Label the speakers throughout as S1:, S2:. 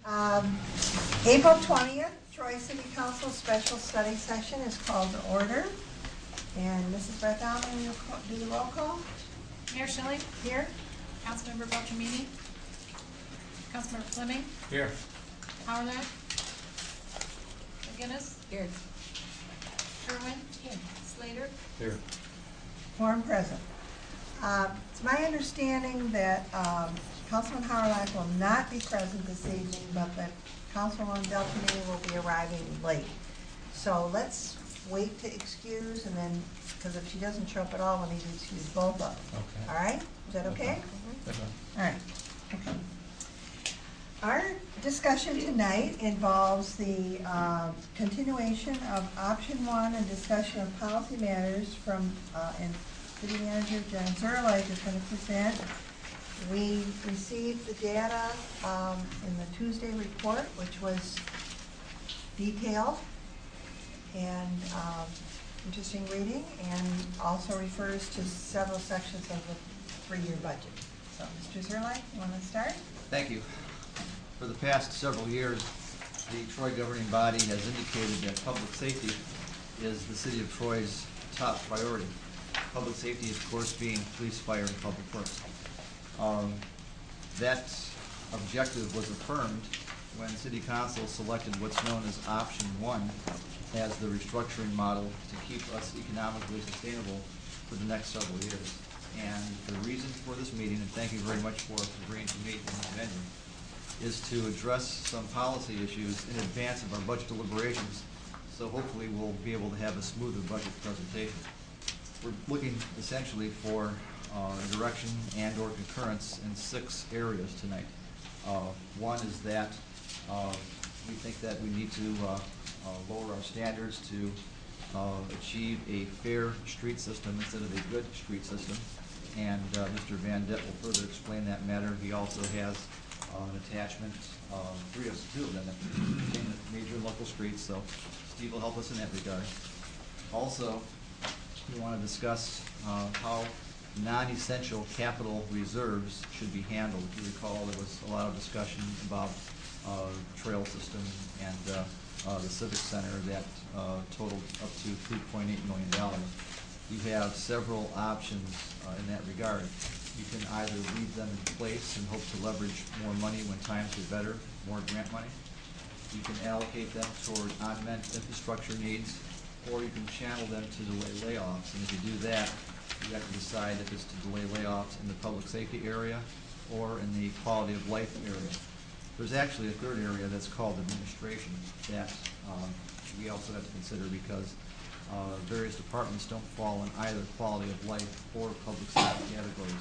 S1: April 20th, Troy City Council Special Study Session is called to order. And Mrs. Bartholomew, will do the roll call.
S2: Mayor Shelley?
S1: Here.
S2: Councilmember Beltramini? Councilmember Fleming?
S3: Here.
S2: Howard? McGinnis?
S1: Here.
S2: Sherwin? Here. Slater?
S3: Here.
S1: Quorum present. It's my understanding that Councilman Howard will not be present this evening, but that Councilwoman Beltramini will be arriving late. So let's wait to excuse, and then, because if she doesn't show up at all, we need to excuse both of them.
S3: Okay.
S1: All right? Is that okay?
S3: Okay.
S1: All right. Okay. Our discussion tonight involves the continuation of option 1 and discussion of policy matters from, and City Manager John Zerlike is going to present. We received the data in the Tuesday report, which was detailed and interesting reading, and also refers to several sections of the 3-year budget. So, Mr. Zerlike, you want to start?
S4: Thank you. For the past several years, the Troy governing body has indicated that public safety is the City of Troy's top priority. Public safety, of course, being police, fire, and public works. That objective was affirmed when City Council selected what's known as Option 1 as the restructuring model to keep us economically sustainable for the next several years. And the reason for this meeting, and thank you very much for agreeing to meet in this venue, is to address some policy issues in advance of our budget deliberations, so hopefully we'll be able to have a smoother budget presentation. We're looking essentially for direction and or concurrence in 6 areas tonight. One is that we think that we need to lower our standards to achieve a fair street system instead of a good street system. And Mr. Van Dett will further explain that matter. He also has an attachment, 2 of them that contain the major and local streets, so Steve will help us in that regard. Also, we want to discuss how non-essential capital reserves should be handled. If you recall, there was a lot of discussion about the trail system and the Civic Center that totaled up to $3.8 million. You have several options in that regard. You can either leave them in place and hope to leverage more money when times get better, more grant money. You can allocate them toward augment infrastructure needs, or you can channel them to delay layoffs. And if you do that, you have to decide if it's to delay layoffs in the public safety area or in the quality of life area. There's actually a third area that's called administration that we also have to consider, because various departments don't fall in either quality of life or public safety categories.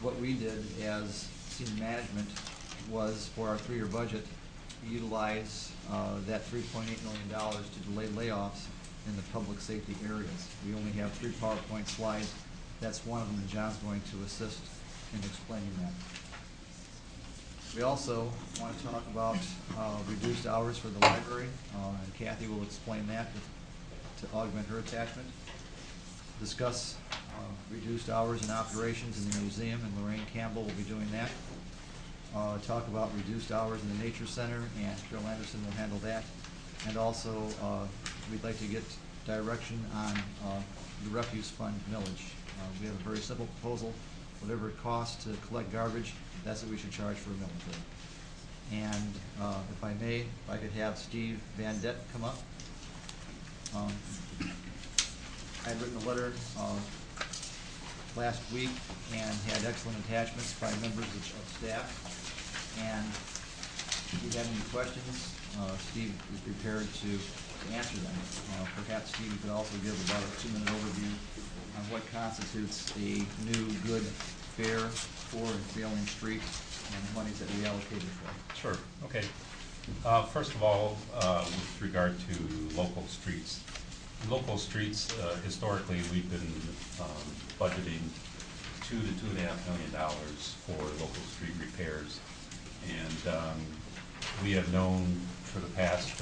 S4: What we did as senior management was, for our 3-year budget, utilize that $3.8 million to delay layoffs in the public safety areas. We only have 3 PowerPoint slides. That's one of them, and John's going to assist in explaining that. We also want to talk about reduced hours for the library, and Kathy will explain that to augment her attachment. Discuss reduced hours in operations in the museum, and Lorraine Campbell will be doing that. Talk about reduced hours in the Nature Center, and Carol Anderson will handle that. And also, we'd like to get direction on the refuse fund millage. We have a very simple proposal. Whatever it costs to collect garbage, that's what we should charge for a millage rate. And if I may, if I could have Steve Van Dett come up. I had written a letter last week and had excellent attachments by members of staff. And if you have any questions, Steve is prepared to answer them. Perhaps Steve, you could also give about a 2-minute overview on what constitutes a new, good, fair, poor, and failing street and the monies that we allocated for.
S5: Sure. Okay. First of all, with regard to local streets, historically we've been budgeting $2 to $2.5 million for local street repairs, and we have known for the past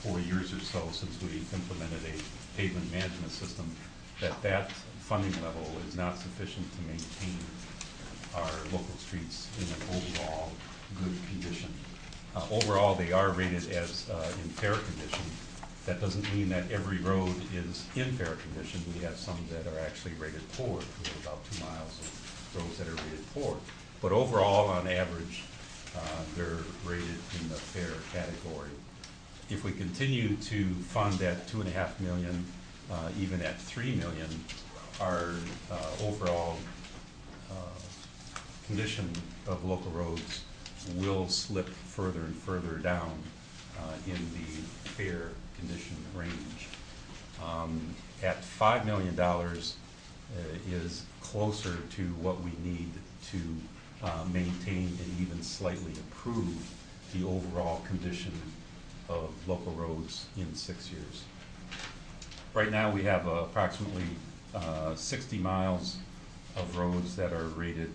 S5: 4 years or so, since we implemented a pavement management system, that funding level is not sufficient to maintain our local streets in an overall good condition. Overall, they are rated as in fair condition. That doesn't mean that every road is in fair condition. We have some that are actually rated poor. We have about 2 miles of roads that are rated poor. But overall, on average, they're rated in the fair category. If we continue to fund at $2.5 million, even at $3 million, our overall condition of local roads will slip further and further down in the fair condition range. At $5 million is closer to what we need to maintain and even slightly improve the overall condition of local roads in 6 years. Right now we have approximately 60 miles of roads that are rated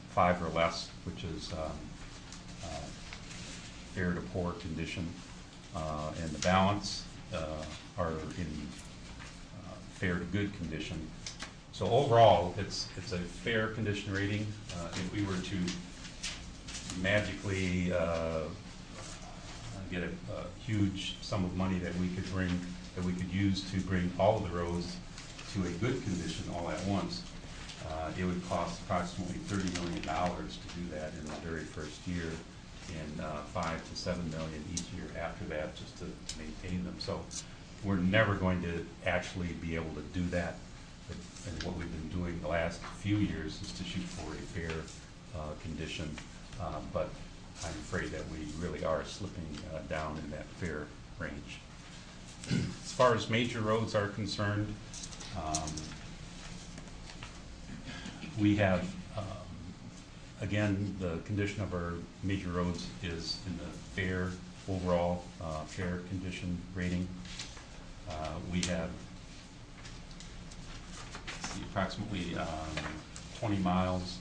S5: 5 or less, which is fair to poor condition, and the balance are in fair to good condition. So overall, it's a fair condition rating. If we were to magically get a huge sum of money that we could use to bring all of the roads to a good condition all at once, it would cost approximately $30 million to do that in the very first year, and $5 to $7 million each year after that, just to maintain them. So we're never going to actually be able to do that. And what we've been doing the last few years is to shoot for a fair condition, but I'm afraid that we really are slipping down in that fair range. As far as major roads are concerned, we have, again, the condition of our major roads is in the fair, overall fair condition rating. We have approximately 20 miles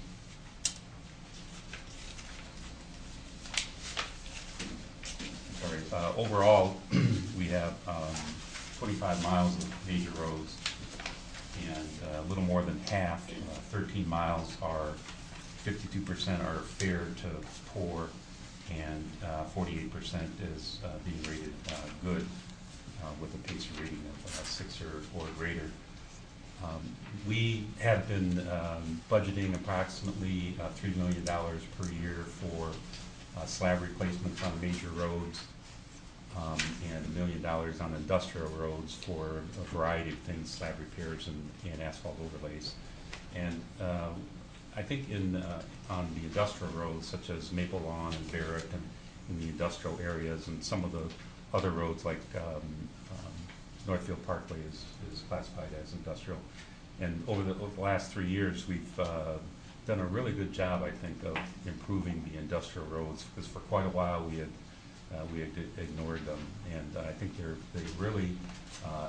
S5: overall, we have 25 miles of major roads, and a little more than half, 13 miles, are 52% are fair to poor, and 48% is being rated good, with a PACER rating of 6 or greater. We have been budgeting approximately $3 million per year for slab replacements on major roads, and $1 million on industrial roads for a variety of things, slab repairs and asphalt overlays. And I think on the industrial roads, such as Maple Lawn and Barrett, and in the industrial areas, and some of the other roads like Northfield Parkway is classified as industrial. And over the last 3 years, we've done a really good job, I think, of improving the industrial roads, because for quite a while we had ignored them, and I think they really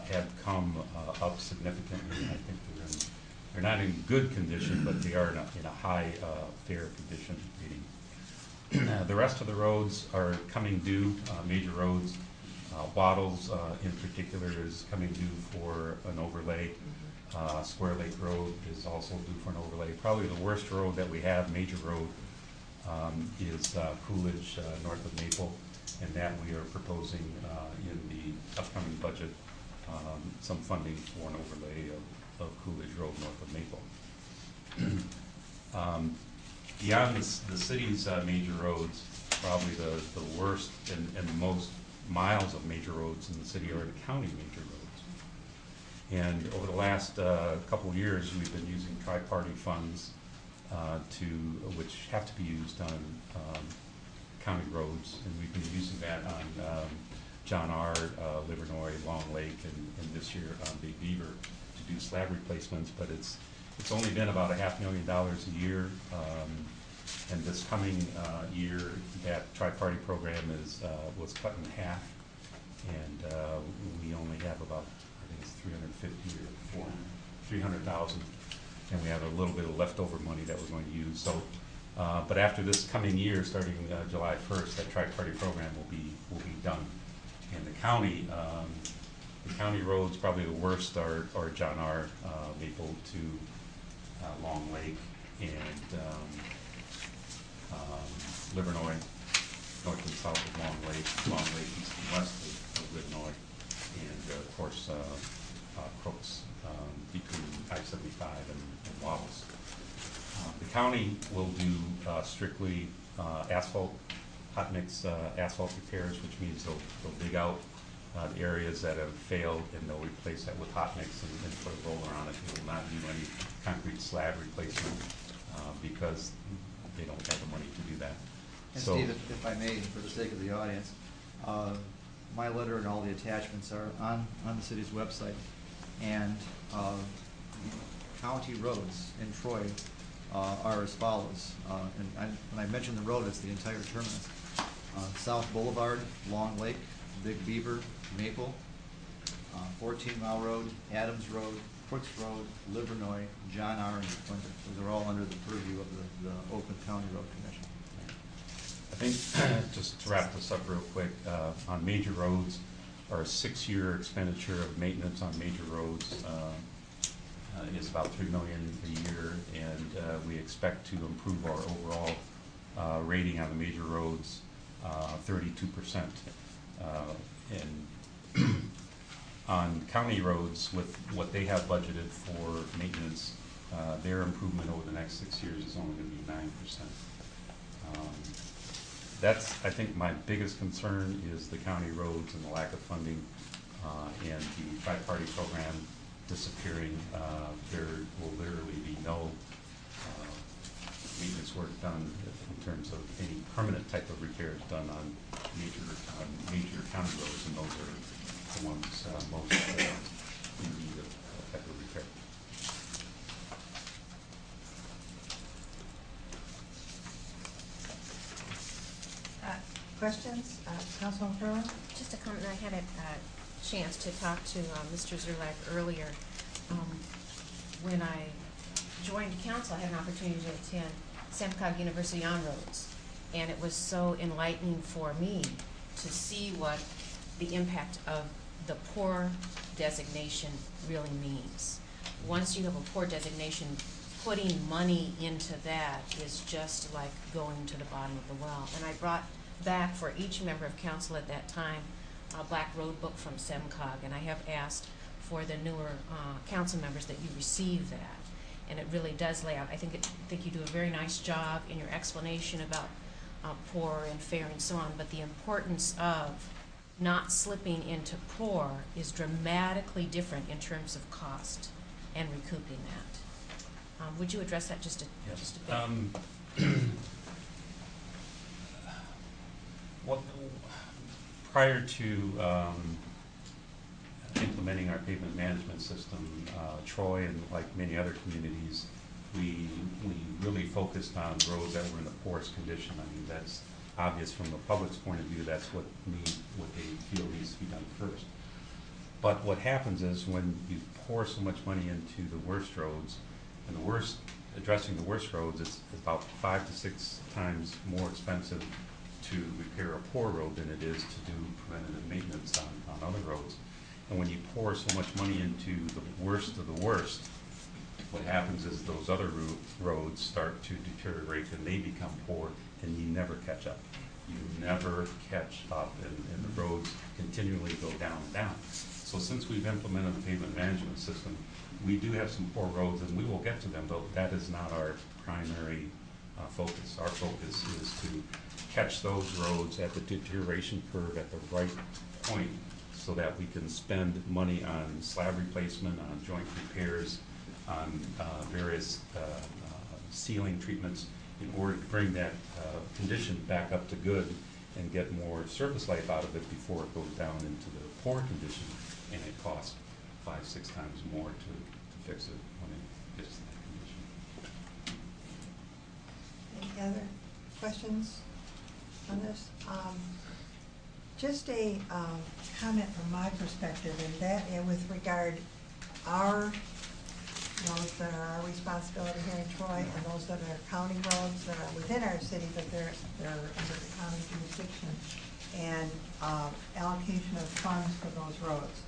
S5: have come up significantly. I think they're not in good condition, but they are in a high fair condition rating. The rest of the roads are coming due, major roads. Waddles in particular is coming due for an overlay. Square Lake Road is also due for an overlay. Probably the worst road that we have, major road, is Coolidge north of Maple, and that we are proposing in the upcoming budget some funding for an overlay of Coolidge Road north of Maple. Beyond the city's major roads, probably the worst and most miles of major roads in the city are the county major roads. And over the last couple of years, we've been using tri-party funds which have to be used on county roads, and we've been using that on John R., Livernois, Long Lake, and this year on Big Beaver to do slab replacements. But it's only been about $500,000 a year, and this coming year, that tri-party program was cut in half, and we only have about, I think it's 350 or 300,000, and we have a little bit of leftover money that we're going to use. So, but after this coming year, starting July 1st, that tri-party program will be done. And the county roads, probably the worst are John R., Maple to Long Lake, and Livernois. south of Long Lake, east and west of Livernois, and of course, Crooks between I-75 and Wabbles. The county will do strictly asphalt, hot mix asphalt repairs, which means they'll dig out the areas that have failed, and they'll replace that with hot mix and put a roller on it. They will not do any concrete slab replacement because they don't have the money to do that.
S4: And
S5: So,
S4: Steve, if I may, for the sake of the audience, my letter and all the attachments are on the city's website. And county roads in Troy are as follows. When I mention the road, it's the entire terminus. South Boulevard, Long Lake, Big Beaver, Maple, 14 Mile Road, Adams Road, Crooks Road, Livernois, John R. and Clinton. Those are all under the purview of the Oakland County Road Commission.
S5: I think, just to wrap this up real quick, on major roads, our 6-year expenditure of maintenance on major roads is about $3 million a year, and we expect to improve our overall rating on the major roads 32%. And on county roads, with what they have budgeted for maintenance, their improvement over the next 6 years is only going to be 9%. That's, I think, my biggest concern is the county roads and the lack of funding, and the tri-party program disappearing. There will literally be no maintenance work done in terms of any permanent type of repairs done on major county roads, and those are the ones most in need of type of repair.
S1: Questions? Councilman Kerwin?
S3: Just a comment. I had a chance to talk to Mr. Zerlak earlier. When I joined council, I had an opportunity to attend Semcog University on roads, and it was so enlightening for me to see what the impact of the poor designation really means. Once you have a poor designation, putting money into that is just like going to the bottom of the well. And I brought back for each member of council at that time a black road book from SEMCOG, and I have asked for the newer council members that you receive that. And it really does lay out. I think you do a very nice job in your explanation about poor and fair and so on, but the importance of not slipping into poor is dramatically different in terms of cost and recouping that. Would you address that just a bit?
S5: Prior to implementing our pavement management system, Troy and like many other communities, we really focused on roads that were in the poorest condition. I mean, that's obvious from the public's point of view. That's what they feel needs to be done first. But what happens is when you pour so much money into the worst roads, and addressing the worst roads is about 5 to 6 times more expensive to repair a poor road than it is to do preventative maintenance on other roads. And when you pour so much money into the worst of the worst, what happens is those other roads start to deteriorate and they become poor, and you never catch up. You never catch up, and the roads continually go down and down. So since we've implemented the pavement management system, we do have some poor roads, and we will get to them, but that is not our primary focus. Our focus is to catch those roads at the deterioration curve at the right point, so that we can spend money on slab replacement, on joint repairs, on various sealing treatments in order to bring that condition back up to good and get more surface life out of it before it goes down into the poor condition, and it costs 5-6 times more to fix it when it gets to that condition.
S1: Any other questions on this? Just a comment from my perspective, and that with regard our roads that are our responsibility here in Troy, and those that are county roads that are within our city, but they're under the county jurisdiction, and allocation of funds for those roads.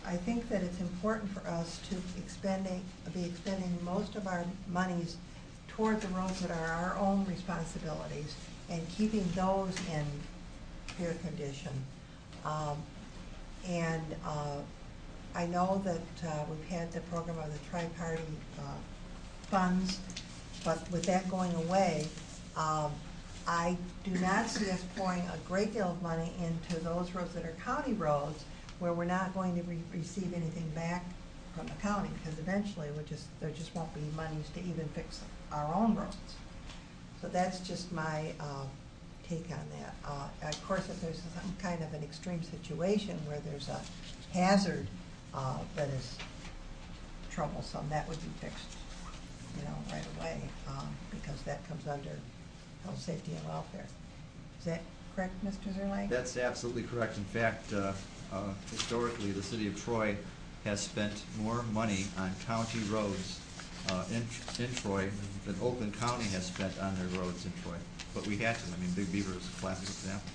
S1: I think that it's important for us to be expending most of our monies toward the roads that are our own responsibilities, and keeping those in fair condition. And I know that we've had the program of the tri-party funds, but with that going away, I do not see us pouring a great deal of money into those roads that are county roads where we're not going to receive anything back from the county, because eventually there just won't be monies to even fix our own roads. So that's just my take on that. Of course, if there's some kind of an extreme situation where there's a hazard that is troublesome, that would be fixed, right away, because that comes under health, safety, and welfare. Is that correct, Mr. Zerlag?
S4: That's absolutely correct. In fact, historically, the city of Troy has spent more money on county roads in Troy than Oakland County has spent on their roads in Troy. But we had to. I mean, Big Beaver is a classic example.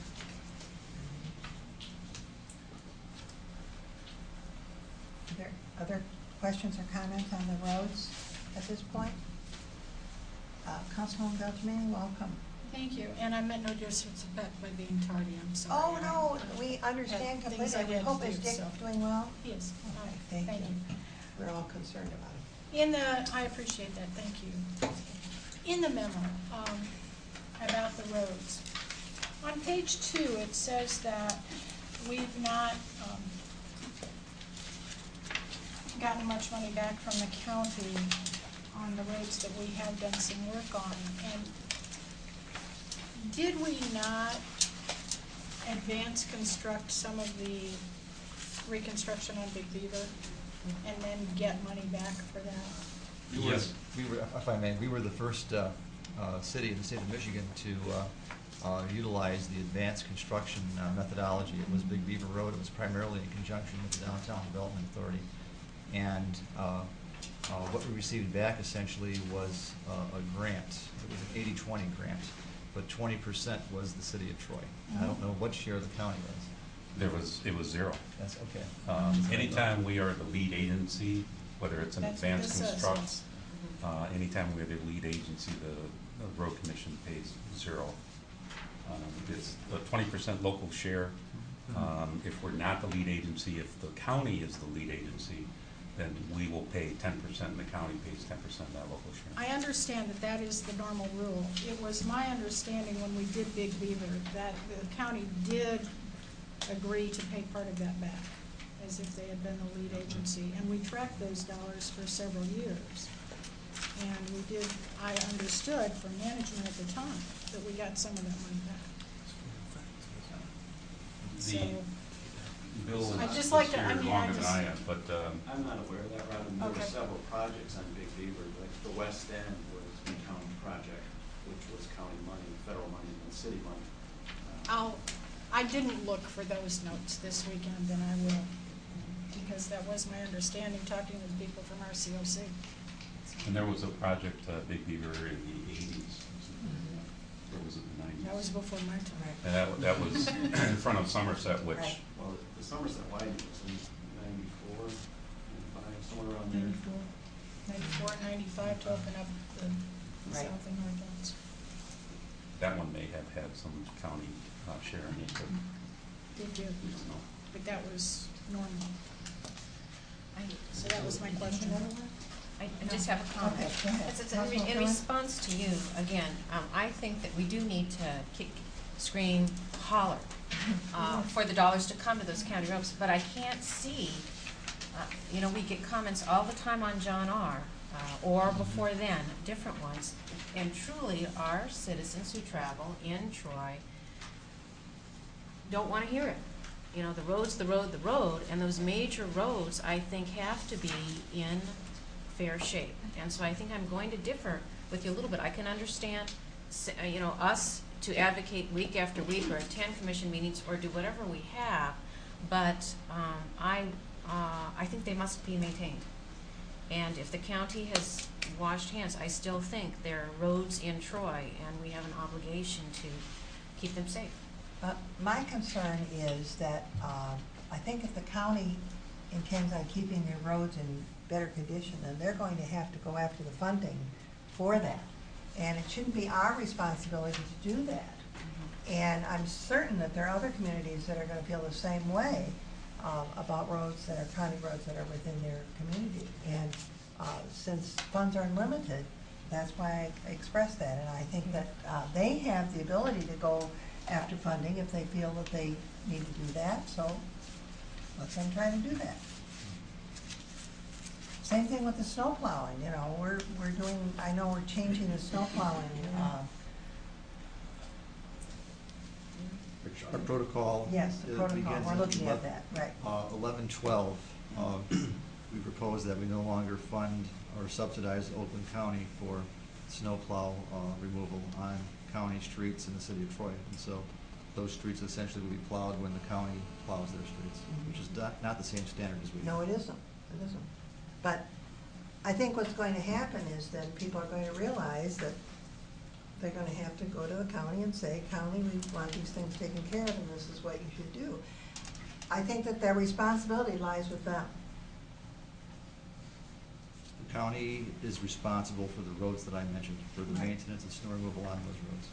S1: Are there other questions or comments on the roads at this point? Councilwoman Beltrame, welcome.
S2: Thank you, and I meant no disrespect by being tardy, I'm sorry.
S1: Oh, no, we understand
S2: had things
S1: completely.
S2: I
S1: We
S2: had to
S1: hope is
S2: do,
S1: Dick
S2: so.
S1: doing well?
S2: Yes,
S1: Okay, thank you. We're all concerned about it.
S2: I appreciate that, thank you. In the memo, about the roads, on page 2, it says that we've not, gotten much money back from the county on the roads that we have done some work on, and did we not advance construct some of the reconstruction on Big Beaver and then get money back for that?
S5: Yes.
S4: We were, if I may, we were the first city in the state of Michigan to utilize the advanced construction methodology. It was Big Beaver Road. It was primarily in conjunction with the Downtown Development Authority. And what we received back essentially was a grant. It was an 80-20 grant, but 20% was the city of Troy. I don't know what share the county was.
S5: It was zero.
S4: That's okay.
S5: Anytime we are the lead agency, whether it's an
S2: That's what
S5: advanced
S2: this says,
S5: construct,
S2: yes.
S5: anytime we're the lead agency, the road commission pays zero. It's a 20% local share. If we're not the lead agency, if the county is the lead agency, then we will pay 10%, and the county pays 10% of that local share.
S2: I understand that that is the normal rule. It was my understanding when we did Big Beaver that the county did agree to pay part of that back, as if they had been the lead agency, and we tracked those dollars for several years. And we did, I understood from management at the time that we got some of that money back. So,
S5: Bill
S2: I'd
S5: is
S2: just like to-
S5: here
S2: I mean,
S5: longer
S2: I
S5: than
S2: just-
S5: I am, but
S6: I'm not aware of that, Robin. There were
S2: Okay.
S6: several projects on Big Beaver, like the West End was a county project, which was county money, federal money, and city money.
S2: I didn't look for those notes this weekend, and I will, because that was my understanding, talking with people from RCOC.
S5: and there was a project, Big Beaver, in the 80s. Or was it the 90s?
S2: That was before my time.
S5: And that was in front of Somerset, which,
S1: Right.
S6: Well, the Somerset widening was in 94, 95, somewhere around there.
S2: 94 and 95 to open up the
S1: Right.
S2: south and north ends.
S5: that one may have had some county share in it, but
S2: Did you?
S5: we don't know.
S2: But that was normal.
S3: I
S2: So that was my question.
S3: I just have a comment.
S1: Okay, go ahead.
S3: It's
S1: Councilwoman
S3: in
S1: Thurman?
S3: response to you, again, I think that we do need to kick, scream, holler for the dollars to come to those county roads, but I can't see, we get comments all the time on John R., or before then, different ones, and truly our citizens who travel in Troy don't want to hear it. The road's the road, and those major roads, I think, have to be in fair shape. And so I think I'm going to differ with you a little bit. I can understand, us to advocate week after week or attend commission meetings or do whatever we have, but I think they must be maintained. And if the county has washed hands, I still think there are roads in Troy, and we have an obligation to keep them safe.
S1: My concern is that I think if the county intends on keeping their roads in better condition, then they're going to have to go after the funding for that. And it shouldn't be our responsibility to do that. And I'm certain that there are other communities that are gonna feel the same way about roads that are county roads that are within their community. And since funds are limited, that's why I expressed that. And I think that they have the ability to go after funding if they feel that they need to do that, so let them try to do that. Same thing with the snow plowing, you know, we're doing, I know we're changing the snow plowing,
S4: Our protocol.
S1: yes, the protocol,
S4: begins
S1: we're
S4: in
S1: looking at that, right.
S4: 11/12, we propose that we no longer fund or subsidize Oakland County for snowplow removal on county streets in the city of Troy. And so those streets essentially will be plowed when the county plows their streets, which is not the same standard as we have.
S1: No, it isn't, it isn't. But I think what's going to happen is then people are going to realize that they're gonna have to go to the county and say, county, we want these things taken care of, and this is what you should do. I think that their responsibility lies with them.
S4: The county is responsible for the roads that I mentioned, for the
S1: Right.
S4: maintenance and snow removal on those roads.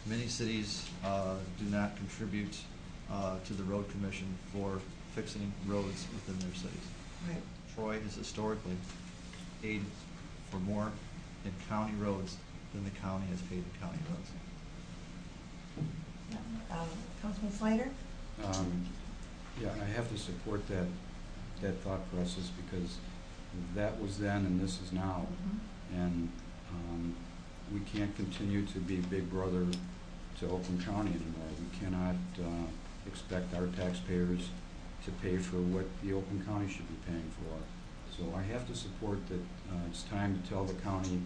S4: Many cities do not contribute to the road commission for fixing roads within their cities.
S1: Right.
S4: Troy has historically paid for more in county roads than the county has paid in county roads.
S1: Councilman Slater?
S7: Yeah, I have to support that thought process because that was then and this is now. And we can't continue to be big brother to Oakland County anymore. We cannot expect our taxpayers to pay for what the Oakland County should be paying for. So I have to support that it's time to tell the county,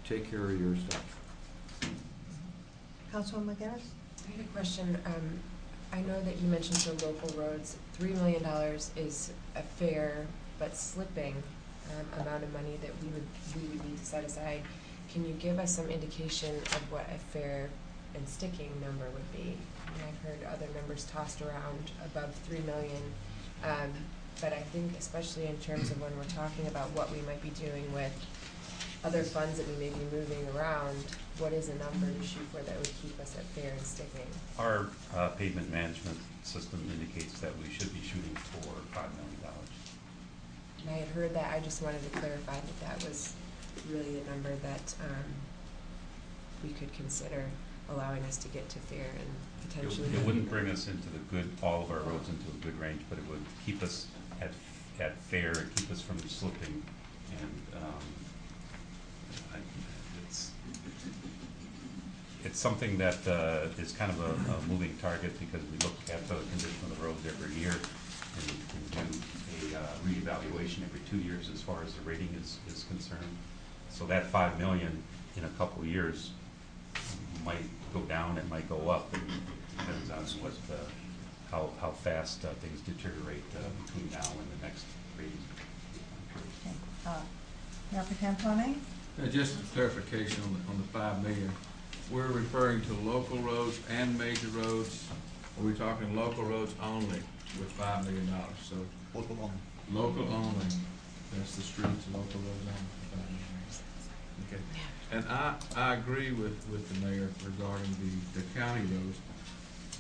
S7: take care of your stuff.
S1: Councilwoman McGinnis?
S8: I had a question. I know that you mentioned the local roads. $3 million is a fair but slipping amount of money that we would need to set aside. Can you give us some indication of what a fair and sticking number would be? I mean, I've heard other numbers tossed around above $3 million, but I think especially in terms of when we're talking about what we might be doing with other funds that we may be moving around, what is a number to shoot for that would keep us at fair and sticking?
S5: Our pavement management system indicates that we should be shooting for $5 million.
S8: And I had heard that. I just wanted to clarify that that was really the number that we could consider allowing us to get to fair and potentially.
S5: It wouldn't bring us into all of our roads into a good range, but it would keep us at fair, keep us from slipping, and it's something that is kind of a moving target because we look at the condition of the roads every year and do a reevaluation every 2 years as far as the rating is concerned. So that $5 million in a couple of years might go down, it might go up. It depends on what how fast things deteriorate between now and the next rating period.
S1: Okay. Mayor Pro Tem Fleming?
S9: Just a clarification on the $5 million. We're referring to local roads and major roads. Are we talking local roads only with $5 million? So
S4: Local only.
S9: local only. That's the streets, local roads only. Okay. And I agree with the mayor regarding the county roads,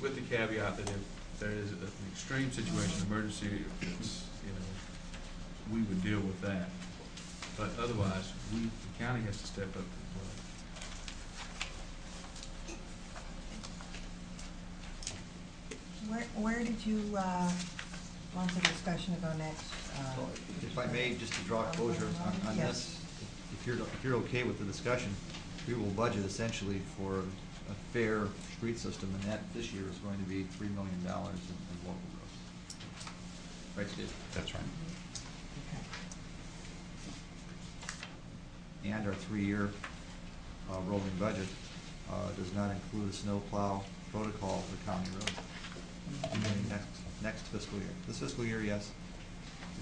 S9: with the caveat that if there is an extreme situation, emergency, it's, we would deal with that. But otherwise, the county has to step up as well.
S1: Where did you want the discussion to go next?
S4: So if I may, just to draw closure on
S1: Yes.
S4: this, if you're okay with the discussion, we will budget essentially for a fair street system, and that this year is going to be $3 million in local roads. Right, Steve?
S5: That's right.
S1: Okay.
S4: And our 3-year rolling budget does not include a snowplow protocol for county roads. Beginning next fiscal year. This fiscal year, yes.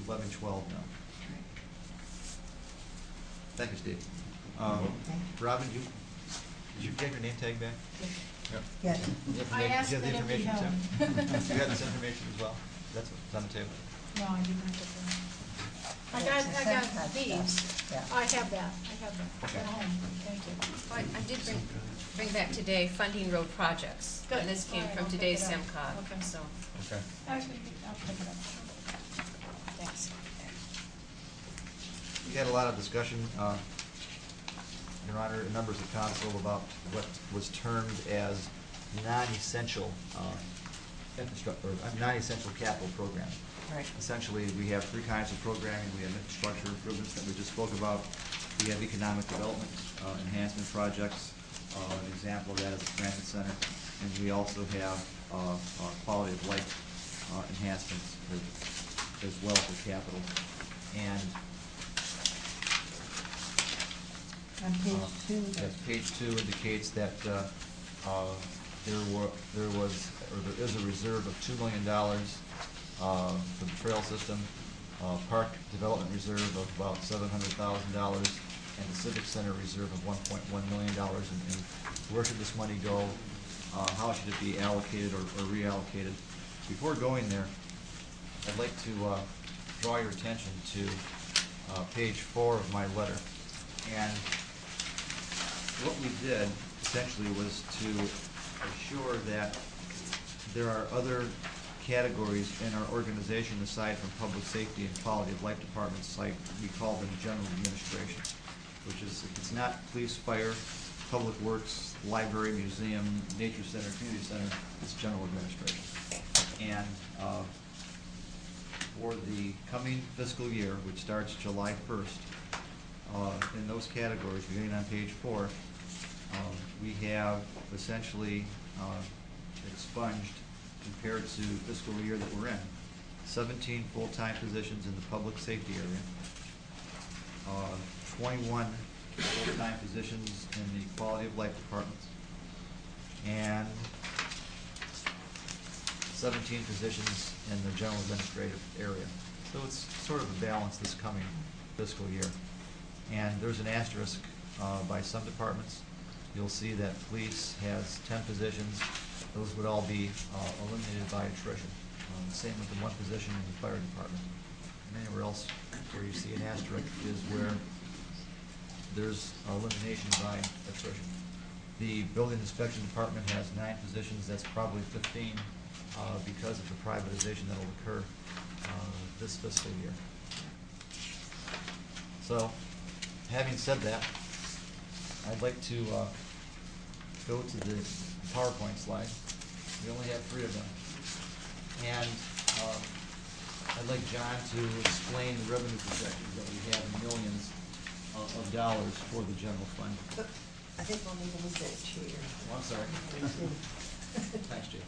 S4: 11/12 now. Thank you, Steve. Robin, did you get your name tag back? Yep.
S1: Yes.
S2: I asked
S4: You have the
S2: that it be
S4: information
S2: held.
S4: too? You have this information as well? That's what's on the table.
S2: No, I did not get that. I got these.
S1: Yeah.
S2: I have that at home, thank you.
S3: I did bring bring back today funding road projects.
S2: Good.
S3: And this came
S2: All right,
S3: from
S2: I'll pick
S3: today's
S2: it up.
S3: SEMCOG,
S2: Okay.
S3: so.
S7: Okay.
S2: I'll pick it up. Thanks.
S4: We had a lot of discussion, Your Honor, and members of council, about what was termed as non-essential infrastructure, or non-essential capital program.
S3: Right.
S4: Essentially, we have three kinds of programming. We have infrastructure improvements that we just spoke about. We have economic development enhancement projects. An example of that is the Transit Center. And we also have quality of life enhancements as well for capital. And
S1: On page two.
S4: yes, page 2 indicates that there is a reserve of $2 million for the trail system, park development reserve of about $700,000, and the civic center reserve of $1.1 million. And where should this money go? How should it be allocated or reallocated? Before going there, I'd like to draw your attention to page 4 of my letter. And what we did essentially was to assure that there are other categories in our organization aside from public safety and quality of life departments, like we call them general administration, which is, if it's not police, fire, public works, library, museum, nature center, community center, it's general administration. And for the coming fiscal year, which starts July 1st, in those categories, beginning on page 4, we have essentially expunged, compared to fiscal year that we're in, 17 full-time positions in the public safety area, 21 full-time positions in the quality of life departments, and 17 positions in the general administrative area. So it's sort of a balance this coming fiscal year. And there's an asterisk by some departments. You'll see that police has 10 positions. Those would all be eliminated by attrition. Same with the one position in the fire department. And anywhere else where you see an asterisk is where there's elimination by attrition. The building inspection department has 9 positions. That's probably 15 because of the privatization that will occur this fiscal year. So, having said that, I'd like to go to the PowerPoint slide. We only have 3 of them. And I'd like John to explain the revenue projections that we have in millions of dollars for the general fund.
S1: I think we'll need to move that chair.
S4: Oh, I'm sorry. Thanks, Jay.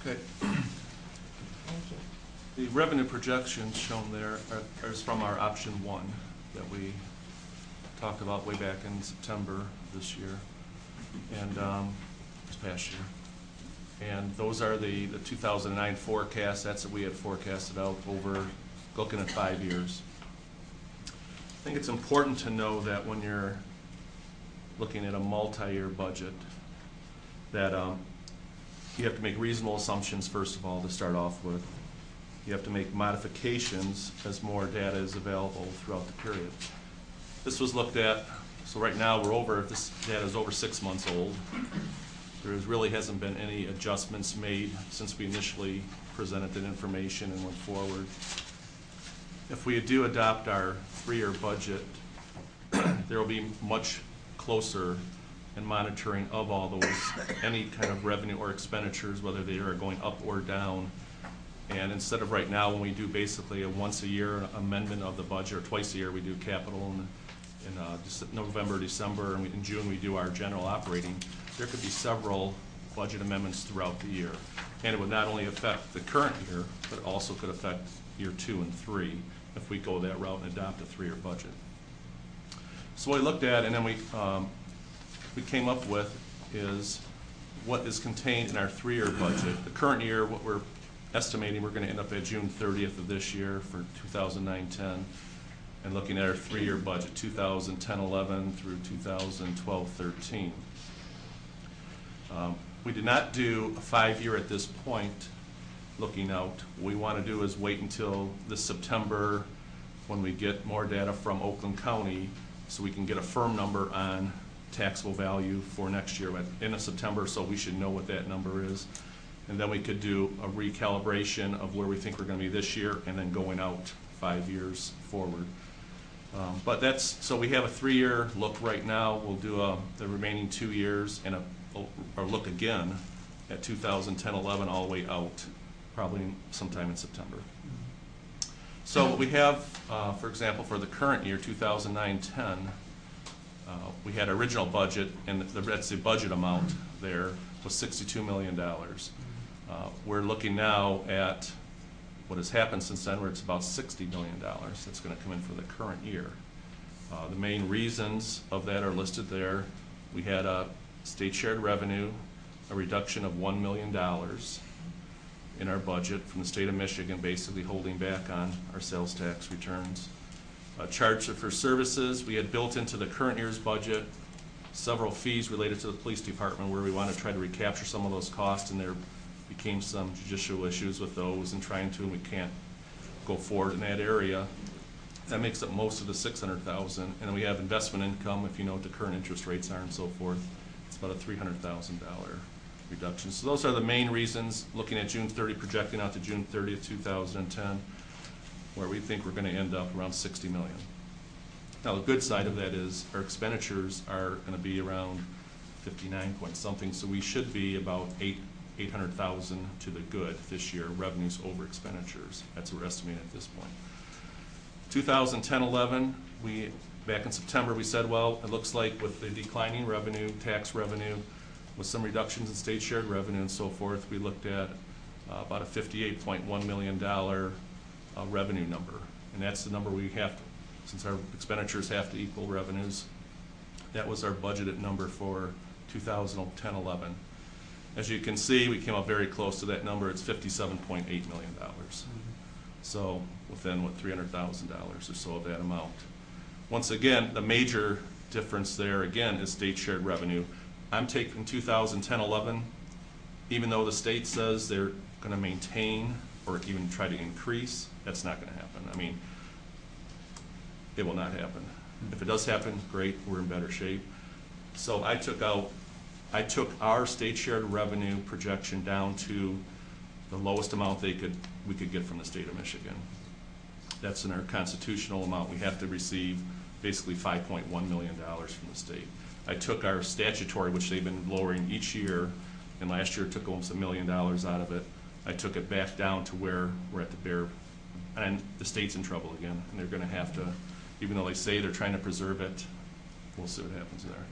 S10: Okay.
S1: Thank you.
S10: The revenue projections shown there are from our option 1 that we talked about way back in September this year and this past year. And those are the 2009 forecast. That's what we had forecasted out over looking at 5 years. I think it's important to know that when you're looking at a multi-year budget, that you have to make reasonable assumptions, first of all, to start off with. You have to make modifications as more data is available throughout the period. This was looked at, so right now this data is over 6 months old. There really hasn't been any adjustments made since we initially presented that information and went forward. If we do adopt our 3-year budget, there will be much closer in monitoring of all those, any kind of revenue or expenditures, whether they are going up or down. And instead of right now, when we do basically a once-a-year amendment of the budget, or twice a year we do capital in November, December, and in June we do our general operating, there could be several budget amendments throughout the year. And it would not only affect the current year, but also could affect year 2 and 3 if we go that route and adopt a 3-year budget. So what we looked at, and then we came up with, is what is contained in our 3-year budget. The current year, what we're estimating, we're going to end up at June 30th of this year for 2009-10, and looking at our 3-year budget, 2010-11 through 2012-13. We did not do a 5-year at this point looking out. What we want to do is wait until this September when we get more data from Oakland County so we can get a firm number on taxable value for next year at end of September, so we should know what that number is. And then we could do a recalibration of where we think we're gonna be this year, and then going out 5 years forward. But that's, so we have a 3-year look right now. We'll do the remaining 2 years and a look again at 2010-11 all the way out, probably sometime in September. So what we have, for example, for the current year, 2009-10, we had our original budget, and that's the budget amount there, was $62 million. We're looking now at what has happened since then, where it's about $60 million that's going to come in for the current year. The main reasons of that are listed there. We had a state shared revenue, a reduction of $1 million in our budget from the state of Michigan, basically holding back on our sales tax returns. Charge for services, we had built into the current year's budget several fees related to the police department where we want to try to recapture some of those costs, and there became some judicial issues with those and we can't go forward in that area. That makes up most of the $600,000, and then we have investment income, if you know what the current interest rates are and so forth. It's about a $300,000 reduction. So those are the main reasons, looking at June 30, projecting out to June 30th, 2010, where we think we're going to end up around $60 million. Now the good side of that is our expenditures are going to be around 59 point something, so we should be about 800,000 to the good this year, revenues over expenditures. That's what we're estimating at this point. 2010-11, back in September, we said, well, it looks like with the declining revenue, tax revenue, with some reductions in state shared revenue and so forth, we looked at about a $58.1 million revenue number. And that's the number we have to, since our expenditures have to equal revenues, that was our budgeted number for 2010-11. As you can see, we came up very close to that number. It's $57.8 million. So within, what, $300,000 or so of that amount. Once again, the major difference there, again, is state shared revenue. I'm taking 2010-11, even though the state says they're going to maintain or even try to increase, that's not going to happen. I mean, it will not happen. If it does happen, great, we're in better shape. So I took our state shared revenue projection down to the lowest amount we could get from the state of Michigan. That's in our constitutional amount. We have to receive basically $5.1 million from the state. I took our statutory, which they've been lowering each year, and last year took almost $1 million out of it. I took it back down to where we're at the bare, and the state's in trouble again, and they're going to have to, even though they say they're trying to preserve it, we'll see what happens there.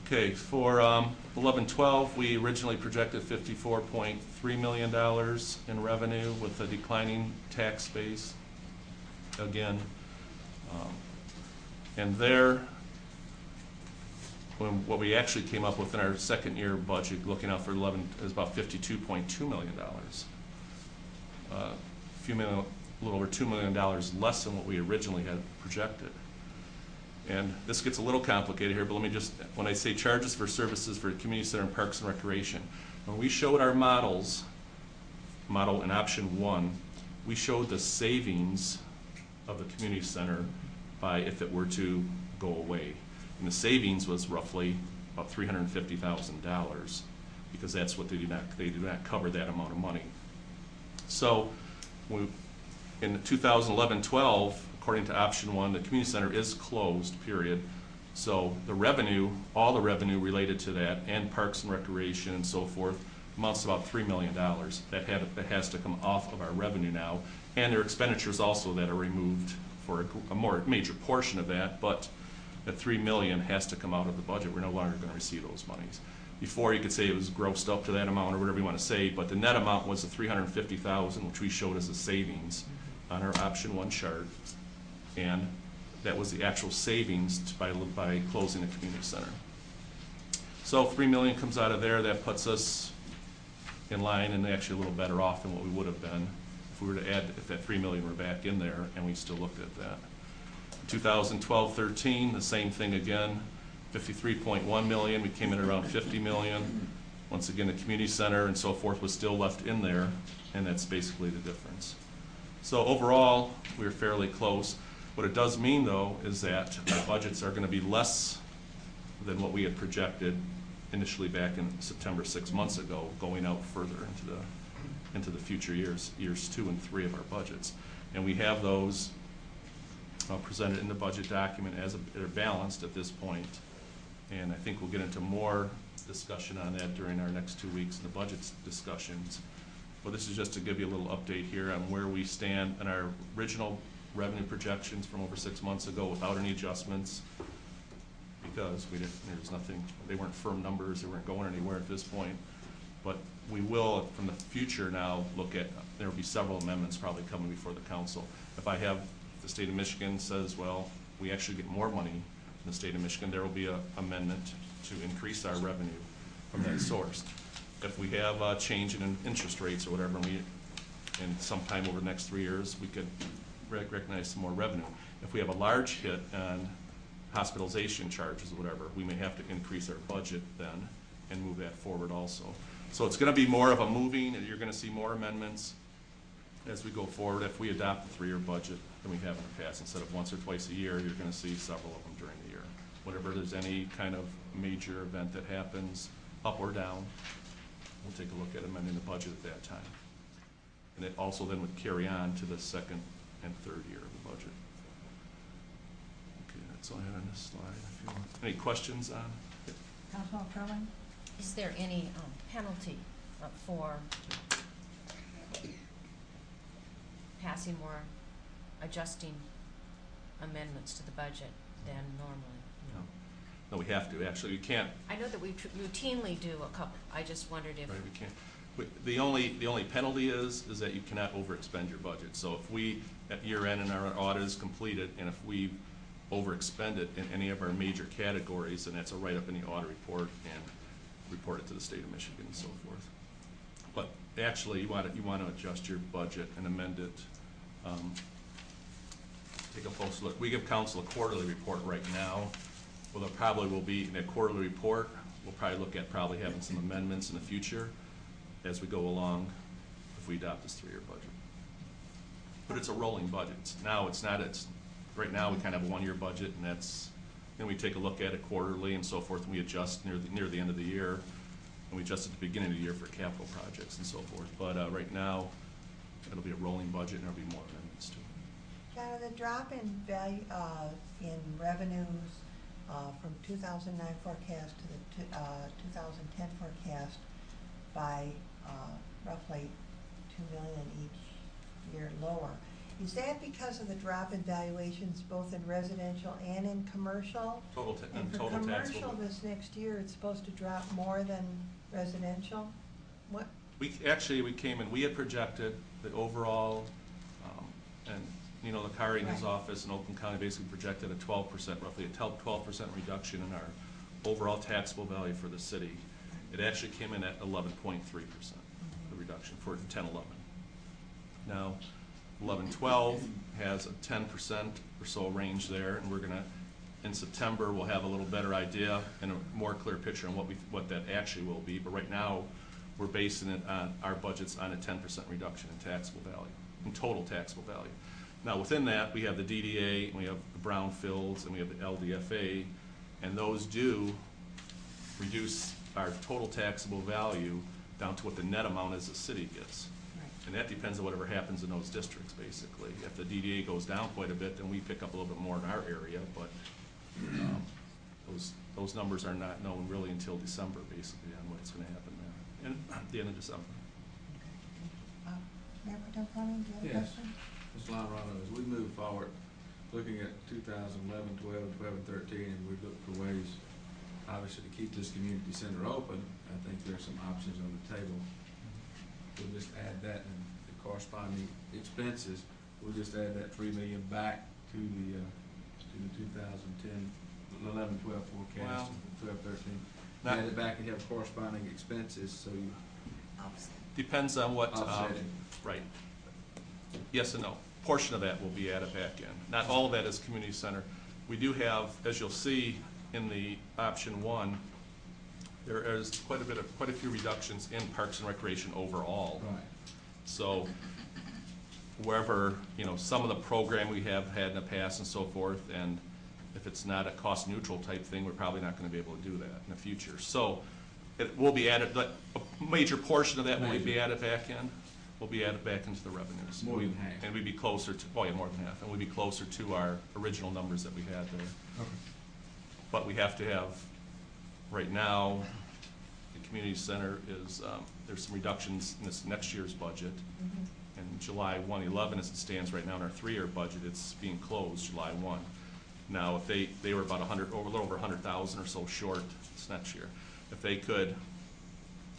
S10: Okay, for 11-12, we originally projected $54.3 million in revenue with a declining tax base. Again, and there, what we actually came up with in our second year budget, looking out for 11, is about $52.2 million. A little over $2 million less than what we originally had projected. And this gets a little complicated here, but let me just, when I say charges for services for community center and parks and recreation, when we showed our model in option 1, we showed the savings of the community center by if it were to go away. And the savings was roughly about $350,000 because that's what they do not cover that amount of money. So in 2011-12, according to option 1, the community center is closed, period. So the revenue, all the revenue related to that, and parks and recreation and so forth, amounts to about $3 million. That has to come off of our revenue now. And there are expenditures also that are removed for a more major portion of that, but that $3 million has to come out of the budget. We're no longer going to receive those monies. Before, you could say it was grossed up to that amount or whatever you want to say, but the net amount was the $350,000, which we showed as a savings on our option 1 chart. And that was the actual savings by closing the community center. So $3 million comes out of there. That puts us in line and actually a little better off than what we would have been if we were to add, if that $3 million were back in there and we still looked at that. 2012-13, the same thing again, $53.1 million. We came in around $50 million. Once again, the community center and so forth was still left in there, and that's basically the difference. So overall, we were fairly close. What it does mean, though, is that our budgets are gonna be less than what we had projected initially back in September, 6 months ago, going out further into the future years 2 and 3 of our budgets. And we have those presented in the budget document as they're balanced at this point. And I think we'll get into more discussion on that during our next 2 weeks in the budget discussions. But this is just to give you a little update here on where we stand in our original revenue projections from over 6 months ago without any adjustments, because there's nothing, they weren't firm numbers, they weren't going anywhere at this point. But we will, from the future now, look at, there will be several amendments probably coming before the council. If the state of Michigan says, well, we actually get more money from the state of Michigan, there will be an amendment to increase our revenue from that source. If we have a change in interest rates or whatever, and sometime over the next 3 years, we could recognize some more revenue. If we have a large hit on hospitalization charges or whatever, we may have to increase our budget then and move that forward also. So it's going to be more of a moving, and you're going to see more amendments as we go forward. If we adopt a 3-year budget than we have in the past, instead of once or twice a year, you're going to see several of them during the year. Whenever there's any kind of major event that happens, up or down, we'll take a look at amending the budget at that time. And it also then would carry on to the 2nd and 3rd year of the budget. Okay, that's all I have on this slide. If you want. Any questions on it?
S1: Councilman Crumming?
S3: Is there any penalty for passing more adjusting amendments to the budget than normally?
S10: No, we have to, actually. We can't.
S3: I know that we routinely do a couple. I just wondered if.
S10: Right, we can't. The only penalty is that you cannot overexpend your budget. So if we, at year end and our audit is completed, and if we overexpend it in any of our major categories, then that's a write-up in the audit report and report it to the state of Michigan and so forth. But actually, you want to adjust your budget and amend it. Take a close look. We give council a quarterly report right now. Well, there probably will be, in a quarterly report, we'll probably look at probably having some amendments in the future as we go along if we adopt this 3-year budget. But it's a rolling budget. Right now we kind of have a 1-year budget, and then we take a look at it quarterly and so forth, and we adjust near the end of the year, and we adjust at the beginning of the year for capital projects and so forth. But right now, it'll be a rolling budget, and there'll be more amendments to it.
S1: Kind of the drop in value, in revenues from 2009 forecast to the 2010 forecast by roughly $2 million each year lower. Is that because of the drop in valuations both in residential and in commercial? And for commercial this next year, it's supposed to drop more than residential? What?
S10: We came in, we had projected the overall, and Lakari in his office in Oakland County basically projected a 12%, roughly a 12% reduction in our overall taxable value for the city. It actually came in at 11.3%, the reduction for 10-11. Now, 11-12 has a 10% or so range there, and we're gonna, in September, we'll have a little better idea and a more clear picture on what that actually will be. But right now, we're basing it on our budgets on a 10% reduction in taxable value, in total taxable value. Now, within that, we have the DDA, and we have the brownfields, and we have the LDFA, and those do reduce our total taxable value down to what the net amount is the city gets.
S1: Right.
S10: And that depends on whatever happens in those districts, basically. If the DDA goes down quite a bit, then we pick up a little bit more in our area, but those numbers are not known really until December, basically, on what's going to happen there, and at the end of December.
S1: Mayor Pro Tem Fleming, do you have a
S9: Yes.
S1: question?
S9: Ms. Lionrado, as we move forward, looking at 2011, 12, 12, and 13, and we look for ways, obviously, to keep this community center open, I think there's some options on the table. We'll just add that and the corresponding expenses. We'll just add that $3 million back to the 2010, 11, 12 forecast,
S10: Well,
S9: 12, 13.
S10: not-
S9: Add it back and have corresponding expenses, so you
S10: Depends on what,
S9: offset it.
S10: right. Yes and no. Portion of that will be added back in. Not all of that is community center. We do have, as you'll see in the option 1, there is quite a few reductions in Parks and Recreation overall.
S9: Right.
S10: So wherever, some of the program we have had in the past and so forth, and if it's not a cost neutral type thing, we're probably not gonna be able to do that in the future. So it will be added, but a major portion of that will be added back in, will be added back into the revenues.
S9: More than half.
S10: And we'd be closer to, more than half, and we'd be closer to our original numbers that we had there.
S9: Okay.
S10: But we have to have, right now, the community center is, there's some reductions in this next year's budget. And July 1/11, as it stands right now in our 3-year budget, it's being closed July 1. Now, if they were about a little over 100,000 or so short this next year. If they could,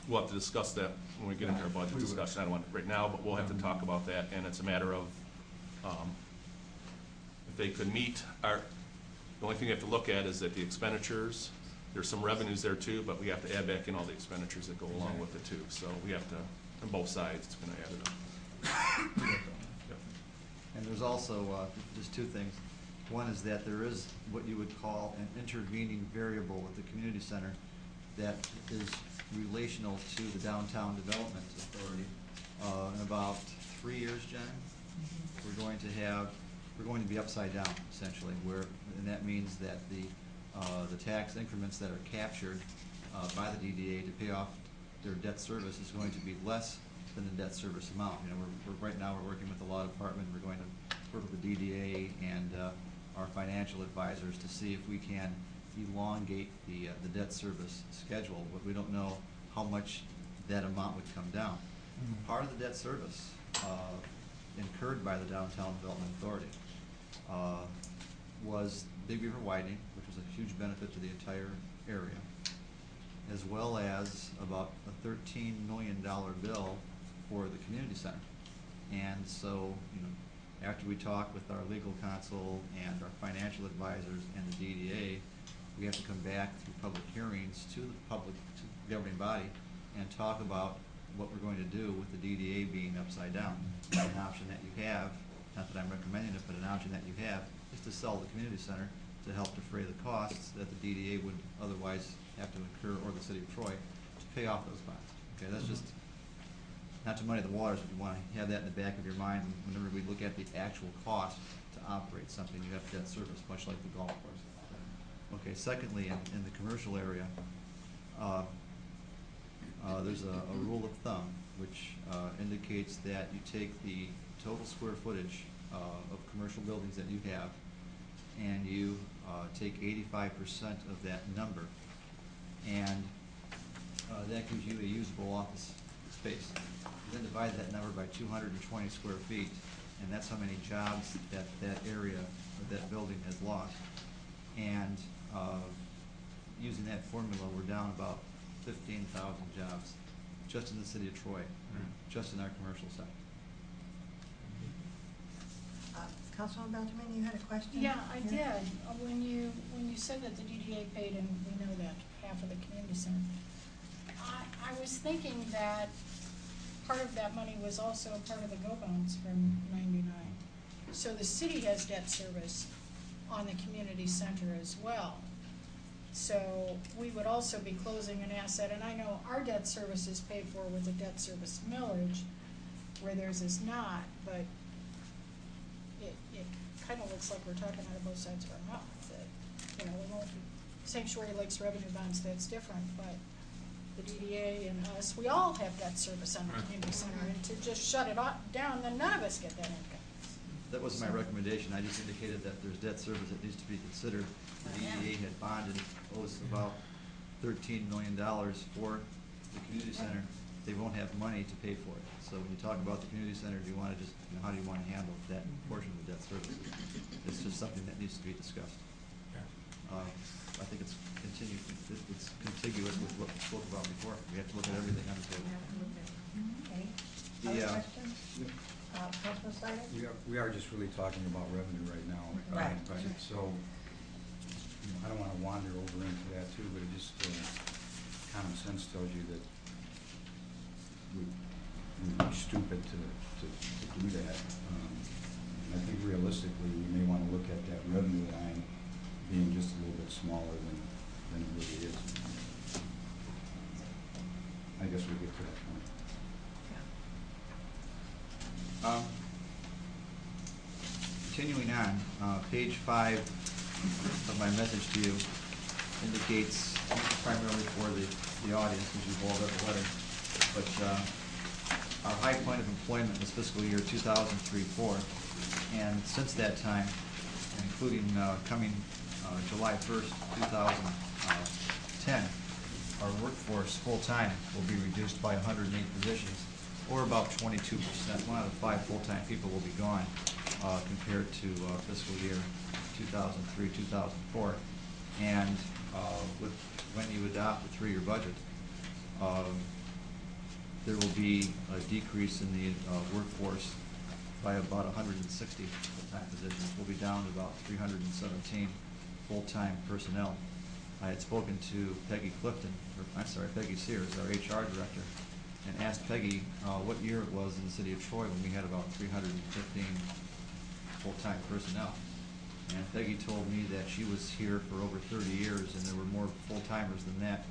S10: we'll have to discuss that when we get into our budget discussion. I don't want it right now, but we'll have to talk about that, and it's a matter of, if they could meet the only thing you have to look at is that the expenditures, there's some revenues there too, but we have to add back in all the expenditures that go along with it too. So we have to, on both sides, it's gonna add it up. Yep.
S4: And there's also, just 2 things. One is that there is what you would call an intervening variable with the community center that is relational to the Downtown Development Authority. In about 3 years, Jen, we're going to be upside down, essentially, and that means that the tax increments that are captured by the DDA to pay off their debt service is going to be less than the debt service amount. Right now we're working with the law department. We're going to work with the DDA and our financial advisors to see if we can elongate the debt service schedule, but we don't know how much that amount would come down. Part of the debt service incurred by the Downtown Development Authority was Big Beaver widening, which was a huge benefit to the entire area, as well as about a $13 million bill for the community center. And so, after we talk with our legal counsel and our financial advisors and the DDA, we have to come back through public hearings to the governing body and talk about what we're going to do with the DDA being upside down. An option that you have, not that I'm recommending it, but an option that you have is to sell the community center to help defray the costs that the DDA would otherwise have to incur, or the city of Troy, to pay off those bonds. Okay, that's just not to muddy the waters, but you want to have that in the back of your mind whenever we look at the actual cost to operate something. You have debt service, much like the golf course. Okay, secondly, in the commercial area, there's a rule of thumb which indicates that you take the total square footage of commercial buildings that you have, and you take 85% of that number, and that gives you a usable office space. You then divide that number by 220 square feet, and that's how many jobs that area or that building has lost. And using that formula, we're down about 15,000 jobs just in the city of Troy, just in our commercial sector.
S1: Councilwoman Benjamin, you had a question?
S2: Yeah, I did. When you said that the DDA paid, and we know that, half of the community center, I was thinking that part of that money was also a part of the GO bonds from '99. So the city has debt service on the community center as well. So we would also be closing an asset, and I know our debt service is paid for with the debt service millage, where theirs is not, but it kind of looks like we're talking out of both sides of our mouth. That, we won't be, Sanctuary Lakes revenue bonds, that's different, but the DDA and us, we all have debt service on the community center, and to just shut it down, then none of us get that income.
S4: That was my recommendation. I just indicated that there's debt service that needs to be considered. The DDA had bonded, owes about $13 million for the community center. They won't have money to pay for it. So when you talk about the community center, do you want to just, how do you want to handle that portion of the debt service? It's just something that needs to be discussed. I think it's contiguous with what we spoke about before. We have to look at everything on the table.
S1: Okay.
S4: The,
S1: Other questions? Councilman Snyder?
S7: We are just really talking about revenue right now.
S1: Right.
S7: So, I don't want to wander over into that too, but it just, common sense tells you that we'd be stupid to do that. I think realistically, we may want to look at that revenue line being just a little bit smaller than it really is. I guess we'll get to that point.
S4: continuing on, page 5 of my message to you indicates, primarily for the audience, because you've all read the letter, but our high point of employment was fiscal year 2003-04, and since that time, including coming July 1st, 2010, our workforce full-time will be reduced by 108 positions, or about 22%. 1 out of 5 full-time people will be gone compared to fiscal year 2003-2004. And when you adopt the 3-year budget, there will be a decrease in the workforce by about 160 full-time positions. We'll be down to about 317 full-time personnel. I had spoken to Peggy Sears, our HR director, and asked Peggy what year it was in the city of Troy when we had about 315 full-time personnel. And Peggy told me that she was here for over 30 years and there were more full-timers than that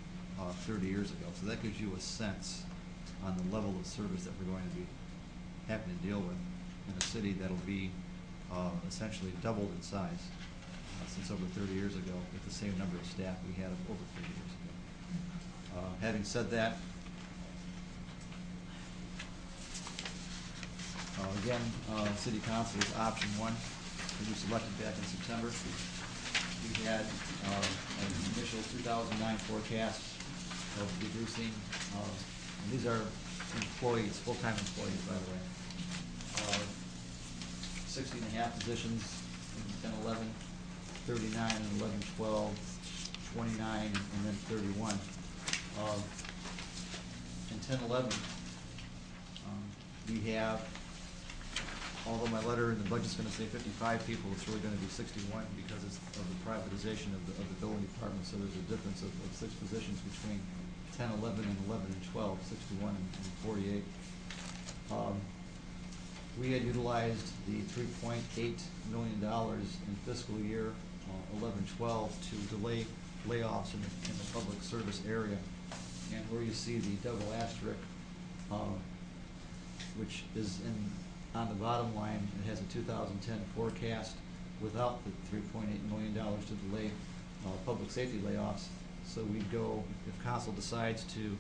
S4: 30 years ago. So that gives you a sense on the level of service that we're going to be having to deal with in a city that'll be essentially doubled in size since over 30 years ago with the same number of staff we had over 30 years ago. Having said that, again, City Council's option 1, that we selected back in September. We had an initial 2009 forecast of reducing, and these are employees, full-time employees, by the way, 60.5 positions in 10-11, 39 in 11-12, 29, and then 31. In 10-11, we have, although my letter in the budget's going to say 55 people, it's really going to be 61 because it's of the privatization of the building department. So there's a difference of 6 positions between 10-11 and 11-12, 61 and 48. We had utilized the $3.8 million in fiscal year 11-12 to delay layoffs in the public service area. And where you see the double asterisk, which is on the bottom line, it has a 2010 forecast without the $3.8 million to delay public safety layoffs. So we'd go, if council decides to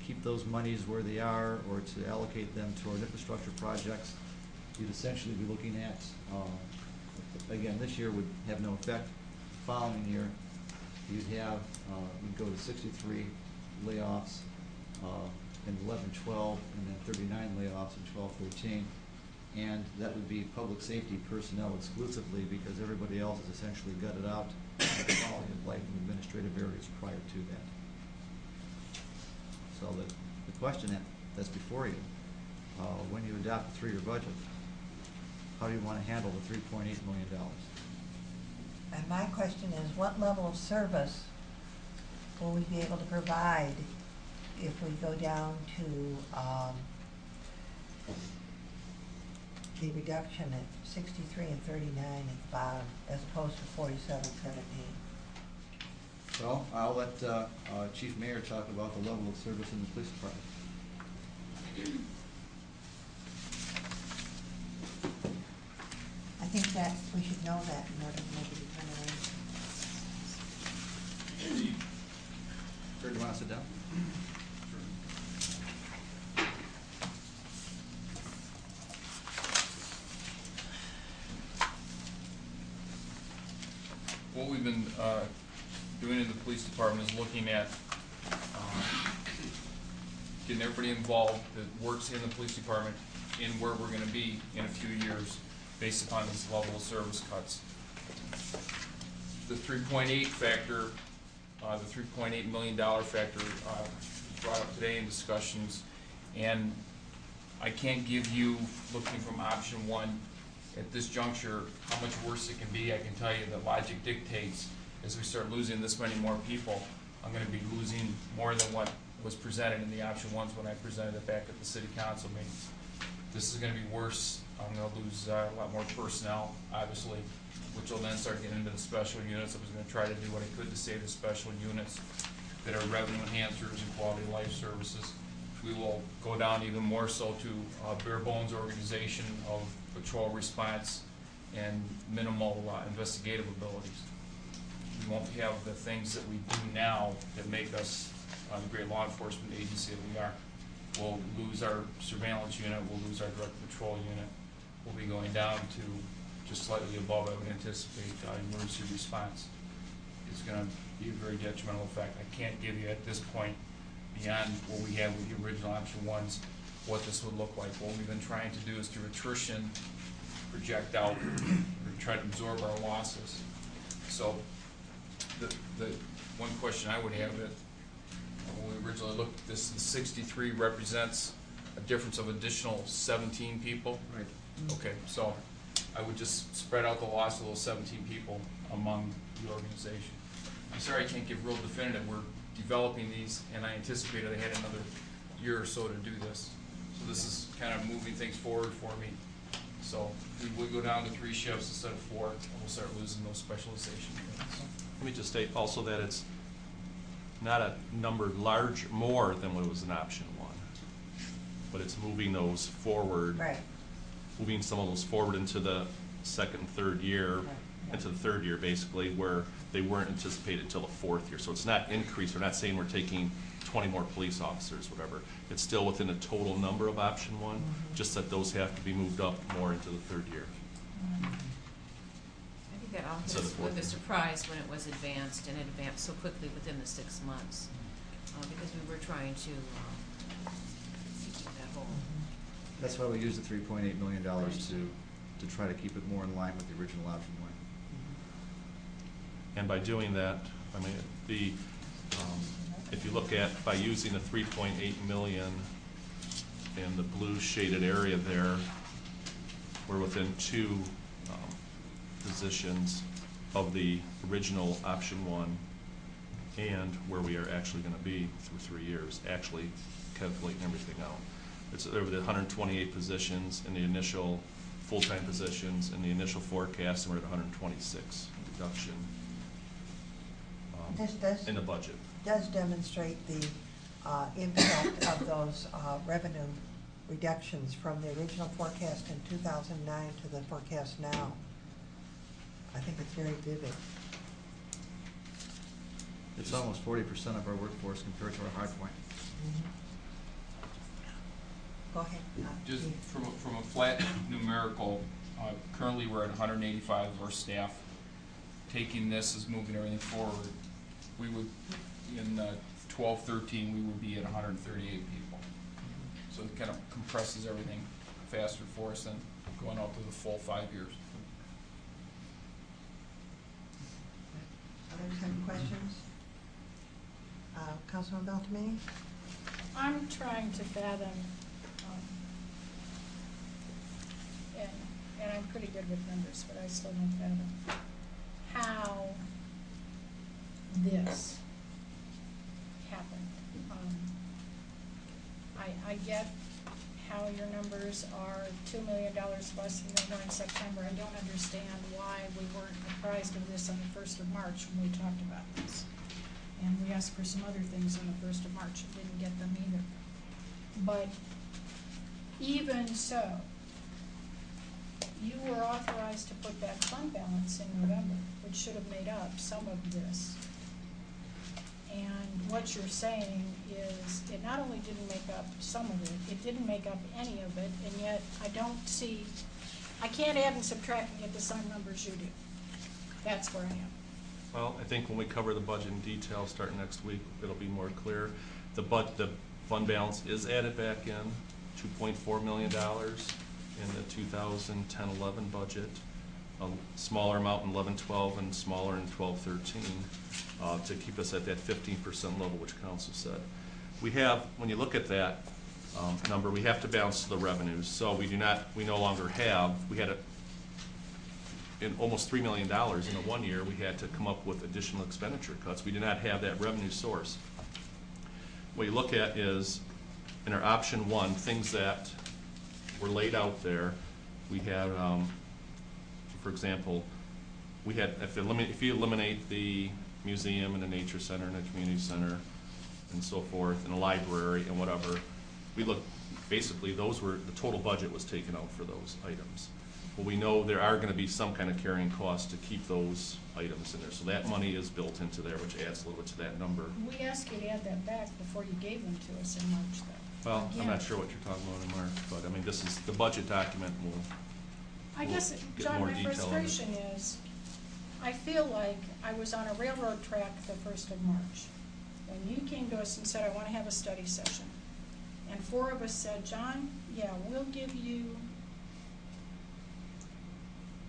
S4: keep those monies where they are or to allocate them toward infrastructure projects, you'd essentially be looking at, again, this year would have no effect. The following year, you'd go to 63 layoffs in 11-12 and then 39 layoffs in 12-13. And that would be public safety personnel exclusively because everybody else is essentially gutted out of the quality of life in administrative areas prior to that. So the question that's before you, when you adopt a 3-year budget, how do you want to handle the $3.8 million?
S1: And my question is, what level of service will we be able to provide if we go down to the reduction at 63 and 39 at the bottom, as opposed to 47, 17?
S4: Well, I'll let Chief Mayor talk about the level of service in the police department.
S1: I think that we should know that in order to make a determination.
S4: Sir, do you want to sit down?
S11: What we've been doing in the police department is looking at getting everybody involved that works in the police department in where we're going to be in a few years based upon this level of service cuts. The 3.8 factor, the $3.8 million factor was brought up today in discussions, and I can't give you, looking from option 1 at this juncture, how much worse it can be. I can tell you that logic dictates as we start losing this many more people, I'm going to be losing more than what was presented in the option 1s when I presented it back at the city council meetings. This is going to be worse. I'm going to lose a lot more personnel, obviously, which will then start getting into the special units. I was going to try to do what I could to save the special units that are revenue enhancers and quality of life services. We will go down even more so to a bare bones organization of patrol response and minimal investigative abilities. We won't have the things that we do now that make us the great law enforcement agency that we are. We'll lose our surveillance unit, we'll lose our direct patrol unit. We'll be going down to just slightly above, I would anticipate, emergency response. It's gonna be a very detrimental effect. I can't give you at this point, beyond what we have with the original option ones, what this would look like. What we've been trying to do is through attrition, project out, or try to absorb our losses. So, the one question I would have is, when we originally looked at this, the 63 represents a difference of additional 17 people.
S4: Right.
S11: Okay, so I would just spread out the loss of those 17 people among the organization. I'm sorry I can't give real definitive. We're developing these, and I anticipated I had another year or so to do this. So this is kind of moving things forward for me. So we will go down to 3 shifts instead of 4, and we'll start losing those specialization units.
S10: Let me just state also that it's not a number more than what was in option 1, but it's moving those forward.
S1: Right.
S10: Moving some of those forward into the second and third year,
S1: Right.
S10: into the third year basically, where they weren't anticipated until the 4th year. So it's not increased. We're not saying we're taking 20 more police officers, whatever. It's still within the total number of option 1, just that those have to be moved up more into the third year.
S3: I think that all hit
S10: So the
S3: us with a
S10: fourth.
S3: surprise when it was advanced, and it advanced so quickly within the 6 months, because we were trying to keep that whole.
S4: That's why we used the $3.8 million to try to keep it more in line with the original option 1.
S10: And by doing that, I mean, if you look at, by using the 3.8 million in the blue shaded area there, we're within 2 positions of the original option 1 and where we are actually going to be through 3 years, actually calculating everything out. It's over the 128 positions in the initial full-time positions in the initial forecast, and we're at 126 reduction
S1: This
S10: in the budget.
S1: does demonstrate the impact of those revenue reductions from the original forecast in 2009 to the forecast now. I think it's very vivid.
S4: It's almost 40% of our workforce compared to our hard point.
S1: Go ahead.
S11: Just
S1: Keith.
S11: from a flat numerical, currently we're at 185 of our staff. Taking this is moving everything forward. We would, in 12-13, we would be at 138 people. So it kind of compresses everything faster for us than going out to the full 5 years.
S1: Others have questions? Councilman Beltrame?
S2: I'm trying to fathom, and I'm pretty good with numbers, but I still don't fathom how this happened. I get how your numbers are $2 million less than they were in September. I don't understand why we weren't apprised of this on the 1st of March when we talked about this. And we asked for some other things on the 1st of March and didn't get them either. But even so, you were authorized to put that fund balance in November, which should have made up some of this. And what you're saying is it not only didn't make up some of it, it didn't make up any of it, and yet I can't add and subtract and get the same numbers you do. That's where I am.
S10: Well, I think when we cover the budget in detail starting next week, it'll be more clear. The fund balance is added back in, $2.4 million in the 2010-11 budget, a smaller amount in 11-12 and smaller in 12-13 to keep us at that 15% level, which council said. We have, when you look at that number, we have to balance the revenues. So we no longer have, we had in almost $3 million in a 1 year, we had to come up with additional expenditure cuts. We did not have that revenue source. What you look at is, in our option 1, things that were laid out there, we had, for example, we had, if you eliminate the museum and the nature center and the community center and so forth, and the library and whatever, we looked, basically those were, the total budget was taken out for those items. Well, we know there are gonna be some kind of carrying cost to keep those items in there, so that money is built into there, which adds a little bit to that number.
S2: We asked you to add that back before you gave them to us in March, though.
S10: Well, I'm not
S2: Again.
S10: sure what you're talking about in March, but I mean, this is, the budget document will,
S2: I
S10: We'll
S2: guess,
S10: get
S2: John,
S10: more
S2: my
S10: detail on it.
S2: frustration is, I feel like I was on a railroad track the 1st of March. When you came to us and said, I want to have a study session, and 4 of us said, John, yeah, we'll give you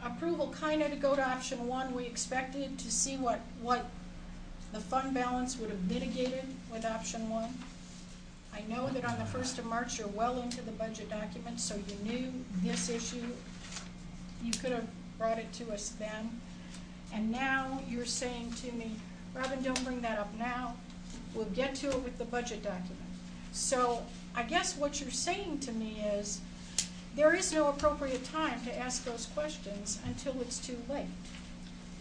S2: approval kind of to go to option 1. We expected to see what the fund balance would have mitigated with option 1. I know that on the 1st of March, you're well into the budget document, so you knew this issue. You could have brought it to us then. And now you're saying to me, Robin, don't bring that up now. We'll get to it with the budget document. So I guess what you're saying to me is there is no appropriate time to ask those questions until it's too late.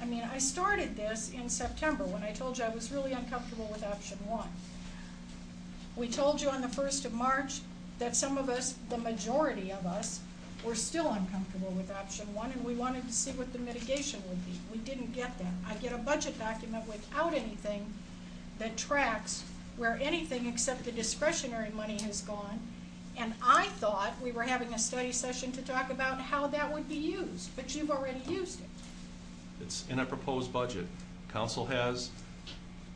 S2: I mean, I started this in September when I told you I was really uncomfortable with option 1. We told you on the 1st of March that some of us, the majority of us, were still uncomfortable with option 1, and we wanted to see what the mitigation would be. We didn't get that. I get a budget document without anything that tracks where anything except the discretionary money has gone, and I thought we were having a study session to talk about how that would be used, but you've already used it.
S10: it's in a proposed budget. Council has,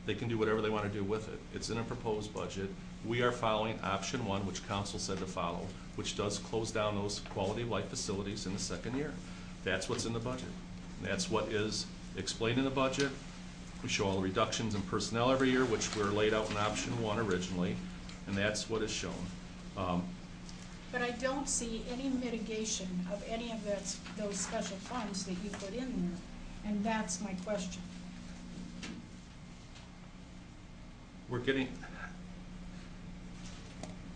S10: they can do whatever they want to do with it. It's in a proposed budget. We are following option 1, which council said to follow, which does close down those quality of life facilities in the 2nd year. That's what's in the budget. That's what is explained in the budget. We show all the reductions in personnel every year, which were laid out in option 1 originally, and that's what is shown.
S2: But I don't see any mitigation of any of those special funds that you put in there, and that's my question.
S10: We're getting,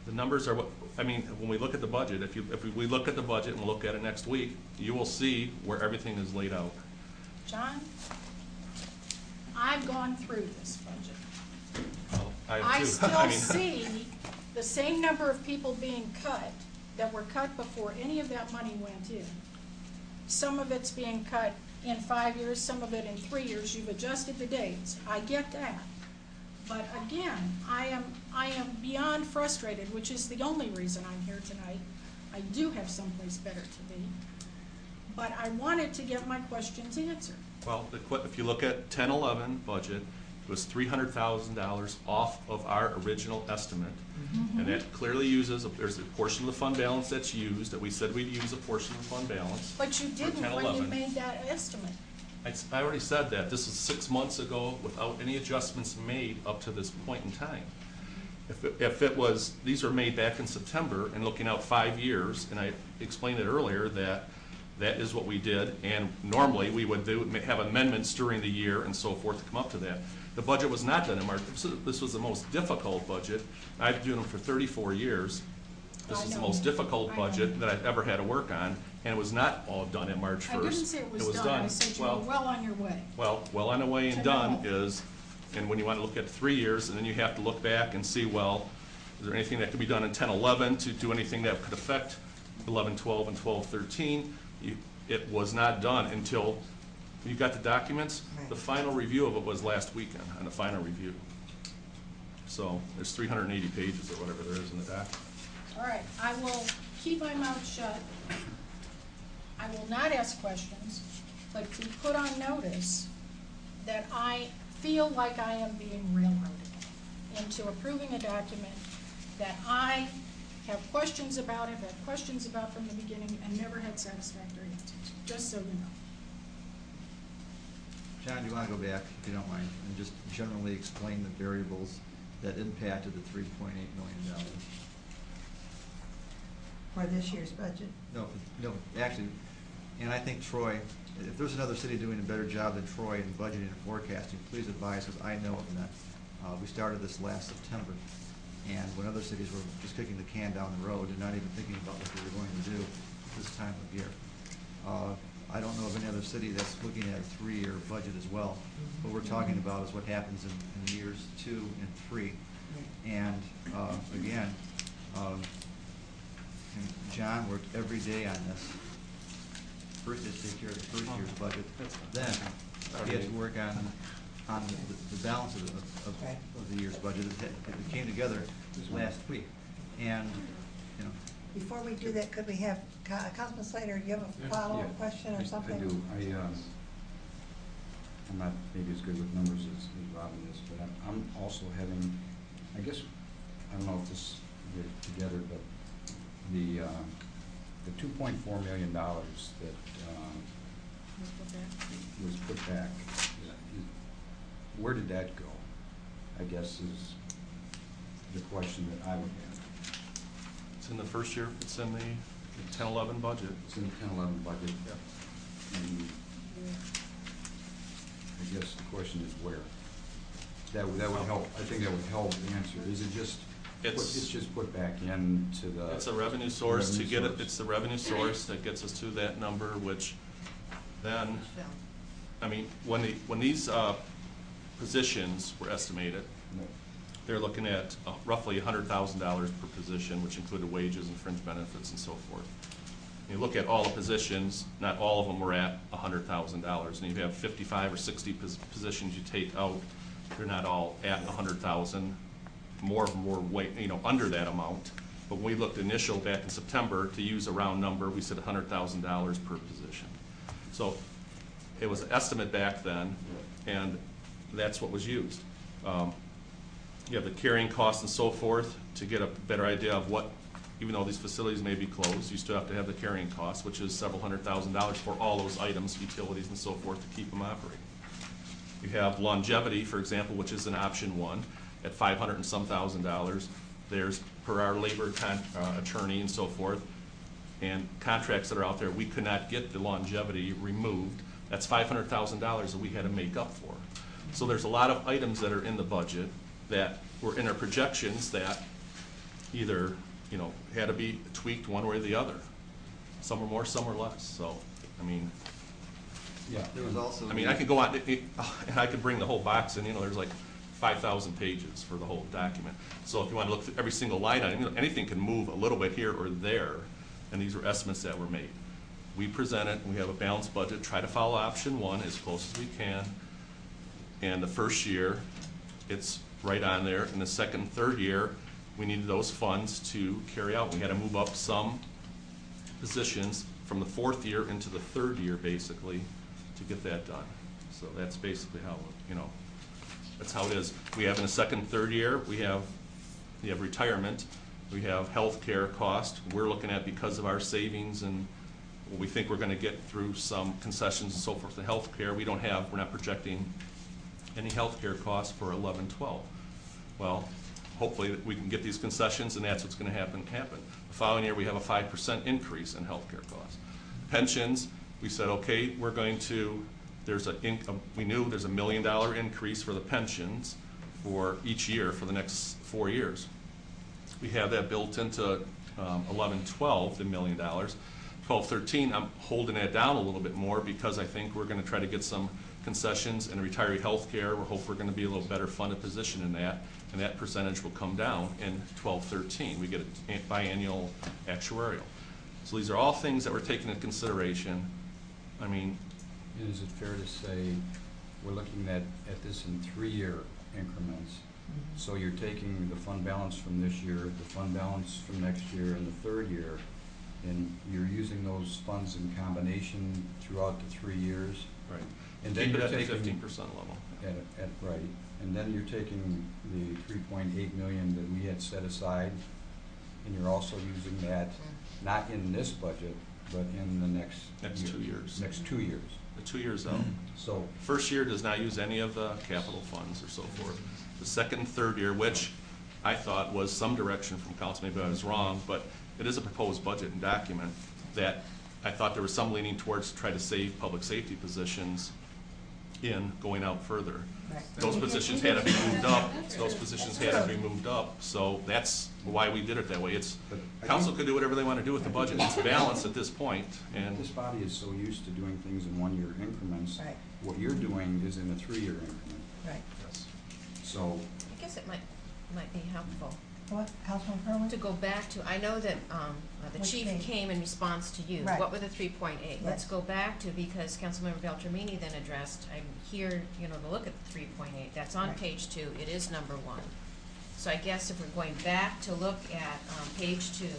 S10: the numbers are what, I mean, when we look at the budget, if we look at the budget and we'll look at it next week, you will see where everything is laid out.
S2: John, I've gone through this budget.
S10: Well, I
S2: I
S10: have too.
S2: still
S10: mean,
S2: see the same number of people being cut that were cut before any of that money went in. Some of it's being cut in 5 years, some of it in 3 years. You've adjusted the dates. I get that. But again, I am beyond frustrated, which is the only reason I'm here tonight. I do have someplace better to be. But I wanted to get my questions answered.
S10: well, if you look at 10-11 budget, it was $300,000 off of our original estimate. And that clearly uses, there's a portion of the fund balance that's used, that we said we'd use a portion of the fund balance.
S2: But you
S10: for
S2: didn't
S10: 10,
S2: when you
S10: 11.
S2: made that estimate.
S10: I already said that. This is 6 months ago without any adjustments made up to this point in time. If it was, these were made back in September and looking out 5 years, and I explained it earlier that that is what we did, and normally we would have amendments during the year and so forth to come up to that. The budget was not done in March. This was the most difficult budget. I've been doing them for 34 years. This is the most difficult budget that I've ever had to work on, and it was not all done in March 1st.
S2: I didn't say it was done. I said you were well on your way.
S10: Well on the way and
S2: To
S10: done
S2: know.
S10: is, and when you want to look at 3 years, and then you have to look back and see, well, is there anything that could be done in 10, 11 to do anything that could affect 11, 12, and 12, 13? It was not done until you got the documents.
S1: Right.
S10: The final review of it was last weekend, on the final review. So there's 380 pages or whatever there is in the document.
S2: All right, I will keep my mouth shut. I will not ask questions, but to put on notice that I feel like I am being railroaded into approving a document that I have questions about, have had questions about from the beginning, and never had satisfactory answers, just so you know.
S4: John, do you want to go back, if you don't mind, and just generally explain the variables that impacted the $3.8 million?
S1: For this year's budget.
S4: No, actually, and I think Troy, if there's another city doing a better job than Troy in budgeting and forecasting, please advise, because I know of none. We started this last September, and when other cities were just kicking the can down the road and not even thinking about what they were going to do this time of year. I don't know of any other city that's looking at a 3-year budget as well. What we're talking about is what happens in years 2 and 3. And again, and John worked every day on this. first had to take care of the first year's budget. Then he had to work on the balance of the year's budget. It came together last week. And, you know,
S1: Before we do that, could we have, Councilman Slater, do you have a
S7: Yeah,
S1: follow-up question or something?
S7: I do. I'm not maybe as good with numbers as Robin is, but I'm also having, I guess, I don't know if this get together, but the $2.4 million that was put back, where did that go? I guess is the question that I would have.
S10: It's in the first year, it's in the 10-11 budget.
S7: It's in the 10-11 budget.
S10: Yeah.
S7: And I guess the question is where? That would help, I think that would help answer. Is it just, it's just put back into the?
S10: It's a revenue source to get it,
S7: source.
S10: it's the revenue source that gets us to that number, which then, I mean, when these positions were estimated,
S7: No.
S10: they're looking at roughly $100,000 per position, which included wages and fringe benefits and so forth. You look at all the positions, not all of them were at $100,000, and you have 55 or 60 positions you take out, they're not all at $100,000. More of them were way, under that amount. But when we looked initial back in September, to use a round number, we said $100,000 per position. So it was an estimate back then, and that's what was used. You have the carrying costs and so forth to get a better idea of what, even though these facilities may be closed, you still have to have the carrying costs, which is several $100,000 for all those items, utilities and so forth, to keep them operating. You have longevity, for example, which is an option one, at $500 and some thousand. There's per our labor attorney and so forth, and contracts that are out there, we could not get the longevity removed. That's $500,000 that we had to make up for. So there's a lot of items that are in the budget that were in our projections that either, had to be tweaked one way or the other. Some were more, some were less. So, I mean,
S7: Yeah.
S4: there was also.
S10: I could go on, and I could bring the whole box in, there's like 5,000 pages for the whole document. So if you want to look through every single line item, anything can move a little bit here or there, and these were estimates that were made. We present it, we have a balanced budget, try to follow option one as close as we can, and the first year, it's right on there. In the second and third year, we needed those funds to carry out. We had to move up some positions from the fourth year into the third year, basically, to get that done. So that's basically how, that's how it is. We have in the second and third year, we have retirement, we have health care cost. We're looking at, because of our savings and what we think we're going to get through some concessions and so forth, the health care, we're not projecting any health care costs for 11-12. Well, hopefully we can get these concessions, and that's what's going to happen. The following year, we have a 5% increase in health care costs. Pensions, we said, okay, we're going to, we knew there's $1 million increase for the pensions for each year for the next 4 years. We have that built into 11-12, the $1 million. 12-13, I'm holding that down a little bit more because I think we're going to try to get some concessions and retiree health care. We're hoping we're going to be a little better funded position in that, and that percentage will come down in 12-13. We get a biannual actuarial. So these are all things that we're taking into consideration. I mean,
S7: Is it fair to say we're looking at this in 3-year increments? So you're taking the fund balance from this year, the fund balance from next year, and the third year, and you're using those funds in combination throughout the 3 years?
S10: right.
S7: And then
S10: Keep it
S7: you're
S10: at the
S7: taking
S10: 15% level.
S7: Right, and then you're taking the $3.8 million that we had set aside, and you're also using that, not in this budget, but in the next
S10: 2 years.
S7: Next 2 years.
S10: The 2 years out.
S7: So,
S10: First year does not use any of the capital funds or so forth. The second and third year, which I thought was some direction from council, maybe I was wrong, but it is a proposed budget and document that I thought there was some leaning towards to try to save public safety positions in going out further.
S1: Right.
S10: Those positions had to be moved up, those positions had to be moved up, so that's why we did it that way. It's,
S7: But I
S10: council
S7: think-
S10: could do whatever they want to do with the budget, it's balanced at this point, and
S7: this body is so used to doing things in 1-year increments.
S1: Right.
S7: What you're doing is in a 3-year increment.
S1: Right.
S10: yes.
S7: So,
S3: I guess it might be helpful
S1: What, Councilman Kerwin?
S3: To go back to, I know that the
S1: Which
S3: chief
S1: thing?
S3: came in response to you.
S1: Right.
S3: What were the 3.8? Let's
S1: Yes.
S3: go back to, because Councilmember Beltramini then addressed, I'm here, you know, to look at the 3.8. That's on
S1: Right.
S3: page 2. It is number 1. So I guess if we're going back to look at page 2,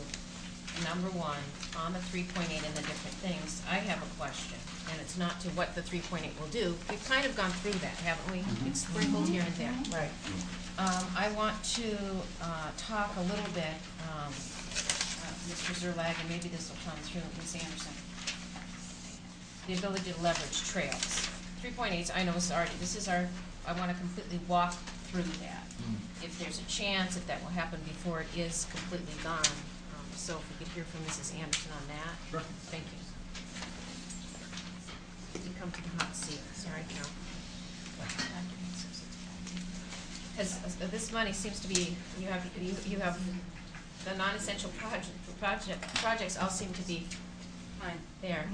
S3: number 1, on the 3.8 and the different things, I have a question. And it's not to what the 3.8 will do. We've kind of gone through that, haven't we? It's sprinkled here and there.
S1: Right.
S3: I want to talk a little bit, Mr. Zerlag, and maybe this will come through, Ms. Anderson. The ability to leverage trails. 3.8, I know is already, this is our, I want to completely walk through that. If there's a chance that that will happen before it is completely gone. So if we could hear from Mrs. Anderson on that.
S4: Sure.
S3: Thank you. You come to the hot seat. Sorry, Carol. Because this money seems to be, you have the non-essential projects all seem to be there.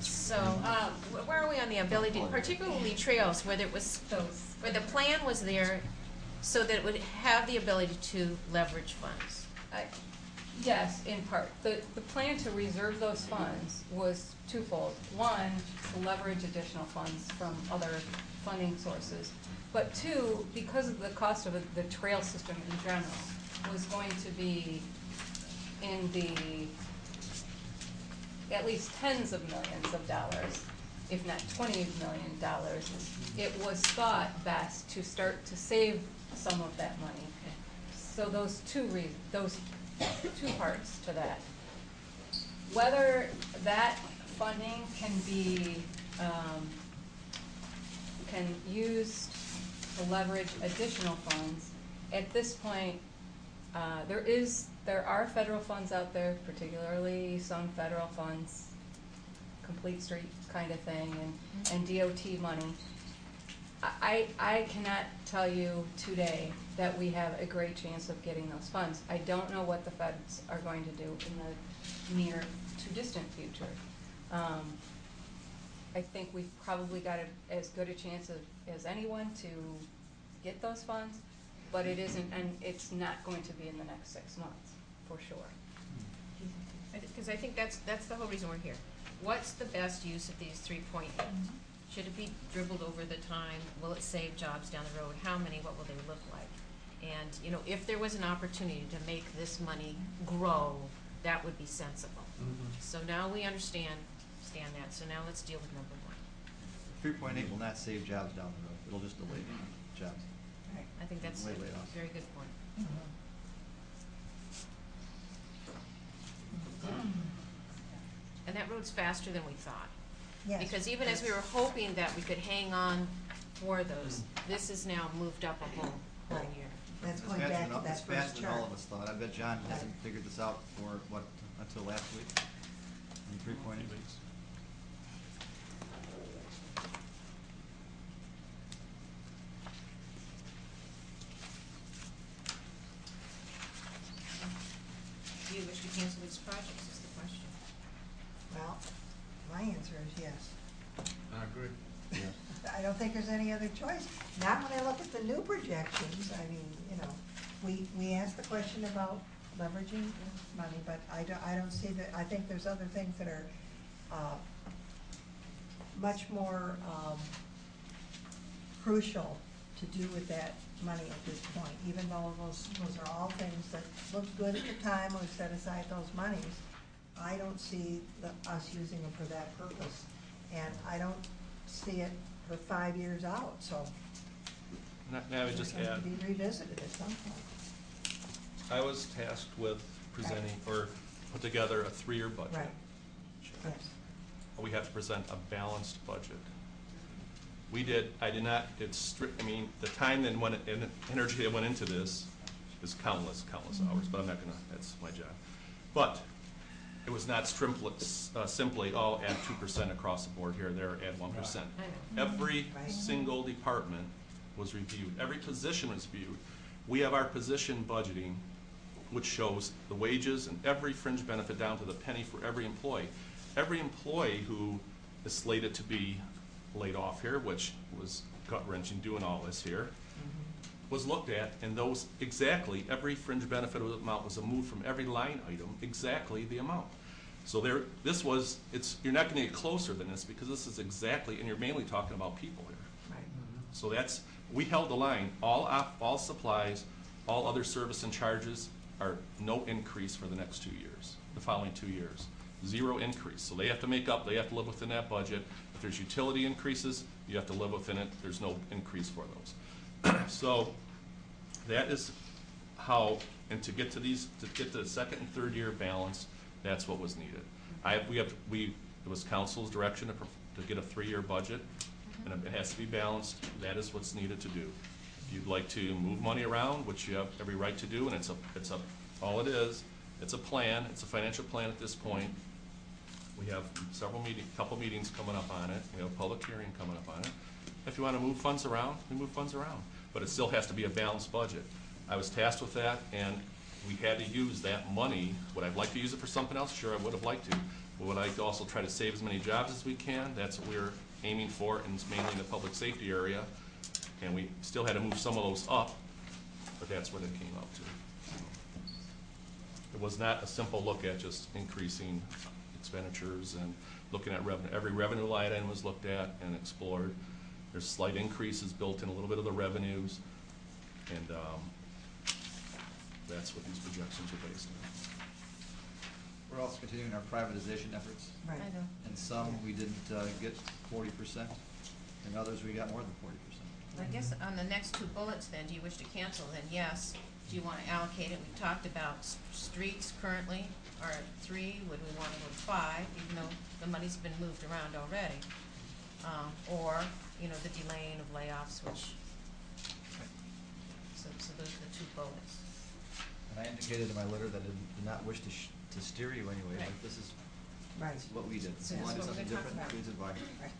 S3: So, where are we on the ability, particularly trails, where there was, where the plan was there so that it would have the ability to leverage funds?
S12: Yes, in part. The plan to reserve those funds was twofold. One, to leverage additional funds from other funding sources. But two, because of the cost of the trail system in general, was going to be in the at least tens of millions of dollars, if not $20 million. It was thought best to start to save some of that money. So those two parts to that. Whether that funding can be used to leverage additional funds, at this point, there are federal funds out there, particularly some federal funds, complete street kind of thing, and DOT money. I cannot tell you today that we have a great chance of getting those funds. I don't know what the feds are going to do in the near to distant future. I think we've probably got as good a chance as anyone to get those funds, but it isn't, and it's not going to be in the next 6 months, for sure.
S3: Because I think that's the whole reason we're here. What's the best use of these 3.8? Should it be dribbled over the time? Will it save jobs down the road? How many? What will they look like? And, you know, if there was an opportunity to make this money grow, that would be sensible. So now we understand that. So now let's deal with number 1.
S4: 3.8 will not save jobs down the road. It'll just delay jobs.
S1: Right.
S3: I think that's
S4: Way
S3: a
S4: off.
S3: very good point. And that road's faster than we thought.
S1: Yes.
S3: Because even as we were hoping that we could hang on for those, this is now moved up a whole year.
S1: That's
S4: It's
S1: going
S4: faster
S1: back
S4: than-
S1: to that
S4: It's
S1: first
S4: faster than all
S1: chart.
S4: of us thought. I bet John hasn't figured this out for, what, until last week? 3.8 weeks.
S3: Do you wish to cancel these projects is the question.
S1: Well, my answer is yes.
S9: I agree.
S1: I don't think there's any other choice. Not when I look at the new projections. I mean, you know, we asked the question about leveraging money, but I don't see that. I think there's other things that are much more crucial to do with that money at this point. Even though those are all things that looked good at the time when we set aside those monies, I don't see us using them for that purpose. And I don't see it for 5 years out, so.
S10: May I just
S1: It's
S10: add?
S1: going to be revisited at some point.
S10: I was tasked with presenting, or put together a 3-year budget.
S1: Right. Yes.
S10: We have to present a balanced budget. I did not, it's strict, I mean, the time and energy that went into this is countless hours, but I'm not gonna, that's my job. But it was not simply, oh, add 2% across the board here, there, add 1%.
S3: I know.
S10: Every
S1: Right.
S10: single department was reviewed, every position was viewed. We have our position budgeting, which shows the wages and every fringe benefit down to the penny for every employee. Every employee who is slated to be laid off here, which was gut-wrenching doing all this here, was looked at, and those exactly, every fringe benefit amount was moved from every line item, exactly the amount. So there, this was, you're not gonna get closer than this, because this is exactly, and you're mainly talking about people here.
S1: Right.
S10: So that's, we held the line, all supplies, all other service and charges are no increase for the next 2 years, the following 2 years. 0 increase. So they have to make up, they have to live within that budget. If there's utility increases, you have to live within it. There's no increase for those. So that is how, and to get to these, to get to the second and third year balance, that's what was needed. It was council's direction to get a 3-year budget, and it has to be balanced. That is what's needed to do. If you'd like to move money around, which you have every right to do, and all it is, it's a plan, it's a financial plan at this point. We have couple meetings coming up on it. We have a public hearing coming up on it. If you want to move funds around, we move funds around. But it still has to be a balanced budget. I was tasked with that, and we had to use that money. Would I like to use it for something else? Sure, I would have liked to. But would I like to also try to save as many jobs as we can? That's what we're aiming for, and it's mainly in the public safety area. And we still had to move some of those up, but that's what it came up to. It was not a simple look at just increasing expenditures and looking at revenue. Every revenue line item was looked at and explored. There's slight increases built in a little bit of the revenues, and that's what these projections are based on.
S4: We're also continuing our privatization efforts.
S1: Right.
S3: I know.
S4: And some we didn't get 40%, and others we got more than 40%.
S3: I guess on the next 2 bullets then, do you wish to cancel? Then yes. Do you want to allocate it? We've talked about streets currently are at 3. Would we want to go to 5, even though the money's been moved around already? Or, you know, the delaying of layoffs, which, so those are the 2 bullets.
S4: And I indicated in my letter that I did not wish to steer you anyway,
S3: Right.
S4: but this is
S1: Right.
S4: what we did.
S3: So
S4: We
S3: that's
S4: wanted
S3: what we're
S4: something
S3: gonna talk
S4: different,
S3: about.
S4: please advise.
S1: Right.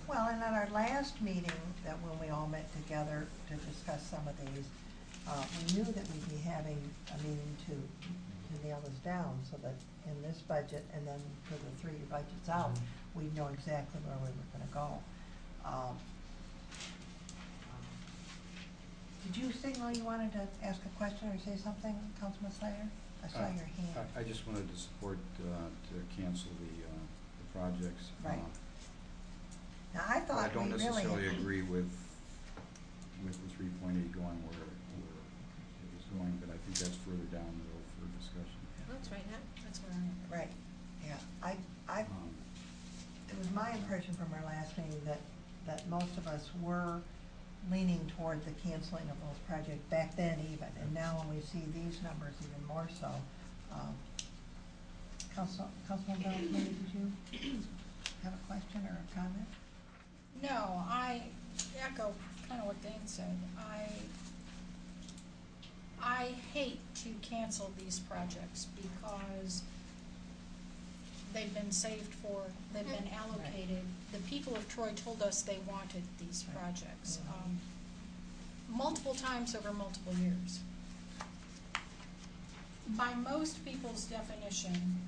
S1: Well, and at our last meeting, that when we all met together to discuss some of these, we knew that we'd be having a meeting to nail this down, so that in this budget, and then for the 3-year budgets out, we'd know exactly where we were gonna go. Did you signal you wanted to ask a question or say something, Councilman Slater? I saw your hand.
S7: I just wanted to support, to cancel the projects.
S1: Right. Now, I
S7: But I
S1: thought we
S7: don't
S1: really.
S7: necessarily agree with the 3.8 going where it was going, but I think that's further down the road for discussion.
S3: Well, that's right now.
S2: That's where I'm.
S1: Right, yeah.
S7: Um,
S1: It was my impression from our last meeting that most of us were leaning toward the canceling of those projects back then even, and now when we see these numbers even more so. Councilman Jones, maybe did you have a question or a comment?
S2: No, I echo kind of what Dane said. I hate to cancel these projects because they've been saved for, they've been allocated. The people of Troy told us they wanted these projects, multiple times over multiple years. By most people's definition,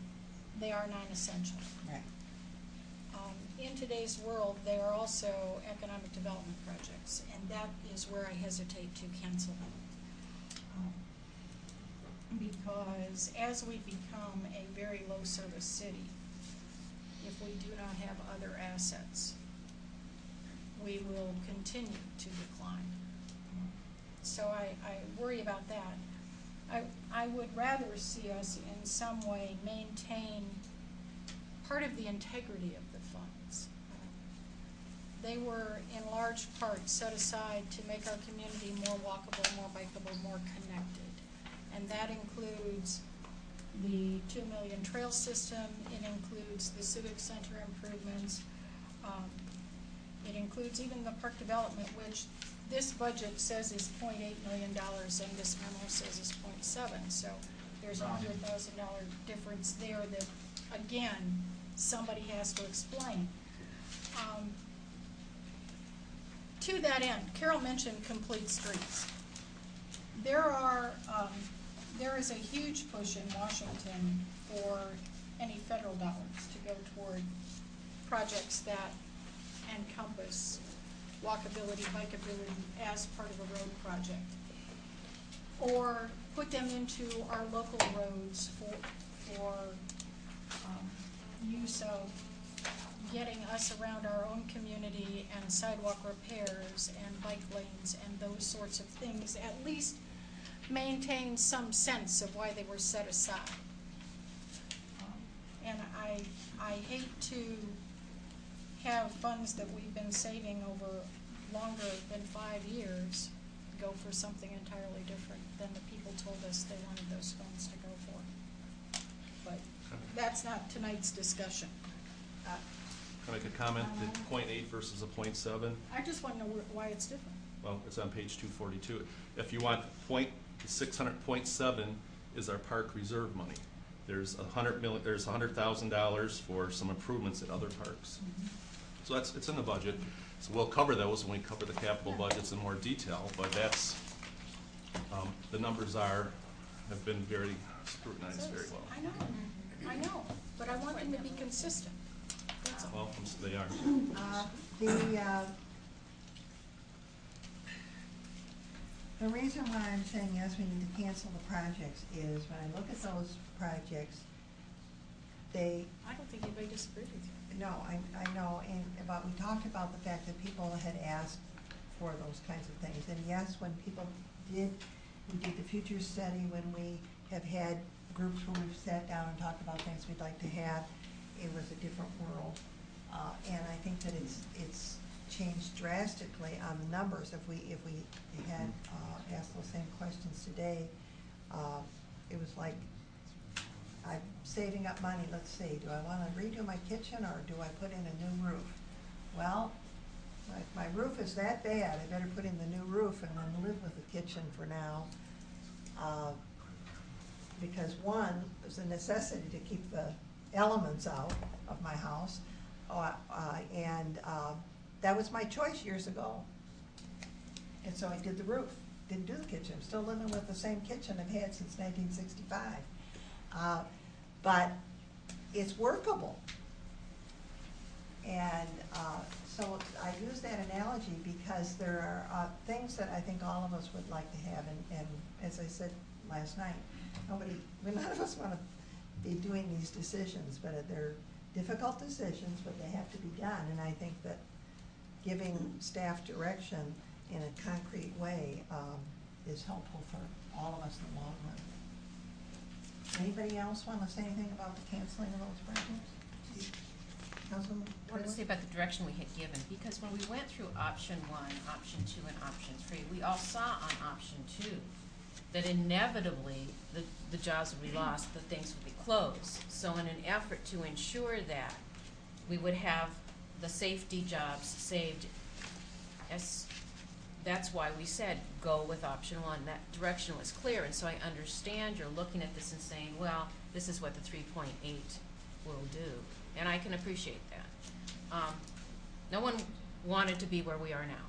S2: they are non-essential.
S1: Right.
S2: In today's world, they are also economic development projects, and that is where I hesitate to cancel them. Because as we become a very low-service city, if we do not have other assets, we will continue to decline. So I worry about that. I would rather see us in some way maintain part of the integrity of the funds. They were in large part set aside to make our community more walkable, more bikeable, more connected. And that includes the 2 million trail system, it includes the civic center improvements, it includes even the park development, which this budget says is $0.8 million and this memo says is 0.7. So there's a $100,000 difference there that, again, somebody has to explain. To that end, Carol mentioned complete streets. There is a huge push in Washington for any federal dollars to go toward projects that encompass walkability, bikeability as part of a road project. or put them into our local roads for use of getting us around our own community and sidewalk repairs and bike lanes and those sorts of things, at least maintain some sense of why they were set aside. And I hate to have funds that we've been saving over longer than 5 years go for something entirely different than the people told us they wanted those funds to go for. But that's not tonight's discussion.
S10: Can I make a comment, the .8 versus a .7?
S2: I just want to know why it's different.
S10: Well, it's on page 242. If you want .7 is our park reserve money. There's $100,000 for some improvements at other parks. So it's in the budget. So we'll cover those when we cover the capital budgets in more detail, but that's, the numbers have been very scrutinized very well.
S2: I know, but I want them to be consistent. That's all.
S10: Well, they are.
S1: The reason why I'm saying yes, we need to cancel the projects is when I look at those projects,
S2: I don't think anybody disagreed with you.
S1: no, I know, but we talked about the fact that people had asked for those kinds of things. And yes, when people we did the future study, when we have had groups where we've sat down and talked about things we'd like to have, it was a different world. And I think that it's changed drastically on the numbers. If we had asked those same questions today, it was like, I'm saving up money, let's see, do I want to redo my kitchen or do I put in a new roof? Well, if my roof is that bad, I better put in the new roof and then live with the kitchen for now. Because one, there's a necessity to keep the elements out of my house. And that was my choice years ago. And so I did the roof, didn't do the kitchen. I'm still living with the same kitchen I've had since 1965. But it's workable. And so I use that analogy because there are things that I think all of us would like to have. And as I said last night, none of us want to be doing these decisions, but they're difficult decisions, but they have to be done. And I think that giving staff direction in a concrete way is helpful for all of us in the long run. Anybody else want to say anything about the canceling of those projects? Councilman
S3: I want to say about the direction we had given, because when we went through option 1, option 2, and option 3, we all saw on option 2 that inevitably the jobs would be lost, the things would be closed. So in an effort to ensure that we would have the safety jobs saved, that's why we said go with option 1. That direction was clear, and so I understand you're looking at this and saying, well, this is what the 3.8 will do, and I can appreciate that. No one wanted to be where we are now,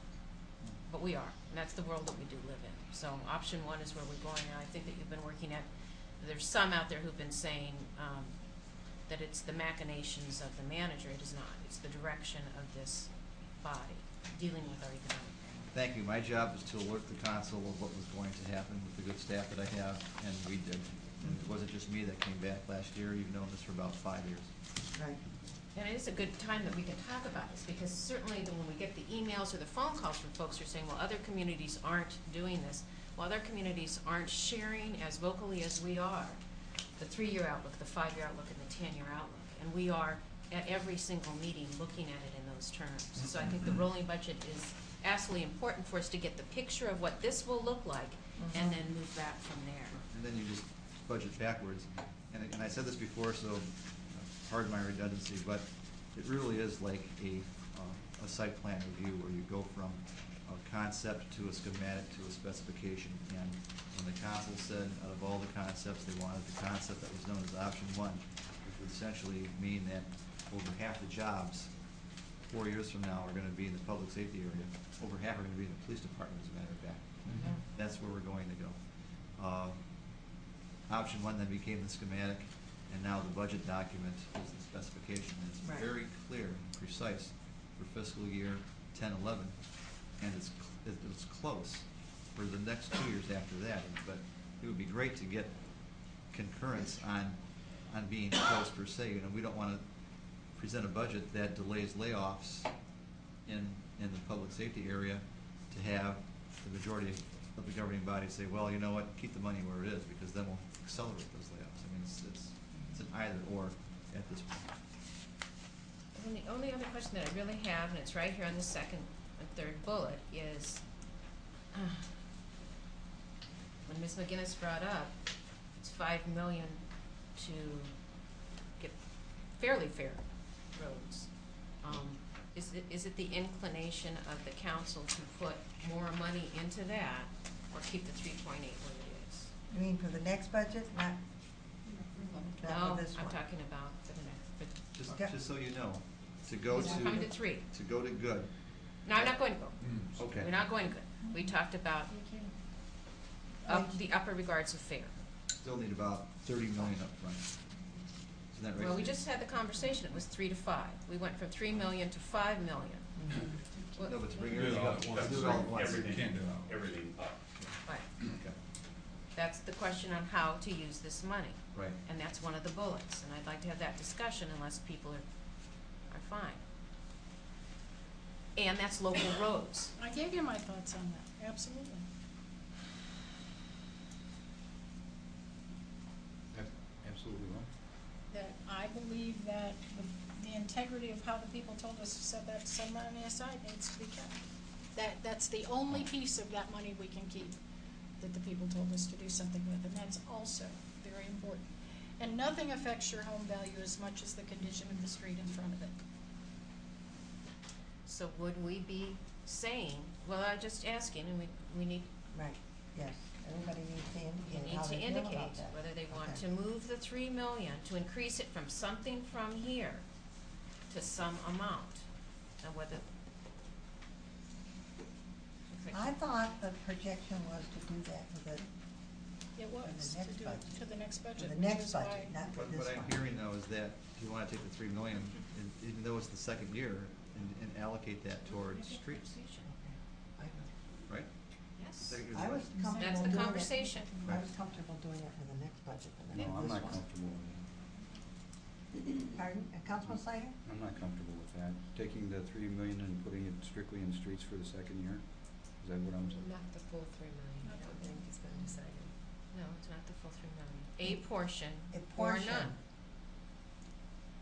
S3: but we are, and that's the world that we do live in. So option 1 is where we're going, and I think that you've been working at, there's some out there who've been saying that it's the machinations of the manager. It is not. It's the direction of this body dealing with our economic.
S4: Thank you. My job is to alert the council of what was going to happen with the good staff that I have, and we did. And it wasn't just me that came back last year. You've known this for about 5 years.
S1: Right.
S3: And it is a good time that we can talk about this, because certainly when we get the emails or the phone calls from folks who are saying, well, other communities aren't doing this, well, other communities aren't sharing as vocally as we are the 3-year outlook, the 5-year outlook, and the 10-year outlook. And we are at every single meeting looking at it in those terms. So I think the rolling budget is absolutely important for us to get the picture of what this will look like, and then move back from there.
S4: And then you just budget backwards. And I said this before, so pardon my redundancy, but it really is like a site plan review where you go from a concept to a schematic to a specification. And when the council said out of all the concepts, they wanted the concept that was known as option 1, which would essentially mean that over half the jobs 4 years from now are going to be in the public safety area. Over half are going to be in the police department, as a matter of fact. That's where we're going to go. Option 1 then became the schematic, and now the budget document is the specification. And it's
S1: Right.
S4: very clear and precise for fiscal year 10-11, and it's close. for the next 2 years after that. But it would be great to get concurrence on being close per se. We don't want to present a budget that delays layoffs in the public safety area to have the majority of the governing body say, well, you know what, keep the money where it is, because then we'll accelerate those layoffs. I mean, it's an either or at this point.
S3: And the only other question that I really have, and it's right here on the second and third bullet, is when Ms. McGinnis brought up, it's $5 million to get fairly fair roads. Is it the inclination of the council to put more money into that, or keep the 3.8 where it is?
S1: You mean for the next budget, not
S3: No,
S1: for this one?
S3: I'm talking about for the next,
S4: Just so you know, to go
S3: We're coming to
S4: to,
S3: 3.
S4: to go to good.
S3: No, I'm not going to go.
S4: Okay.
S3: We're not going to good. We talked about the upper regards of fair.
S4: Still need about 30 million up front. Isn't that right?
S3: Well, we
S4: Steve?
S3: just had the conversation, it was 3 to 5. We went from 3 million to 5 million. Well,
S4: No, but to bring
S9: Do it
S4: everything
S9: all
S4: up,
S9: at
S4: let's
S9: once.
S4: do it all at once.
S9: You can't do it all.
S5: Everything up.
S3: Right.
S4: Okay.
S3: That's the question on how to use this money.
S4: Right.
S3: And that's one of the bullets, and I'd like to have that discussion unless people are fine. And that's local roads.
S2: I gave you my thoughts on that, absolutely.
S7: Absolutely right.
S2: That I believe that the integrity of how the people told us to set that some money aside needs to be kept. That's the only piece of that money we can keep, that the people told us to do something with, and that's also very important. And nothing affects your home value as much as the condition of the street in front of it.
S3: So would we be saying, well, I'm just asking, and we need,
S1: Right, yes, everybody needs to
S3: you
S1: indicate
S3: need
S1: how
S3: to
S1: they feel about
S3: indicate
S1: that.
S3: whether they want
S1: Okay.
S3: to move the 3 million, to increase it from something from here to some amount, and whether.
S1: I thought the projection was to do that with the,
S2: It was,
S1: the
S2: to
S1: next
S2: do it
S1: budget.
S2: to the next
S1: for
S2: budget,
S1: the
S2: which
S1: next
S2: is why.
S1: budget, not for
S4: What
S1: this
S4: I'm
S1: one.
S4: hearing though is that if you want to take the 3 million, and even though it's the second year, and allocate that towards streets,
S1: I know.
S4: right?
S3: Yes.
S4: Second year's
S1: I was
S4: budget.
S1: comfortable
S3: That's the
S1: doing it.
S3: conversation.
S1: I was comfortable doing it for the next budget, but
S7: No,
S1: not
S7: I'm
S1: this
S7: not
S1: one.
S7: comfortable with
S1: Pardon, Councilman Slater?
S7: that. I'm not comfortable with that. Taking the 3 million and putting it strictly in streets for the second year? Is that what I'm saying?
S8: Not the full 3 million, I don't think it's been decided.
S3: No, it's not the full 3 million. A portion
S1: A
S3: or
S1: portion.
S3: none.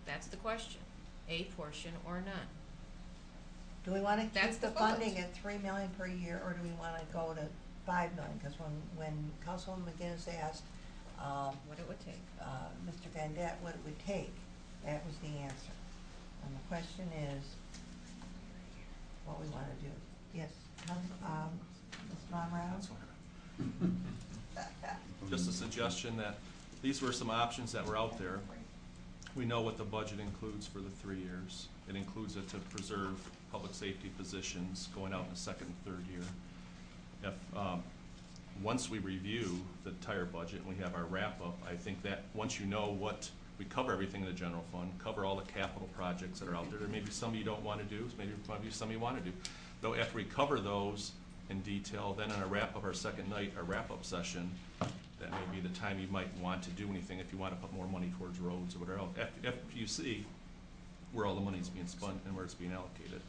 S3: That's the question. A portion or none.
S1: Do we wanna
S3: That's
S1: keep the
S3: the bullet.
S1: funding at 3 million per year, or do we wanna go to 5 million? Because when Councilwoman McGinnis asked,
S3: What it would take.
S1: Mr. Van Dett what it would take, that was the answer. And the question is, what we wanna do. Yes, Mr. Monroe?
S10: Just a suggestion that these were some options that were out there. We know what the budget includes for the 3 years. It includes it to preserve public safety positions going out in the second and third year. If, once we review the entire budget and we have our wrap-up, I think that once you know what, we cover everything in the general fund, cover all the capital projects that are out there. There may be some you don't want to do, maybe some you want to do. Though after we cover those in detail, then in our wrap-up, our second night, our wrap-up session, that may be the time you might want to do anything if you want to put more money towards roads or whatever else. If you see where all the money is being spent and where it's being allocated.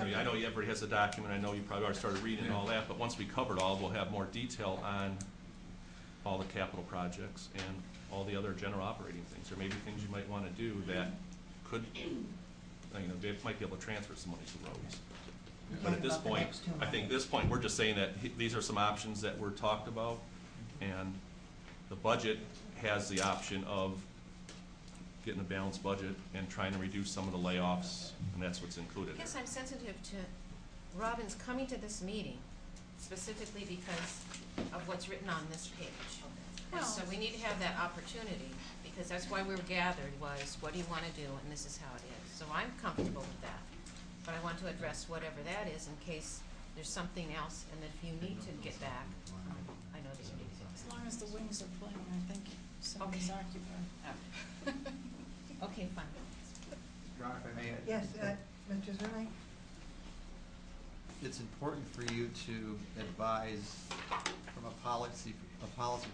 S10: I know everybody has a document, I know you probably already started reading and all that, but once we cover it all, we'll have more detail on all the capital projects and all the other general operating things. There may be things you might want to do that could, they might be able to transfer some money to roads. But at this
S1: About the
S10: point,
S1: next 2
S10: I think
S1: months.
S10: this point, we're just saying that these are some options that were talked about, and the budget has the option of getting a balanced budget and trying to reduce some of the layoffs, and that's what's included
S3: I guess
S10: there.
S3: I'm sensitive to Robin's coming to this meeting specifically because of what's written on this page. And so we need to have that opportunity, because that's why we were gathered, was what do you want to do, and this is how it is. So I'm comfortable with that, but I want to address whatever that is in case there's something else, and if you need to get back, I know that you need to
S2: As
S3: get
S2: long as the wings are playing, I think somebody's
S3: Okay.
S2: occupied.
S3: back. Okay, fine.
S4: John, if I may.
S1: Yes, Mr. Zerling?
S4: it's important for you to advise from a policy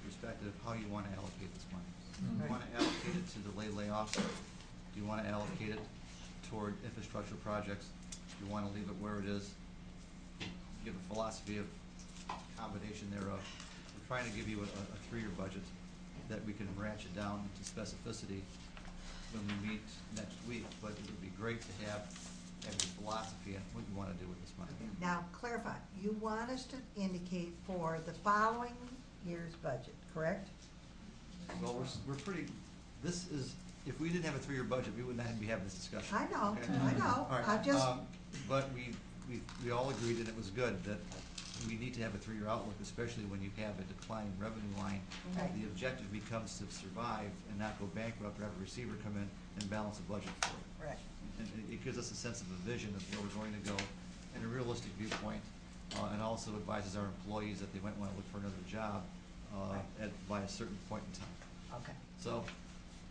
S4: perspective how you want to allocate this money. Do you want to allocate it to delay layoffs? Do you want to allocate it toward infrastructure projects? Do you want to leave it where it is? Give a philosophy of combination thereof. We're trying to give you a 3-year budget that we can ratchet down into specificity when we meet next week, but it would be great to have your philosophy on what you want to do with this money.
S1: Now, clarify, you want us to indicate for the following year's budget, correct?
S4: Well, we're pretty, this is, if we didn't have a 3-year budget, we would not be having this discussion.
S1: I know,
S4: okay?
S1: I know,
S4: All right,
S1: I just,
S4: but we all agreed, and it was good, that we need to have a 3-year outlook, especially when you have a declining revenue line.
S1: Right.
S4: The objective becomes to survive and not go bankrupt or have a receiver come in and balance the budget for it.
S1: right.
S4: And it gives us a sense of a vision of where we're going to go and a realistic viewpoint, and also advises our employees that they might want to look for another job by a certain point in time.
S1: Okay.
S4: So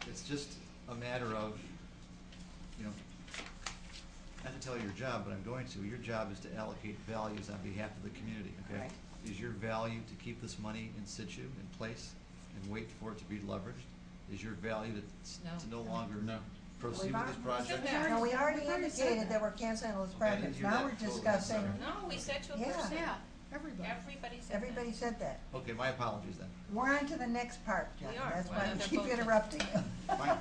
S4: it's just a matter of, you know, not to tell you your job, but I'm going to. Your job is to allocate values on behalf of the community, okay?
S1: Right.
S4: Is your value to keep this money in situ, in place, and wait for it to be leveraged? Is your value to no longer proceed with these projects?
S1: No, we already indicated that we're canceling those
S4: Okay, I didn't
S1: projects.
S4: hear
S1: Now
S4: that
S1: we're
S4: totally,
S1: discussing,
S4: sorry.
S3: No, we said to a
S1: Yeah.
S3: person.
S2: Yeah, everybody.
S3: Everybody said that.
S1: everybody said that.
S4: Okay, my apologies then.
S1: We're on to the next part, John.
S3: We are.
S1: That's
S3: Well,
S1: why I
S3: they're
S1: keep
S3: both-
S1: interrupting you.
S4: Fine.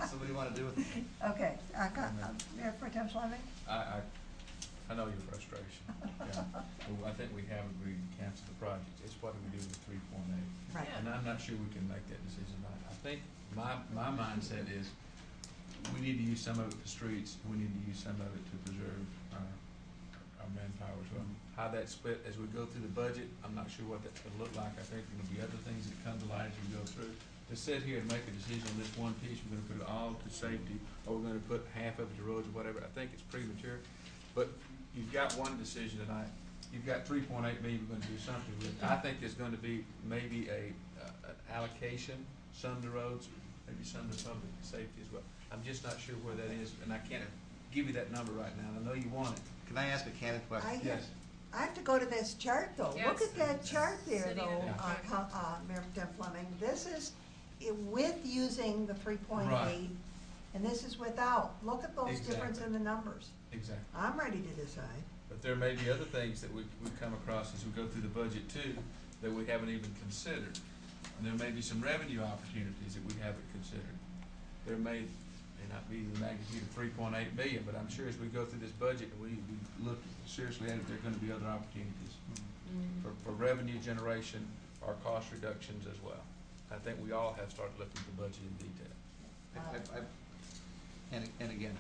S4: So what do you want to do with it?
S1: Okay, Mayor Pro Tem Fleming?
S9: I know your frustration. Yeah. Well, I think we have agreed to cancel the project. It's what do we do with 3.8?
S1: Right.
S9: And I'm not sure we can make that decision tonight. I think my mindset is, we need to use some of it for streets, we need to use some of it to preserve our manpower. So how that's split as we go through the budget, I'm not sure what that's gonna look like. I think there'll be other things that come to light as we go through. To sit here and make a decision on this one piece, we're gonna put it all to safety, or we're gonna put half of it to roads or whatever, I think it's premature. But you've got one decision tonight. You've got 3.8 million we're gonna do something with. I think there's gonna be maybe an allocation, some to roads, maybe some to public safety as well. I'm just not sure where that is, and I can't give you that number right now. I know you want it.
S4: Can I ask a candid question?
S9: Yes.
S1: I have to go to this chart, though.
S3: Yes.
S1: Look at that chart there,
S3: City
S1: though,
S3: of-
S1: Mayor Pro Tem Fleming. This is with using the 3.8,
S9: Right.
S1: and this is without. Look at those difference
S9: Exactly.
S1: in the numbers.
S9: Exactly.
S1: I'm ready to decide.
S9: But there may be other things that we come across as we go through the budget too, that we haven't even considered. And there may be some revenue opportunities that we haven't considered. There may not be the magnitude of 3.8 million, but I'm sure as we go through this budget, and we look seriously at it, there are gonna be other opportunities for revenue generation or cost reductions as well. I think we all have started looking at the budget in detail.
S4: And again,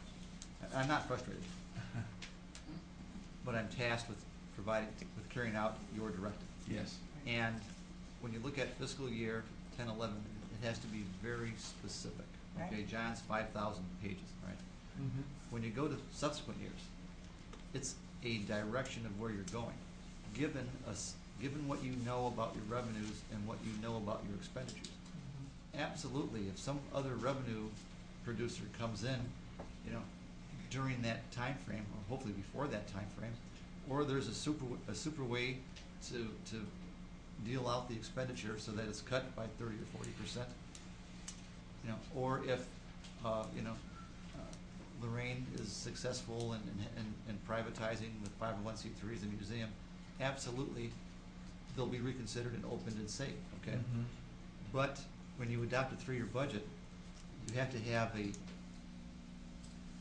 S4: I'm not frustrated, but I'm tasked with carrying out your directive.
S9: Yes.
S4: And when you look at fiscal year 10-11, it has to be very specific. Okay,
S1: Right.
S4: John's 5,000 pages, right? When you go to subsequent years, it's a direction of where you're going. Given what you know about your revenues and what you know about your expenditures. Absolutely, if some other revenue producer comes in, you know, during that time frame, or hopefully before that time frame, or there's a super way to deal out the expenditure so that it's cut by 30 or 40%. You know, or if Lorraine is successful in privatizing with 501c3s the museum, absolutely they'll be reconsidered and opened and safe. Okay, but when you adopt a 3-year budget, you have to have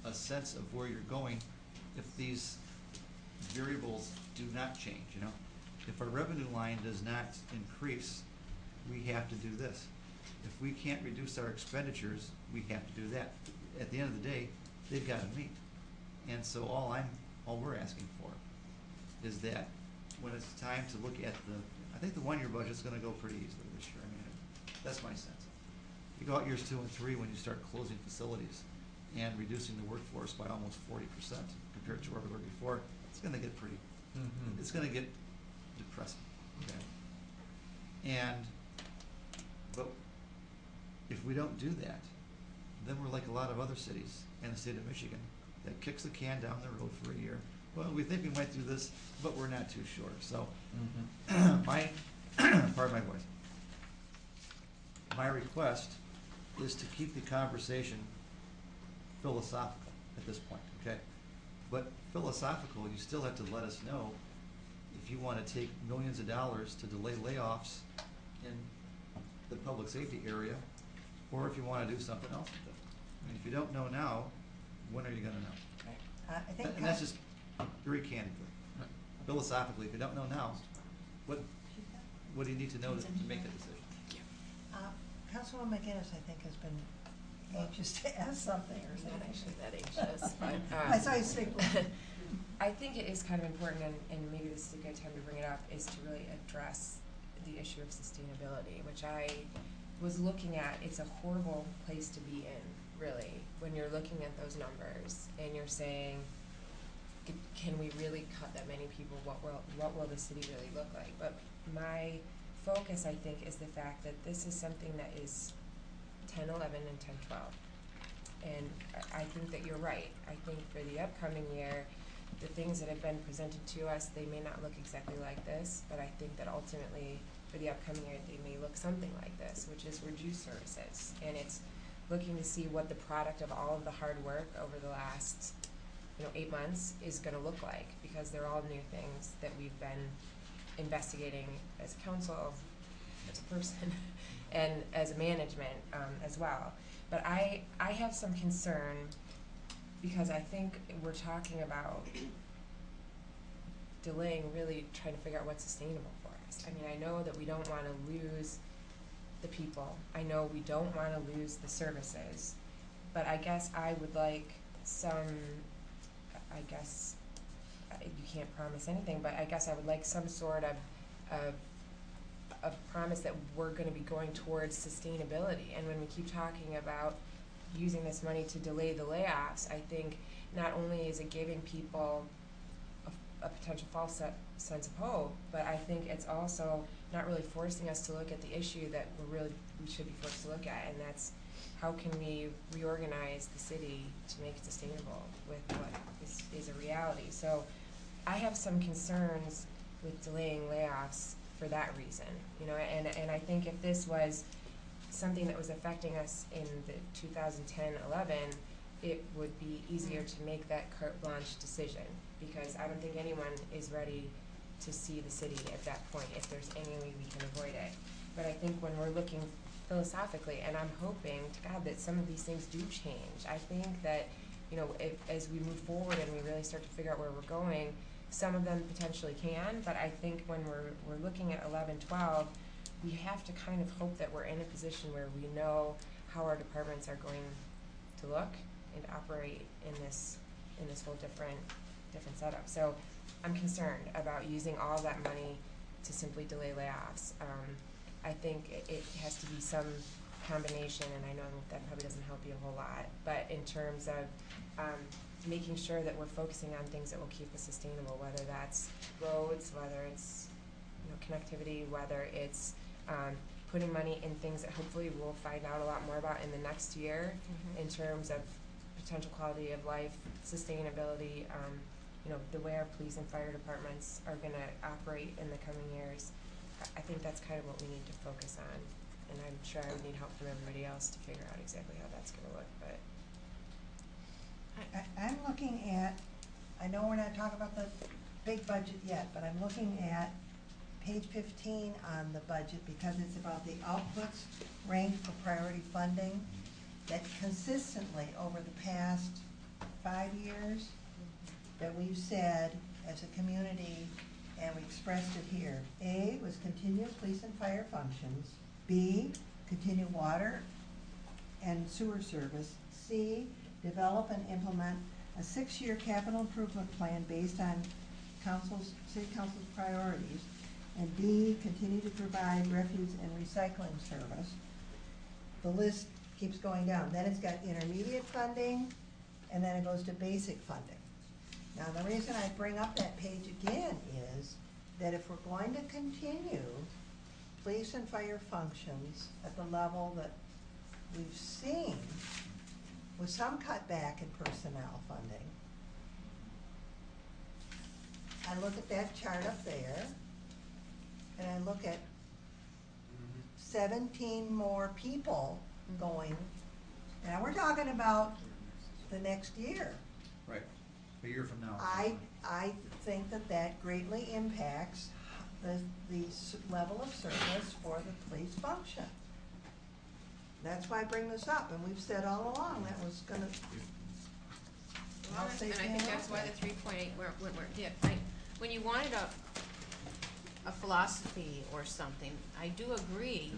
S4: a sense of where you're going if these variables do not change. You know, if our revenue line does not increase, we have to do this. If we can't reduce our expenditures, we have to do that. At the end of the day, they've got to meet. And so all we're asking for is that when it's time to look at I think the 1-year budget's going to go pretty easily this year. I mean, that's my sense. You go out years 2 and 3 when you start closing facilities and reducing the workforce by almost 40% compared to where we were before, it's going to get pretty, it's going to get depressing. Okay? But if we don't do that, then we're like a lot of other cities in the state of Michigan that kicks the can down the road for a year, well, we think we might do this, but we're not too sure, so.
S9: Mm-hmm.
S4: My, pardon my voice. My request is to keep the conversation philosophical at this point, okay? But philosophical, you still have to let us know if you want to take millions of dollars to delay layoffs in the public safety area, or if you want to do something else with it. I mean, if you don't know now, when are you gonna know?
S1: I think.
S4: And that's just very candidly. Philosophically, if you don't know now, what do you need to know to make that decision?
S1: Councilwoman McGinnis, I think, has been anxious to ask something or
S8: I'm
S1: something.
S8: not actually that anxious, but.
S1: I saw you signal.
S8: I think it is kind of important, and maybe this is a good time to bring it up, is to really address the issue of sustainability, which I was looking at. It's a horrible place to be in, really, when you're looking at those numbers and you're saying, can we really cut that many people? What will the city really look like? But my focus, I think, is the fact that this is something that is 10, 11, and 10, 12. And I think that you're right. I think for the upcoming year, the things that have been presented to us, they may not look exactly like this, but I think that ultimately for the upcoming year, they may look something like this, which is reduced services. And it's looking to see what the product of all of the hard work over the last 8 months is going to look like, because they're all new things that we've been investigating as a council, as a person, and as a management as well. But I have some concern, because I think we're talking about delaying, really trying to figure out what's sustainable for us. I mean, I know that we don't want to lose the people. I know we don't want to lose the services. But I guess I would like some, you can't promise anything, but I guess I would like some sort of promise that we're going to be going towards sustainability. And when we keep talking about using this money to delay the layoffs, I think not only is it giving people a potential false sense of hope, but I think it's also not really forcing us to look at the issue that we should be forced to look at, and that's how can we reorganize the city to make it sustainable with what is a reality. So I have some concerns with delaying layoffs for that reason, and I think if this was something that was affecting us in the 2010-11, it would be easier to make that carte blanche decision, because I don't think anyone is ready to see the city at that point if there's any way we can avoid it. But I think when we're looking philosophically, and I'm hoping to God that some of these things do change. I think that, as we move forward and we really start to figure out where we're going, some of them potentially can, but I think when we're looking at 11, 12, we have to kind of hope that we're in a position where we know how our departments are going to look and operate in this whole different setup. So I'm concerned about using all that money to simply delay layoffs. I think it has to be some combination, and I know that probably doesn't help you a whole lot, but in terms of making sure that we're focusing on things that will keep us sustainable, whether that's roads, whether it's connectivity, whether it's putting money in things that hopefully we'll find out a lot more about in the next year in terms of potential quality of life, sustainability, the way our police and fire departments are going to operate in the coming years. I think that's kind of what we need to focus on, and I'm sure I would need help from everybody else to figure out exactly how that's going to look. But
S1: I'm looking at, I know we're not talking about the big budget yet, but I'm looking at page 15 on the budget, because it's about the outputs ranked for priority funding, that consistently over the past 5 years that we've said as a community, and we expressed it here. A was continue police and fire functions. B, continue water and sewer service. C, develop and implement a 6-year capital improvement plan based on city council's priorities. And D, continue to provide refuse and recycling service. The list keeps going down. Then it's got intermediate funding, and then it goes to basic funding. Now, the reason I bring up that page again is that if we're going to continue police and fire functions at the level that we've seen, with some cutback in personnel funding, I look at that chart up there, and I look at 17 more people going. Now, we're talking about the next year.
S4: Right, a year from now.
S1: I think that that greatly impacts the level of service for the police function. That's why I bring this up, and we've said all along that was gonna
S3: Well,
S1: help
S3: and I
S1: safety
S3: think
S1: and
S3: that's why the
S1: welfare.
S3: 3.8 went where it did. When you wanted a philosophy or something, I do agree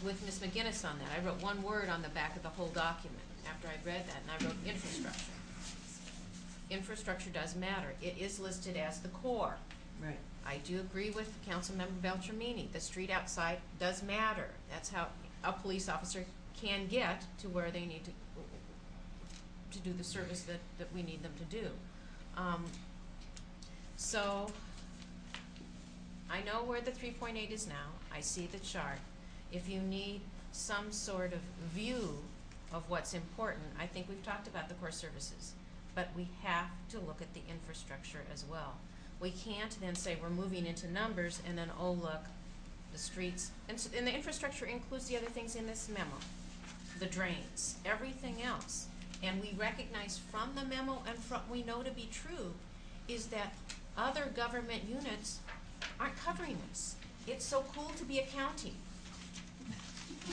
S3: with Ms. McGinnis on that. I wrote one word on the back of the whole document after I read that, and I wrote infrastructure. Infrastructure does matter. It is listed as the core.
S1: Right.
S3: I do agree with Councilmember Beltramini. The street outside does matter. That's how a police officer can get to where they need to do the service that we need them to do. So I know where the 3.8 is now. I see the chart. If you need some sort of view of what's important, I think we've talked about the core services, but we have to look at the infrastructure as well. We can't then say we're moving into numbers and then, oh, look, the streets, and the infrastructure includes the other things in this memo, the drains, everything else. And we recognize from the memo and from we know to be true is that other government units aren't covering this. It's so cool to be a county.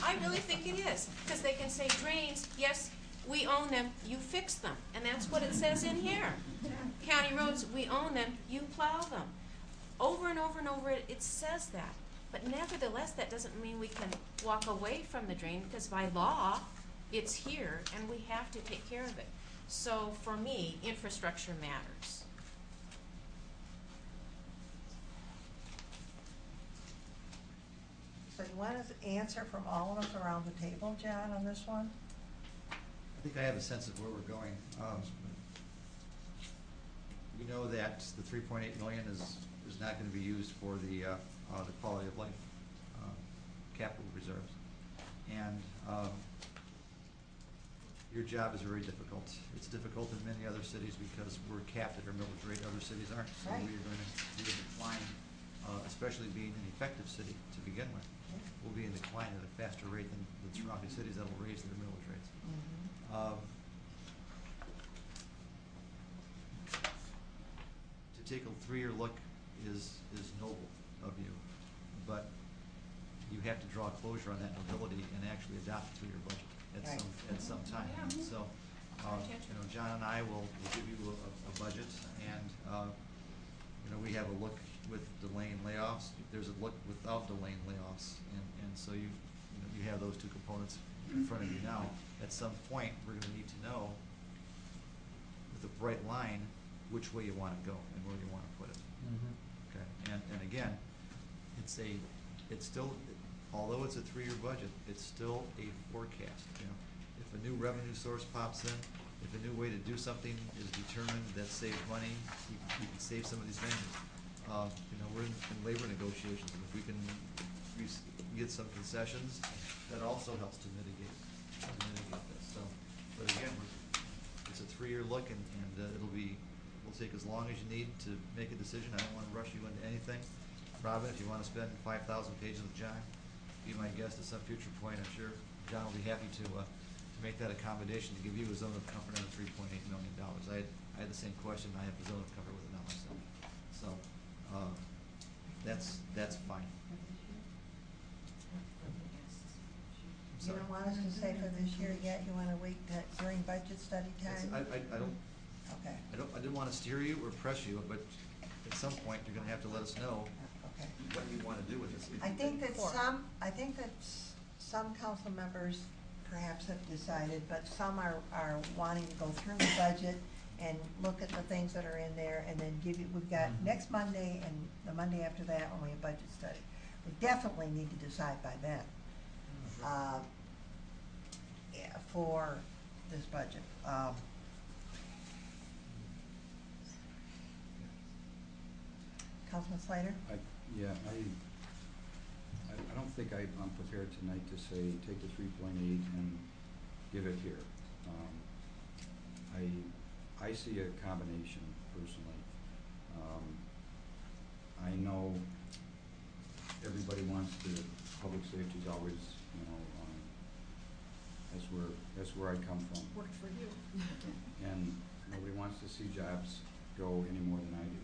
S3: I really think it is, because they can say drains, yes, we own them, you fix them, and that's what it says in here. County roads, we own them, you plow them. Over and over and over, it says that. But nevertheless, that doesn't mean we can walk away from the drain, because by law, it's here, and we have to take care of it. So for me, infrastructure matters.
S1: So you want an answer from all of us around the table, John, on this one?
S4: I think I have a sense of where we're going. We know that the 3.8 million is not going to be used for the quality of life capital reserves. And your job is very difficult. It's difficult in many other cities because we're capped at our millage rate. Other cities aren't. So
S1: Right.
S4: we're going to be in decline, especially being an effective city to begin with. We'll be in decline at a faster rate than the surrounding cities that will raise their millage rates. To take a 3-year look is noble of you, but you have to draw closure on that nobility and actually adopt a 3-year budget at some time. So, John and I will give you a budget, and we have a look with delaying layoffs. There's a look without delaying layoffs, and so you have those two components in front of you now. At some point, we're going to need to know with a bright line which way you want to go and where you want to put it. Okay, and again, it's still, although it's a 3-year budget, it's still a forecast. If a new revenue source pops in, if a new way to do something is determined that saves money, you can save some of these venues. We're in labor negotiations, and if we can get some concessions, that also helps to mitigate this. So, but again, it's a 3-year look, and we'll take as long as you need to make a decision. I don't want to rush you into anything. Robin, if you want to spend 5,000 pages with John, be my guest at some future point. I'm sure John will be happy to make that accommodation to give you a zone of comfort on the $3.8 million. I had the same question. I have a zone of comfort with it now myself. So that's fine.
S1: You don't want us to say for this year yet, you want to wait during budget study time?
S4: I don't.
S1: Okay.
S4: I didn't want to steer you or press you, but at some point you're going to have to let us know
S1: Okay.
S4: what you want to do with this.
S1: I think that some council members perhaps have decided, but some are wanting to go through the budget and look at the things that are in there and then we've got next Monday and the Monday after that when we have budget study. We definitely need to decide by then for this budget. Councilman Slater?
S7: I don't think I'm prepared tonight to say take the 3.8 and give it here. I see a combination personally I know everybody wants to, public safety is always, you know, that's where I come from.
S2: Worked for you.
S7: And nobody wants to see jobs go any more than I do.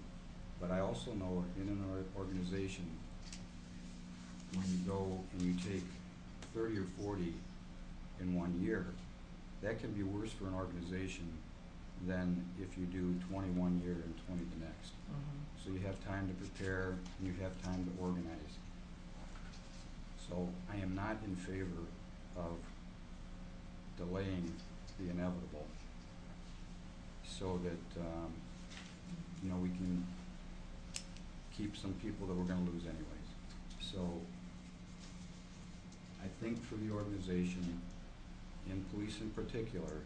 S7: But I also know in an organization, when you go and you take 30 or 40 in 1 year, that can be worse for an organization than if you do 21 year and 20 the next. So you have time to prepare and you have time to organize. So I am not in favor of delaying the inevitable so that, you know, we can keep some people that we're going to lose anyways. So I think for the organization, in police in particular,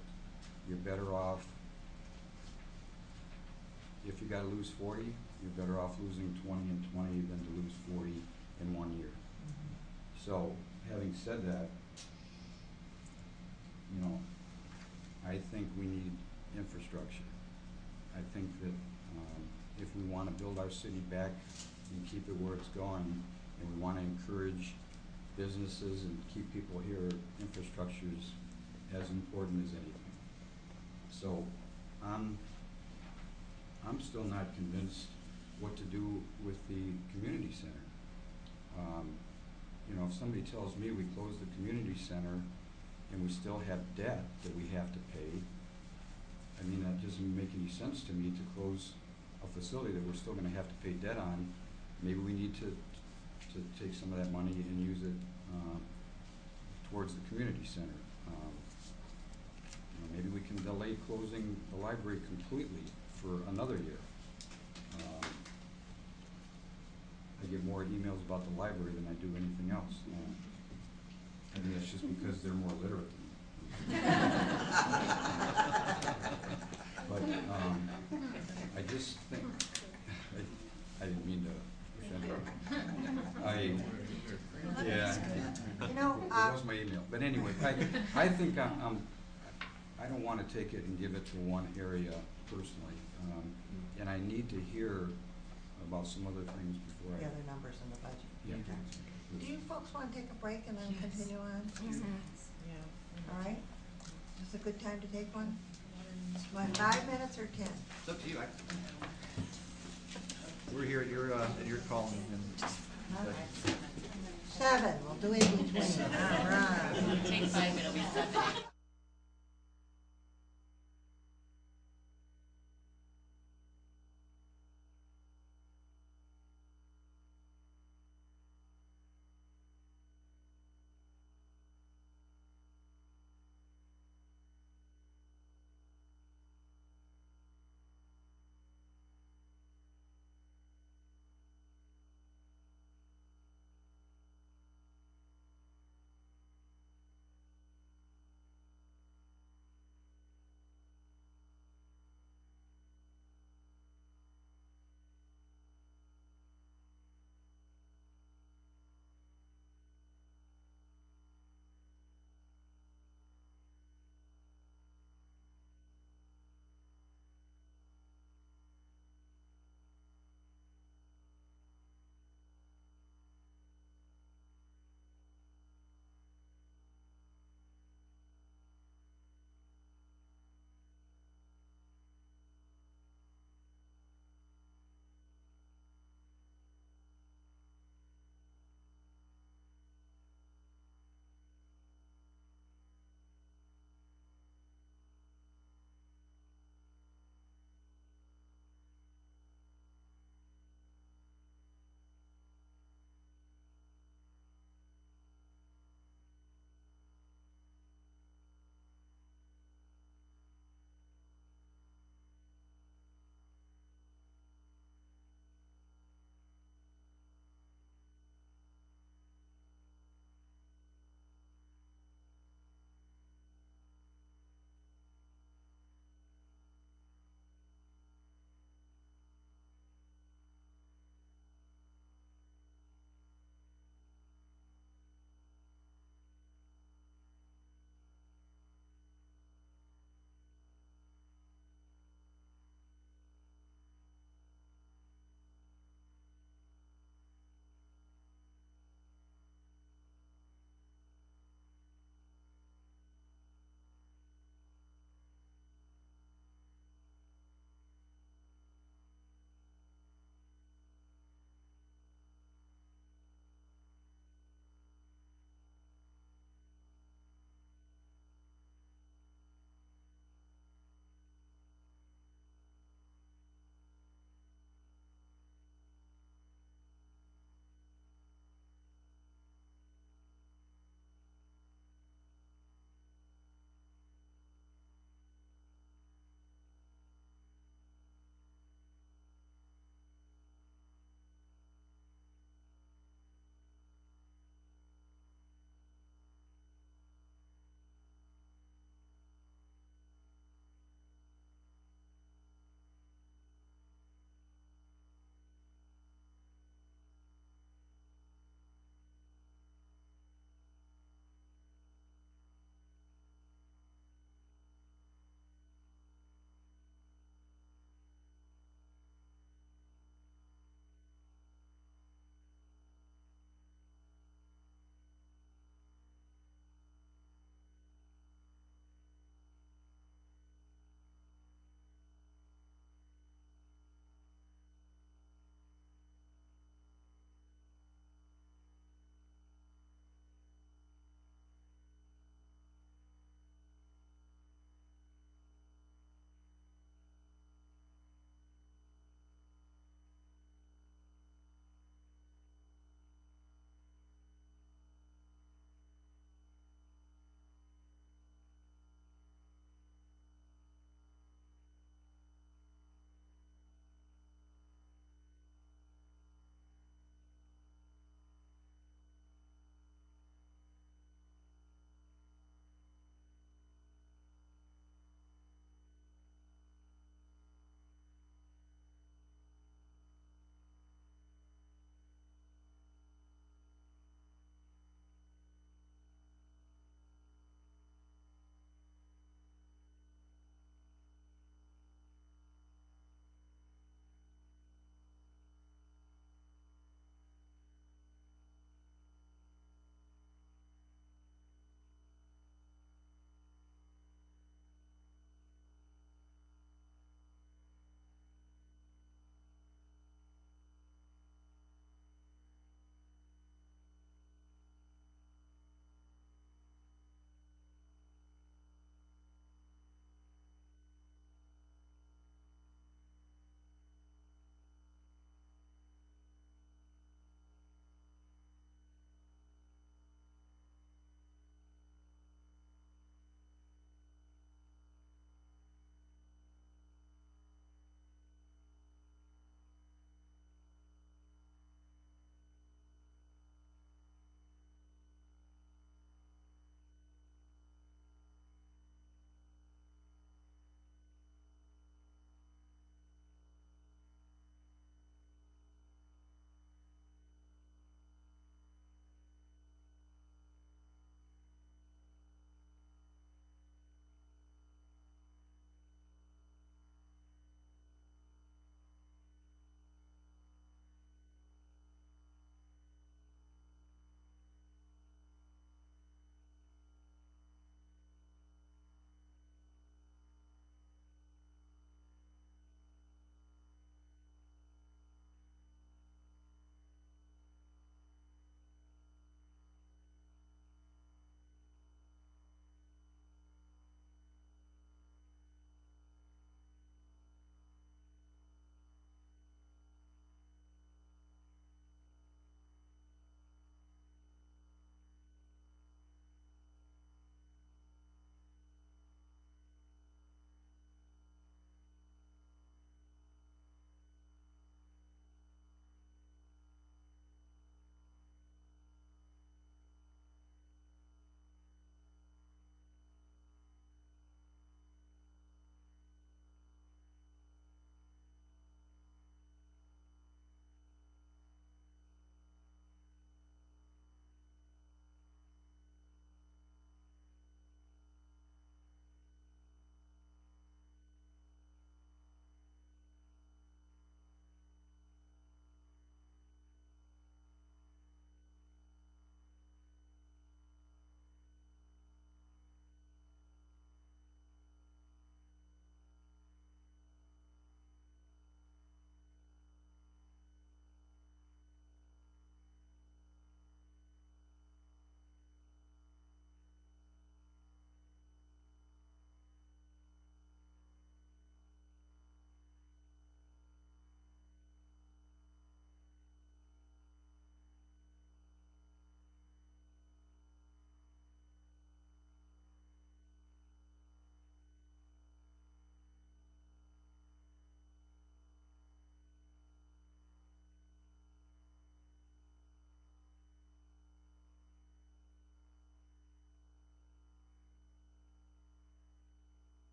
S7: you're better off, if you got to lose 40, you're better off losing 20 and 20 than to lose 40 in 1 year. So having said that, you know, I think we need infrastructure. I think that if we want to build our city back and keep it where it's going, and we want to encourage businesses and keep people here, infrastructure is as important as anything. So I'm still not convinced what to do with the community center. You know, if somebody tells me we close the community center and we still have debt that we have to pay, I mean, that doesn't make any sense to me to close a facility that we're still going to have to pay debt on. Maybe we need to take some of that money and use it towards the community center. You know, maybe we can delay closing the library completely for another year. I get more emails about the library than I do anything else. I mean, it's just because they're more literate than me. But I just think, I didn't mean to offend her. Yeah,
S1: You know,
S7: it was my email. But anyway, I think I don't want to take it and give it to one area personally. And I need to hear about some other things before
S1: the other numbers in the budget.
S7: Yeah.
S1: Do you folks want to take a break and then continue on?
S3: Yeah.
S1: All right? Is this a good time to take one? Like 5 minutes or 10?
S4: It's up to you. We're here at your call.
S1: All right. 7, we'll do it in between. All right.
S3: Take 5, it'll be 7.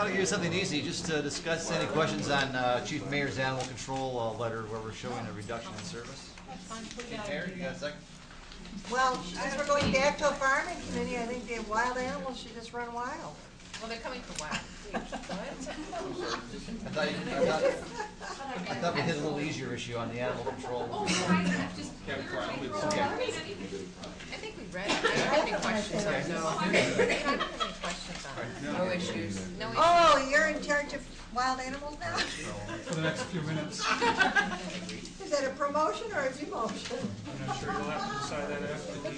S4: thought I'd give you something easy, just to discuss any questions on Chief Mayor's animal control letter where we're showing a reduction in service. Chief Mayor, you got a second?
S1: Well, since we're going back to a farming committee, I think the wild animals should just run wild.
S3: Well, they're coming for wild. What?
S4: I thought we hit a little easier issue on the animal control.
S3: Oh, I just. I think we read it. I don't have any questions on it. No. I don't have any questions on it.
S8: No issues.
S3: No issues.
S1: Oh, you're in charge of wild animals now?
S9: For the next few minutes.
S1: Is that a promotion or a demotion?
S10: I'm not sure, you'll have to decide that after the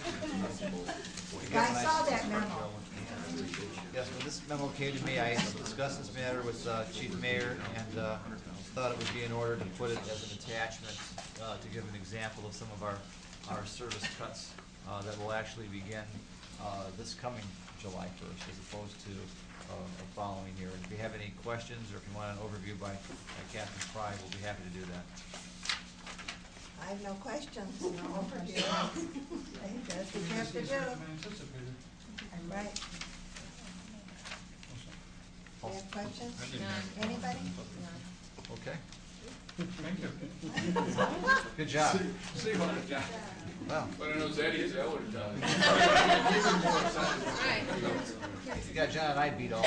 S1: I saw that memo.
S4: Yes, when this memo came to me, I discussed this matter with Chief Mayor and thought it would be in order to put it as an attachment to give an example of some of our service cuts that will actually begin this coming July 1st as opposed to the following year. And if you have any questions or if you want an overview by Captain Fry, we'll be happy to do that.
S1: I have no questions, no overview. I think that's what you have to do. Right. Do you have questions? Anybody?
S4: Okay.
S9: Thank you.
S4: Good job.
S11: See you on it, John.
S4: Well,
S11: But I know Eddie's, I would have done it.
S4: if you got John and I beat all.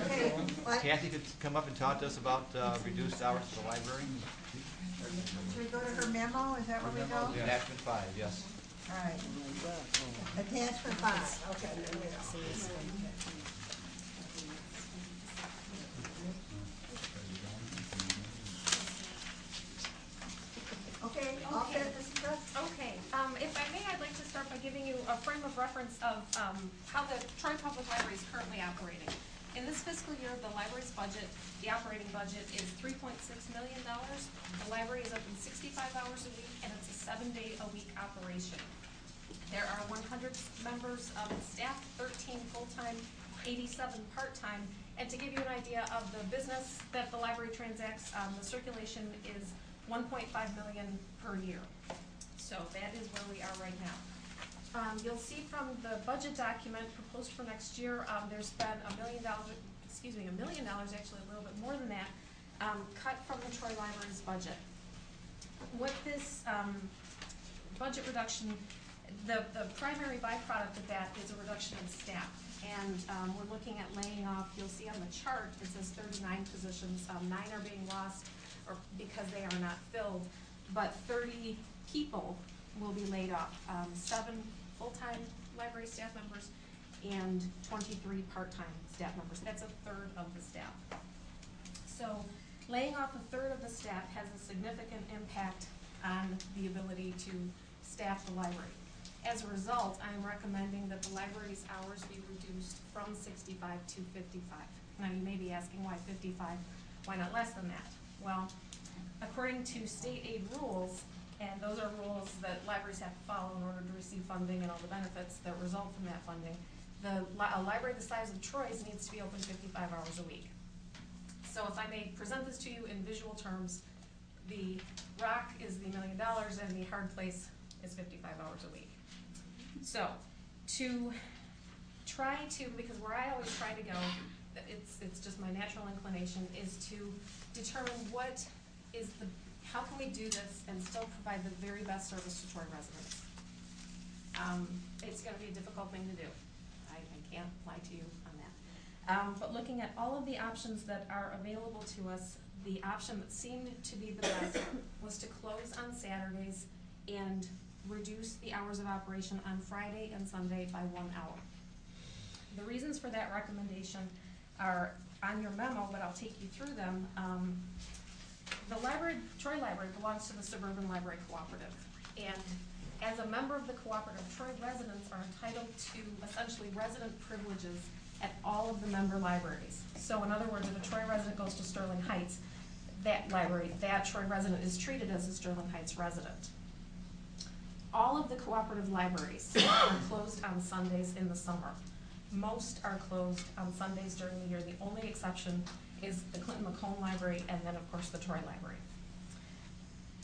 S1: Okay, what?
S4: Kathy could come up and talk to us about reduced hours at the library.
S1: Should we go to her memo? Is that where we go?
S4: Attachment 5, yes.
S1: All right. Attachment 5, okay. Okay, all set, Mrs. Russ?
S13: Okay, if I may, I'd like to start by giving you a frame of reference of how the Troy Public Library is currently operating. In this fiscal year, the library's budget, the operating budget is $3.6 million. The library is open 65 hours a week, and it's a 7-day-a-week operation. There are 100 members of staff, 13 full-time, 87 part-time. And to give you an idea of the business that the library transacts, the circulation is 1.5 million per year. So that is where we are right now. You'll see from the budget document proposed for next year, there's been $1 million, $1 million, actually a little bit more than that, cut from the Troy Library's budget. With this budget reduction, the primary byproduct of that is a reduction in staff. And we're looking at laying off, you'll see on the chart, it says 39 positions, 9 are being lost or because they are not filled, but 30 people will be laid off. 7 full-time library staff members and 23 part-time staff members. That's a third of the staff. So laying off a third of the staff has a significant impact on the ability to staff the library. As a result, I'm recommending that the library's hours be reduced from 65 to 55. Now, you may be asking why 55, why not less than that? Well, according to state aid rules, and those are rules that libraries have to follow in order to receive funding and all the benefits that result from that funding, a library the size of Troy's needs to be open 55 hours a week. So if I may present this to you in visual terms, the rock is the $1 million and the hard place is 55 hours a week. So to try to, because where I always try to go, it's just my natural inclination, is to determine what is how can we do this and still provide the very best service to Troy residents. It's going to be a difficult thing to do. I can't lie to you on that. But looking at all of the options that are available to us, the option that seemed to be the best was to close on Saturdays and reduce the hours of operation on Friday and Sunday by 1 hour. The reasons for that recommendation are on your memo, but I'll take you through them. The library, Troy Library, belongs to the Suburban Library Cooperative, and as a member of the cooperative, Troy residents are entitled to essentially resident privileges at all of the member libraries. So in other words, if a Troy resident goes to Sterling Heights, that library, that Troy resident is treated as a Sterling Heights resident. All of the cooperative libraries are closed on Sundays in the summer. Most are closed on Sundays during the year. The only exception is the Clinton McComb Library and then, of course, the Troy Library.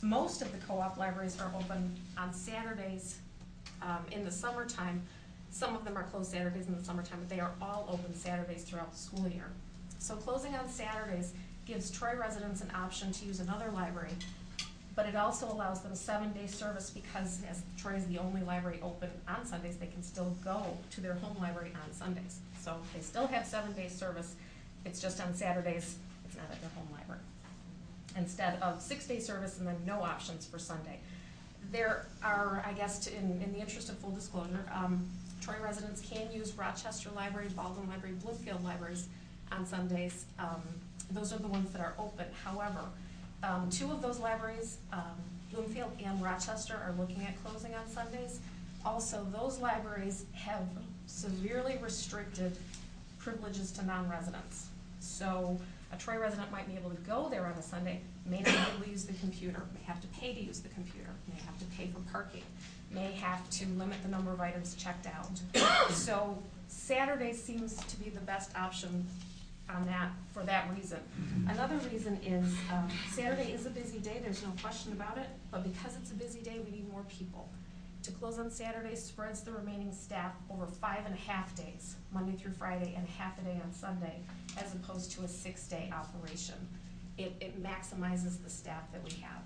S13: Most of the co-op libraries are open on Saturdays in the summertime. Some of them are closed Saturdays in the summertime, but they are all open Saturdays throughout the school year. So closing on Saturdays gives Troy residents an option to use another library, but it also allows them 7-day service because as Troy is the only library open on Sundays, they can still go to their home library on Sundays. So they still have 7-day service, it's just on Saturdays, it's not at their home library. Instead of 6-day service and then no options for Sunday. There are, I guess, in the interest of full disclosure, Troy residents can use Rochester Library, Baldwin Library, Bloomfield Libraries on Sundays. Those are the ones that are open. However, 2 of those libraries, Bloomfield and Rochester, are looking at closing on Sundays. Also, those libraries have severely restricted privileges to non-residents. So a Troy resident might be able to go there on a Sunday, may not be able to use the computer, may have to pay to use the computer, may have to pay for parking, may have to limit the number of items checked out. So Saturday seems to be the best option on that, for that reason. Another reason is Saturday is a busy day, there's no question about it, but because it's a busy day, we need more people. To close on Saturday spreads the remaining staff over 5.5 days, Monday through Friday, and half a day on Sunday, as opposed to a 6-day operation. It maximizes the staff that we have.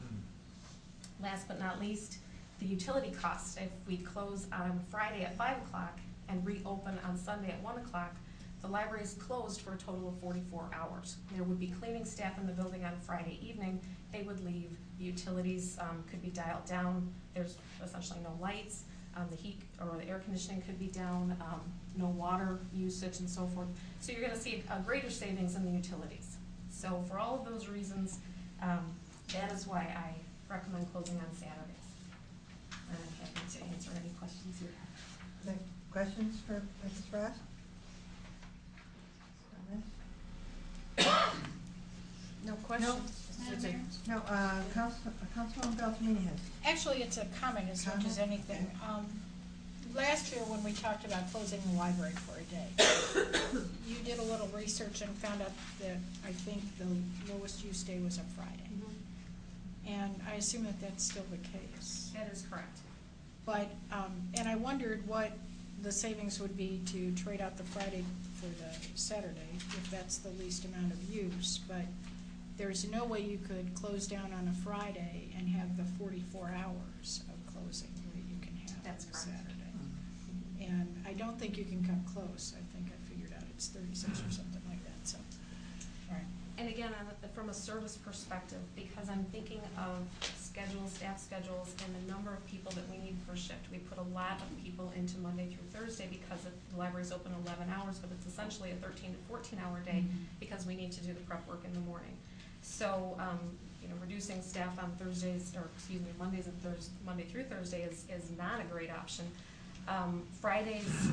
S13: Last but not least, the utility costs. If we close on Friday at 5 o'clock and reopen on Sunday at 1 o'clock, the library is closed for a total of 44 hours. There would be cleaning staff in the building on Friday evening. They would leave. Utilities could be dialed down. There's essentially no lights. The heat or the air conditioning could be down. No water usage and so forth. So you're going to see a greater savings in the utilities. So for all of those reasons, that is why I recommend closing on Saturdays. And I'm happy to answer any questions you have.
S1: Any questions for Mrs. Ross?
S2: No questions?
S1: No, Councilwoman Beltramini has.
S2: Actually, it's a comment as much as anything. Last year, when we talked about closing the library for a day, you did a little research and found out that I think the lowest use day was a Friday. And I assume that that's still the case.
S13: That is correct.
S2: But, and I wondered what the savings would be to trade out the Friday for the Saturday, if that's the least amount of use. But there's no way you could close down on a Friday and have the 44 hours of closing that you can have on a Saturday. And I don't think you can come close. I think I figured out it's 36 or something like that, so. All right.
S13: And again, from a service perspective, because I'm thinking of schedules, staff schedules, and the number of people that we need per shift. We put a lot of people into Monday through Thursday because the library's open 11 hours, but it's essentially a 13 to 14-hour day because we need to do the prep work in the morning. So, reducing staff on Thursdays, or excuse me, Mondays and Monday through Thursday is not a great option. Fridays,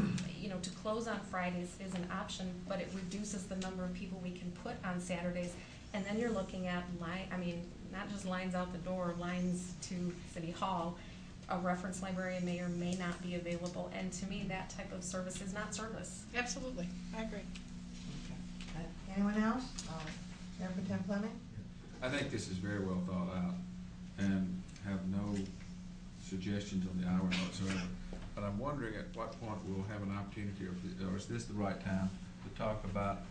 S13: to close on Fridays is an option, but it reduces the number of people we can put on Saturdays. And then you're looking at not just lines out the door, lines to City Hall. A reference librarian may or may not be available, and to me, that type of service is not service.
S2: Absolutely, I agree.
S1: Anyone else? Mayor Pro Tem Fleming?
S9: I think this is very well thought out and have no suggestions on the hour whatsoever. But I'm wondering at what point we'll have an opportunity, or is this the right time to talk about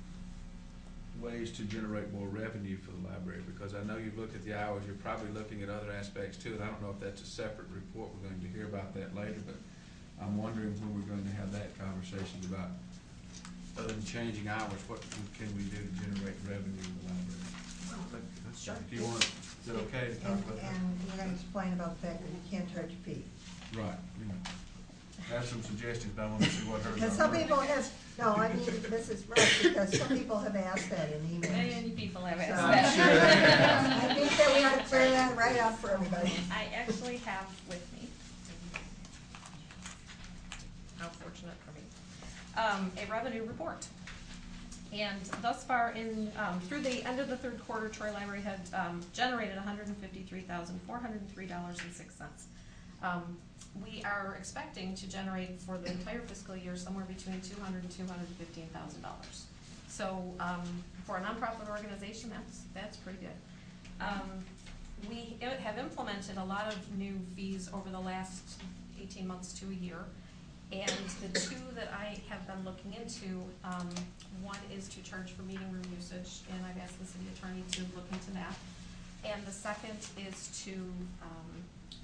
S9: ways to generate more revenue for the library? Because I know you've looked at the hours, you're probably looking at other aspects too, and I don't know if that's a separate report. We're going to hear about that later, but I'm wondering when we're going to have that conversation about, other than changing hours, what can we do to generate revenue in the library?
S13: Sure.
S9: Do you want, is it okay to talk about that?
S1: And you're going to explain about the fact that you can't charge a fee.
S9: Right, I have some suggestions, but I want to see what hers are.
S1: Because some people Mrs. Rush, because some people have asked that in emails.
S13: Many people have asked
S1: So,
S13: that.
S1: I think that we ought to clear that right up for everybody.
S13: I actually have with me, how fortunate for me, a revenue report. And thus far through the end of the third quarter, Troy Library had generated $153,403.06. We are expecting to generate for the entire fiscal year somewhere between $200,000 and $215,000. So for a nonprofit organization, that's pretty good. We have implemented a lot of new fees over the last 18 months to a year, And the two that I have been looking into, one is to charge for meeting room usage, and I've asked the city attorney to look into that. And the second is to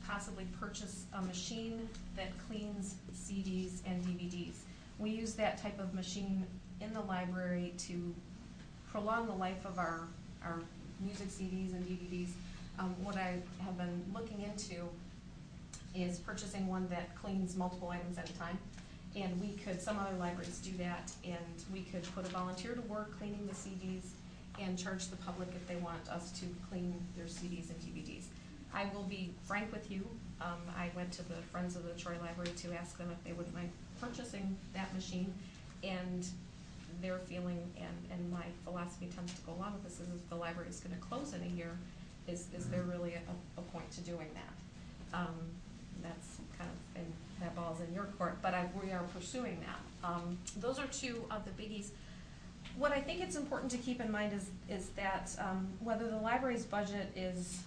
S13: possibly purchase a machine that cleans CDs and DVDs. We use that type of machine in the library to prolong the life of our music CDs and DVDs. What I have been looking into is purchasing one that cleans multiple items at a time. And we could, some other libraries do that, and we could put a volunteer to work cleaning the CDs and charge the public if they want us to clean their CDs and DVDs. I will be frank with you, I went to the Friends of the Troy Library to ask them if they wouldn't mind purchasing that machine, and their feeling and my philosophy tends to go along with this is if the library is gonna close in a year, is there really a point to doing that? That's kind of, and that ball's in your court, but we are pursuing that. Those are two of the biggies. What I think it's important to keep in mind is that whether the library's budget is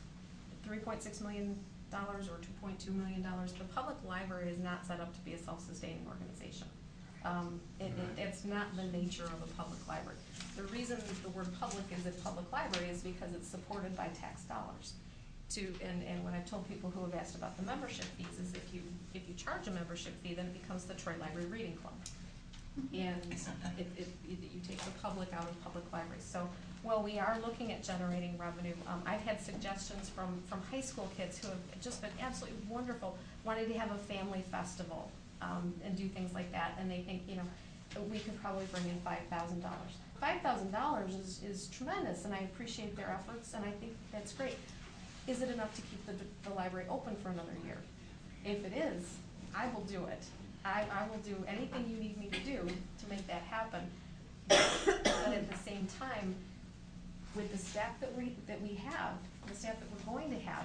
S13: $3.6 million or $2.2 million, the public library is not set up to be a self-sustaining organization. It's not the nature of a public library. The reason the word public is a public library is because it's supported by tax dollars. And what I've told people who have asked about the membership fees is if you charge a membership fee, then it becomes the Troy Library Reading Club. And you take the public out of public libraries. So while we are looking at generating revenue, I've had suggestions from high school kids who have just been absolutely wonderful, wanting to have a family festival and do things like that. And they think, you know, we could probably bring in $5,000. $5,000 is tremendous, and I appreciate their efforts, and I think that's great. Is it enough to keep the library open for another year? If it is, I will do it. I will do anything you need me to do to make that happen. But at the same time, with the staff that we have, the staff that we're going to have,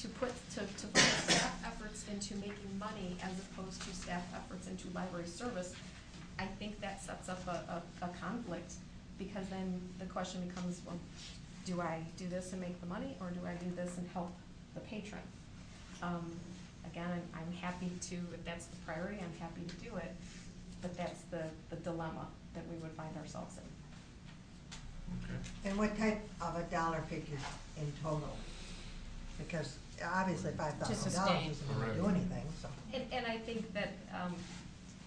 S13: to put staff efforts into making money as opposed to staff efforts into library service, I think that sets up a conflict, because then the question becomes, well, do I do this and make the money, or do I do this and help the patron? Again, I'm happy to, if that's the priority, I'm happy to do it, but that's the dilemma that we would find ourselves in.
S9: Okay.
S1: And what type of a dollar figure in total? Because obviously $5,000 isn't gonna do anything, so.
S13: And I think that,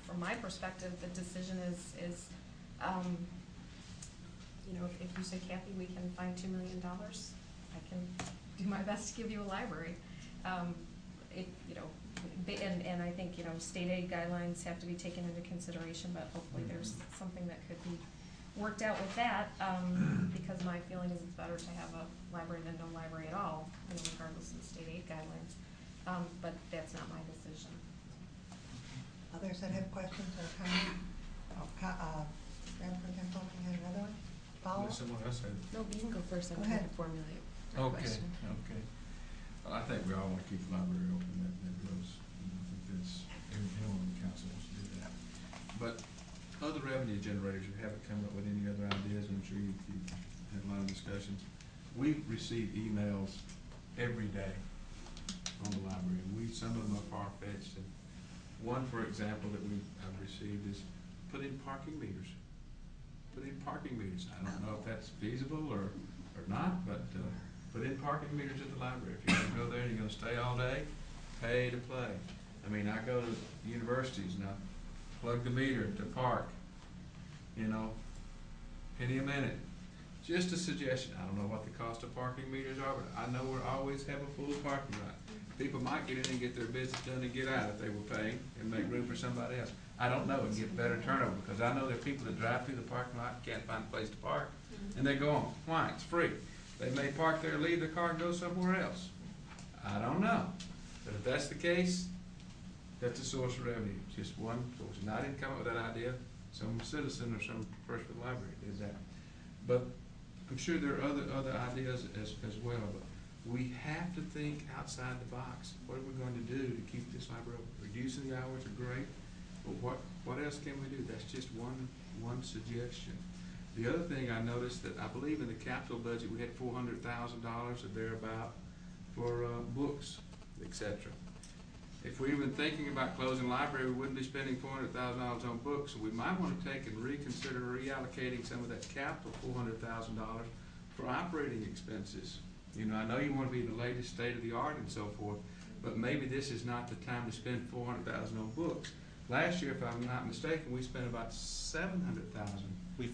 S13: from my perspective, the decision is, you know, if you say, Kathy, we can find $2 million, I can do my best to give you a library. You know, and I think, you know, state aid guidelines have to be taken into consideration, but hopefully there's something that could be worked out with that, because my feeling is it's better to have a library than no library at all, you know, regardless of the state aid guidelines. But that's not my decision.
S1: Others that have questions or comments? Madam Pro Tem Coleman, you had another one? Follow up?
S9: Someone else had.
S8: No, you can go first. I'm
S1: Go
S8: trying
S1: ahead.
S8: to formulate my
S9: Okay,
S8: question.
S9: okay. Well, I think we all want to keep the library open, that goes, I think that's, anyone on the council wants to do that. But other revenue generators, you haven't come up with any other ideas, I'm sure you had a lot of discussions. We receive emails every day on the library, and some of them are far-fetched. And one, for example, that I've received is put in parking meters. Put in parking meters. I don't know if that's feasible or not, but put in parking meters at the library. If you're gonna go there and you're gonna stay all day, pay to play. I mean, I go to universities and I plug the meter to park, you know, penny a minute. Just a suggestion. I don't know what the cost of parking meters are, but I know we'll always have a full parking lot. People might get in and get their business done and get out if they were paying and make room for somebody else. I don't know, and get better turnover, because I know there are people that drive through the parking lot and can't find a place to park, and they go on. Why? It's free. They may park there, leave their car, and go somewhere else. I don't know. But if that's the case, that's a source of revenue. Just one source. And I didn't come up with that idea. Some citizen or some person at the library did that. But I'm sure there are other ideas as well. But we have to think outside the box. What are we going to do to keep this library open? Reducing the hours are great, but what else can we do? That's just one suggestion. The other thing I noticed that I believe in the capital budget we had $400,000 or thereabout for books, etc. if we were thinking about closing the library, we wouldn't be spending $400,000 on books. So we might want to take and reconsider reallocating some of that capital, $400,000, for operating expenses. You know, I know you want to be the latest state of the art and so forth, but maybe this is not the time to spend $400,000 on books. Last year, if I'm not mistaken, we spent about $700,000.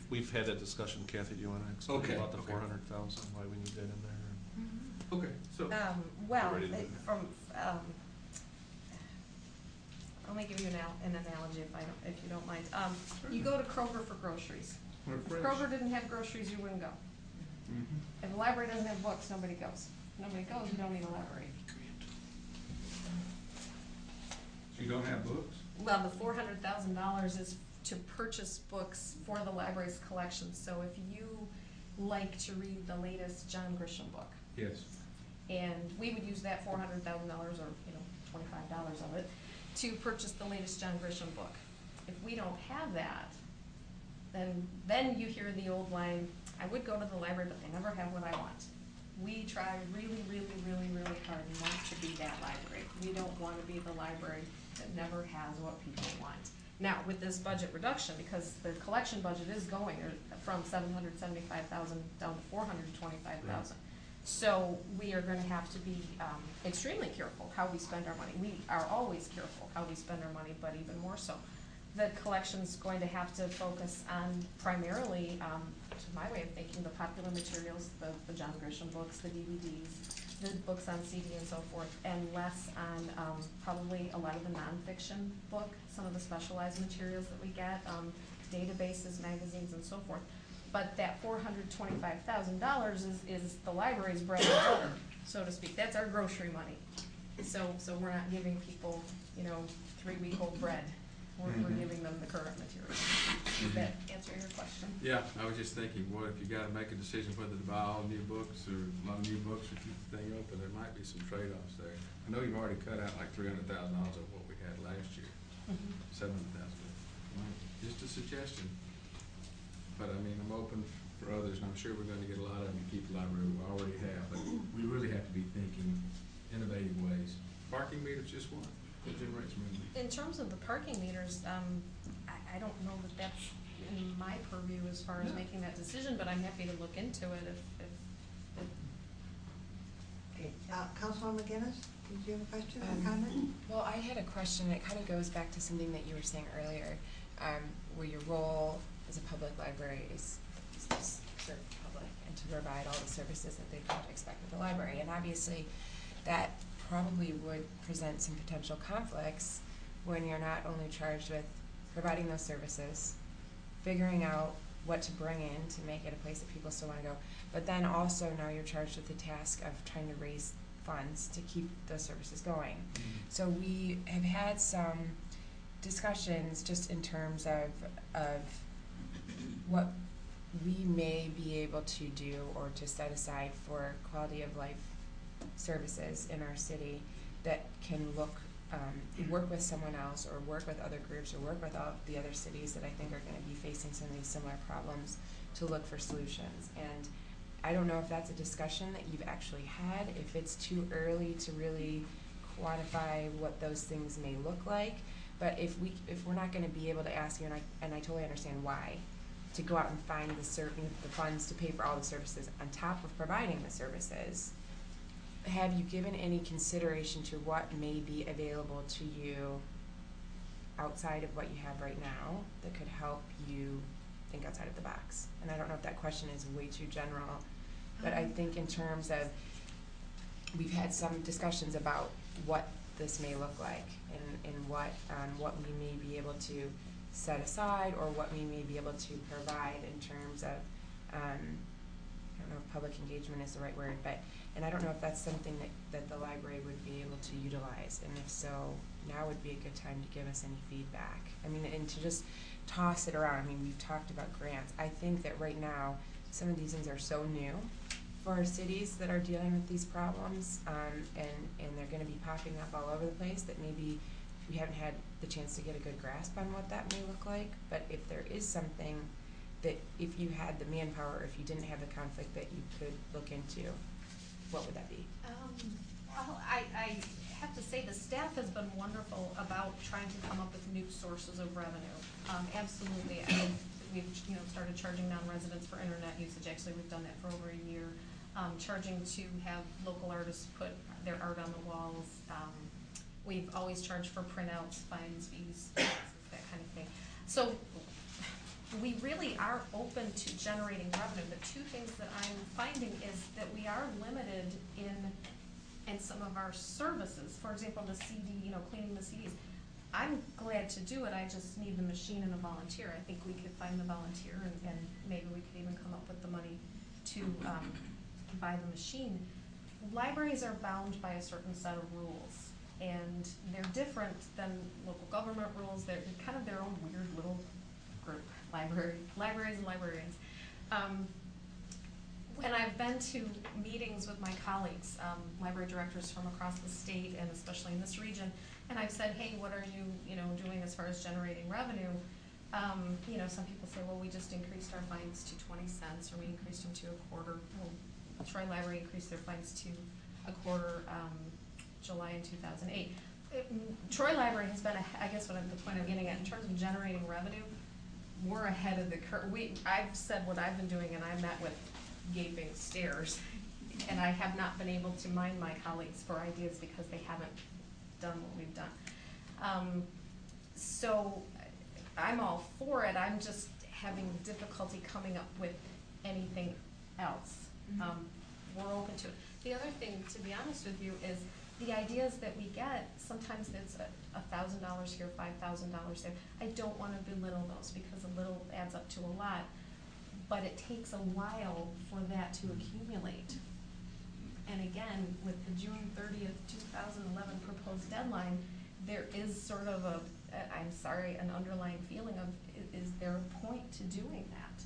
S10: We've had that discussion, Kathy, do you wanna explain
S9: Okay,
S10: about the
S9: okay.
S10: 400,000, why we need that in there?
S9: Okay, so.
S3: Well,
S10: Ready to do that.
S3: let me give you an analogy if you don't mind. You go to Kroger for groceries.
S9: We're
S3: If
S9: fresh.
S3: Kroger didn't have groceries, you wouldn't go.
S9: Mhm.
S3: If the library doesn't have books, nobody goes. If nobody goes, you don't need a library.
S9: You don't have books?
S3: Well, the $400,000 is to purchase books for the library's collection. So if you like to read the latest John Grisham book,
S9: Yes.
S3: and we would use that $400,000 or, $25 of it to purchase the latest John Grisham book. If we don't have that, then you hear the old line, I would go to the library, but they never have what I want. We try really, really, really, really hard not to be that library. We don't want to be the library that never has what people want. Now, with this budget reduction, because the collection budget is going from $775,000 down to $425,000. So we are gonna have to be extremely careful how we spend our money. We are always careful how we spend our money, but even more so. The collection's going to have to focus on primarily, to my way of thinking, the popular materials, the John Grisham books, the DVDs, the books on CD and so forth, and less on probably a lot of the nonfiction book, some of the specialized materials that we get, databases, magazines, and so forth. But that $425,000 is the library's bread and butter, so to speak. That's our grocery money. So we're not giving people, 3-week-old bread. We're giving them the current material. Does that answer your question?
S9: Yeah, I was just thinking, what if you gotta make a decision whether to buy all new books or a lot of new books or keep the thing open, there might be some trade-offs there. I know you've already cut out like $300,000 of what we had last year, $700,000. Just a suggestion. But I mean, I'm open for others, and I'm sure we're gonna get a lot of them to keep the library we already have, but we really have to be thinking innovative ways. Parking meters just one, that generates money.
S3: In terms of the parking meters, I don't know that that's in my purview as far as making that decision, but I'm happy to look into it if
S1: Okay, Councilwoman McGinnis, did you have a question or comment?
S8: Well, I had a question. It kind of goes back to something that you were saying earlier, where your role as a public library is to serve the public and to provide all the services that they've come to expect with the library. And obviously, that probably would present some potential conflicts when you're not only charged with providing those services, figuring out what to bring in to make it a place that people still want to go, but then also now you're charged with the task of trying to raise funds to keep those services going. So we have had some discussions just in terms of what we may be able to do or to set aside for quality of life services in our city that can work with someone else or work with other groups or work with all the other cities that I think are going to be facing some of these similar problems to look for solutions. And I don't know if that's a discussion that you've actually had, if it's too early to really quantify what those things may look like. But if we're not going to be able to ask you, and I totally understand why, to go out and find the funds to pay for all the services on top of providing the services, have you given any consideration to what may be available to you outside of what you have right now that could help you think outside of the box? And I don't know if that question is way too general, but I think in terms of, we've had some discussions about what this may look like and what we may be able to set aside or what we may be able to provide in terms of, I don't know if public engagement is the right word, and I don't know if that's something that the library would be able to utilize, and if so, now would be a good time to give us any feedback. I mean, and to just toss it around. I mean, we've talked about grants. I think that right now, some of these things are so new for our cities that are dealing with these problems, and they're gonna be popping up all over the place that maybe we haven't had the chance to get a good grasp on what that may look like. But if there is something that, if you had the manpower, or if you didn't have the conflict, that you could look into, what would that be?
S2: Well, I
S13: have to say, the staff has been wonderful about trying to come up with new sources of revenue. Absolutely, I mean, we've, started charging non-residents for internet usage. Actually, we've done that for over a year. Charging to have local artists put their art on the walls. We've always charged for printouts, fines, fees, that kind of thing. So we really are open to generating revenue. The two things that I'm finding is that we are limited in some of our services. For example, the CD, cleaning the CDs. I'm glad to do it, I just need the machine and a volunteer. I think we could find the volunteer and maybe we could even come up with the money to buy the machine. Libraries are bound by a certain set of rules, and they're different than local government rules. They're kind of their own weird little group, libraries and librarians. When I've been to meetings with my colleagues, library directors from across the state and especially in this region, and I've said, hey, what are you, doing as far as generating revenue? Some people say, well, we just increased our fines to 20 cents, or we increased them to a quarter. Well, Troy Library increased their fines to a quarter July in 2008. Troy Library has been, I guess what the point I'm getting at, in terms of generating revenue, we're ahead of the curve. I've said what I've been doing, and I met with gaping stares, and I have not been able to mind my colleagues for ideas because they haven't done what we've done. So I'm all for it. I'm just having difficulty coming up with anything else. We're open to it. The other thing, to be honest with you, is the ideas that we get, sometimes it's $1,000 here, $5,000 there. I don't want to belittle those because a little adds up to a lot, but it takes a while for that to accumulate. And again, with the June 30th, 2011 proposed deadline, there is sort of an underlying feeling of, is there a point to doing that?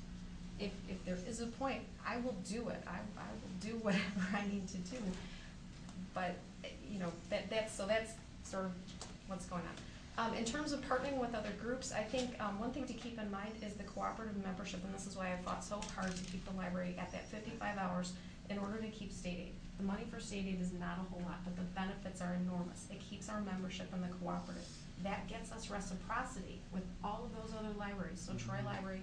S13: If there is a point, I will do it. I will do whatever I need to do. But, that's sort of what's going on. In terms of partnering with other groups, I think one thing to keep in mind is the cooperative membership, and this is why I fought so hard to keep the library at that 55 hours in order to keep state aid. The money for state aid is not a whole lot, but the benefits are enormous. It keeps our membership in the cooperative. That gets us reciprocity with all of those other libraries. So Troy Library,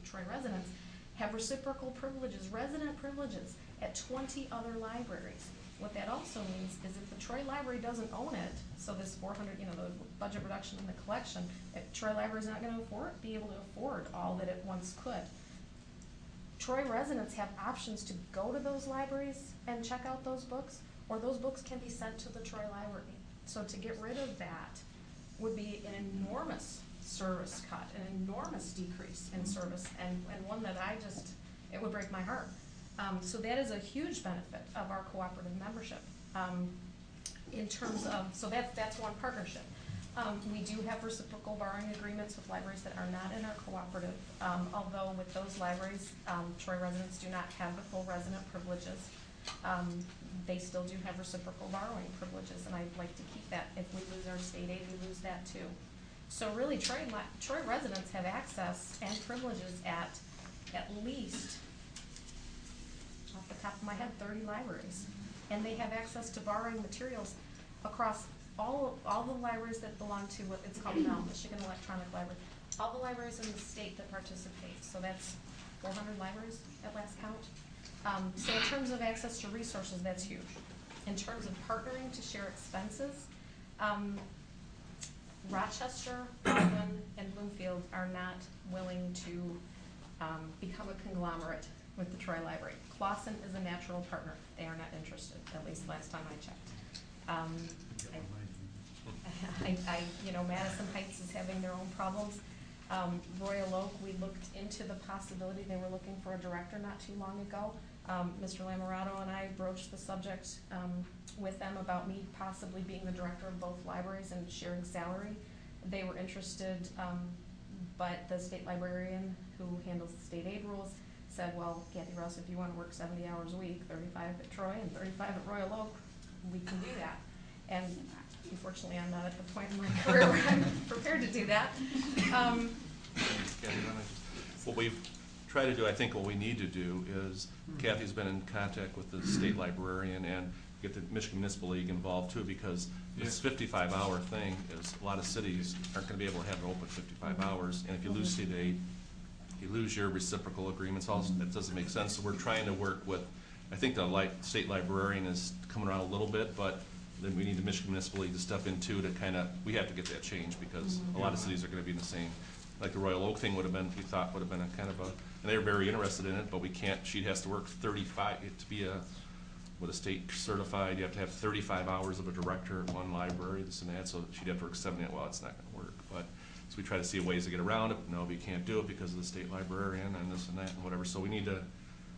S13: Troy residents have reciprocal privileges, resident privileges at 20 other libraries. What that also means is if the Troy Library doesn't own it, so this 400, the budget reduction in the collection, if Troy Library is not going to be able to afford all that it once could. Troy residents have options to go to those libraries and check out those books, or those books can be sent to the Troy Library. So to get rid of that would be an enormous service cut, an enormous decrease in service, and one that it would break my heart. So that is a huge benefit of our cooperative membership. In terms of, so that's one partnership. We do have reciprocal borrowing agreements with libraries that are not in our cooperative, although with those libraries, Troy residents do not have the full resident privileges. They still do have reciprocal borrowing privileges, and I'd like to keep that. If we lose our state aid, we lose that too. So really, Troy residents have access and privileges at least, off the top of my head, 30 libraries. And they have access to borrowing materials across all the libraries that belong to what it's called now, Michigan Electronic Library. All the libraries in the state that participate. So that's 400 libraries at last count. So in terms of access to resources, that's huge. In terms of partnering to share expenses, Rochester, Baldwin, and Bloomfield are not willing to become a conglomerate with the Troy Library. Clawson is a natural partner. They are not interested, at least last time I checked. Madison Heights is having their own problems. Royal Oak, we looked into the possibility. They were looking for a director not too long ago. Mr. Lamorato and I broached the subject with them about me possibly being the director of both libraries and sharing salary. They were interested, but the state librarian who handles the state aid rules said, well, Kathy Russ, if you want to work 70 hours a week, 35 at Troy and 35 at Royal Oak, we can do that. And unfortunately, I'm not at the point in my career where I'm prepared to do that.
S10: What we've tried to do, I think what we need to do is, Kathy's been in contact with the state librarian, and get the Michigan Municipal League involved too, because this 55-hour thing is, a lot of cities aren't gonna be able to have it open 55 hours, and if you lose state aid, you lose your reciprocal agreements also, that doesn't make sense, so we're trying to work with, I think the state librarian is coming around a little bit, but then we need the Michigan Municipal League to step in too, to kinda, we have to get that changed, because a lot of cities are gonna be in the same, like the Royal Oak thing would have been, we thought would have been a kind of a, and they were very interested in it, but we can't, she has to work 35, to be with a state certified, you have to have 35 hours of a director at one library, this and that, so she'd have to work 70, well, it's not gonna work, but, so we try to see ways to get around it, no, we can't do it because of the state librarian and this and that and whatever, so we need to,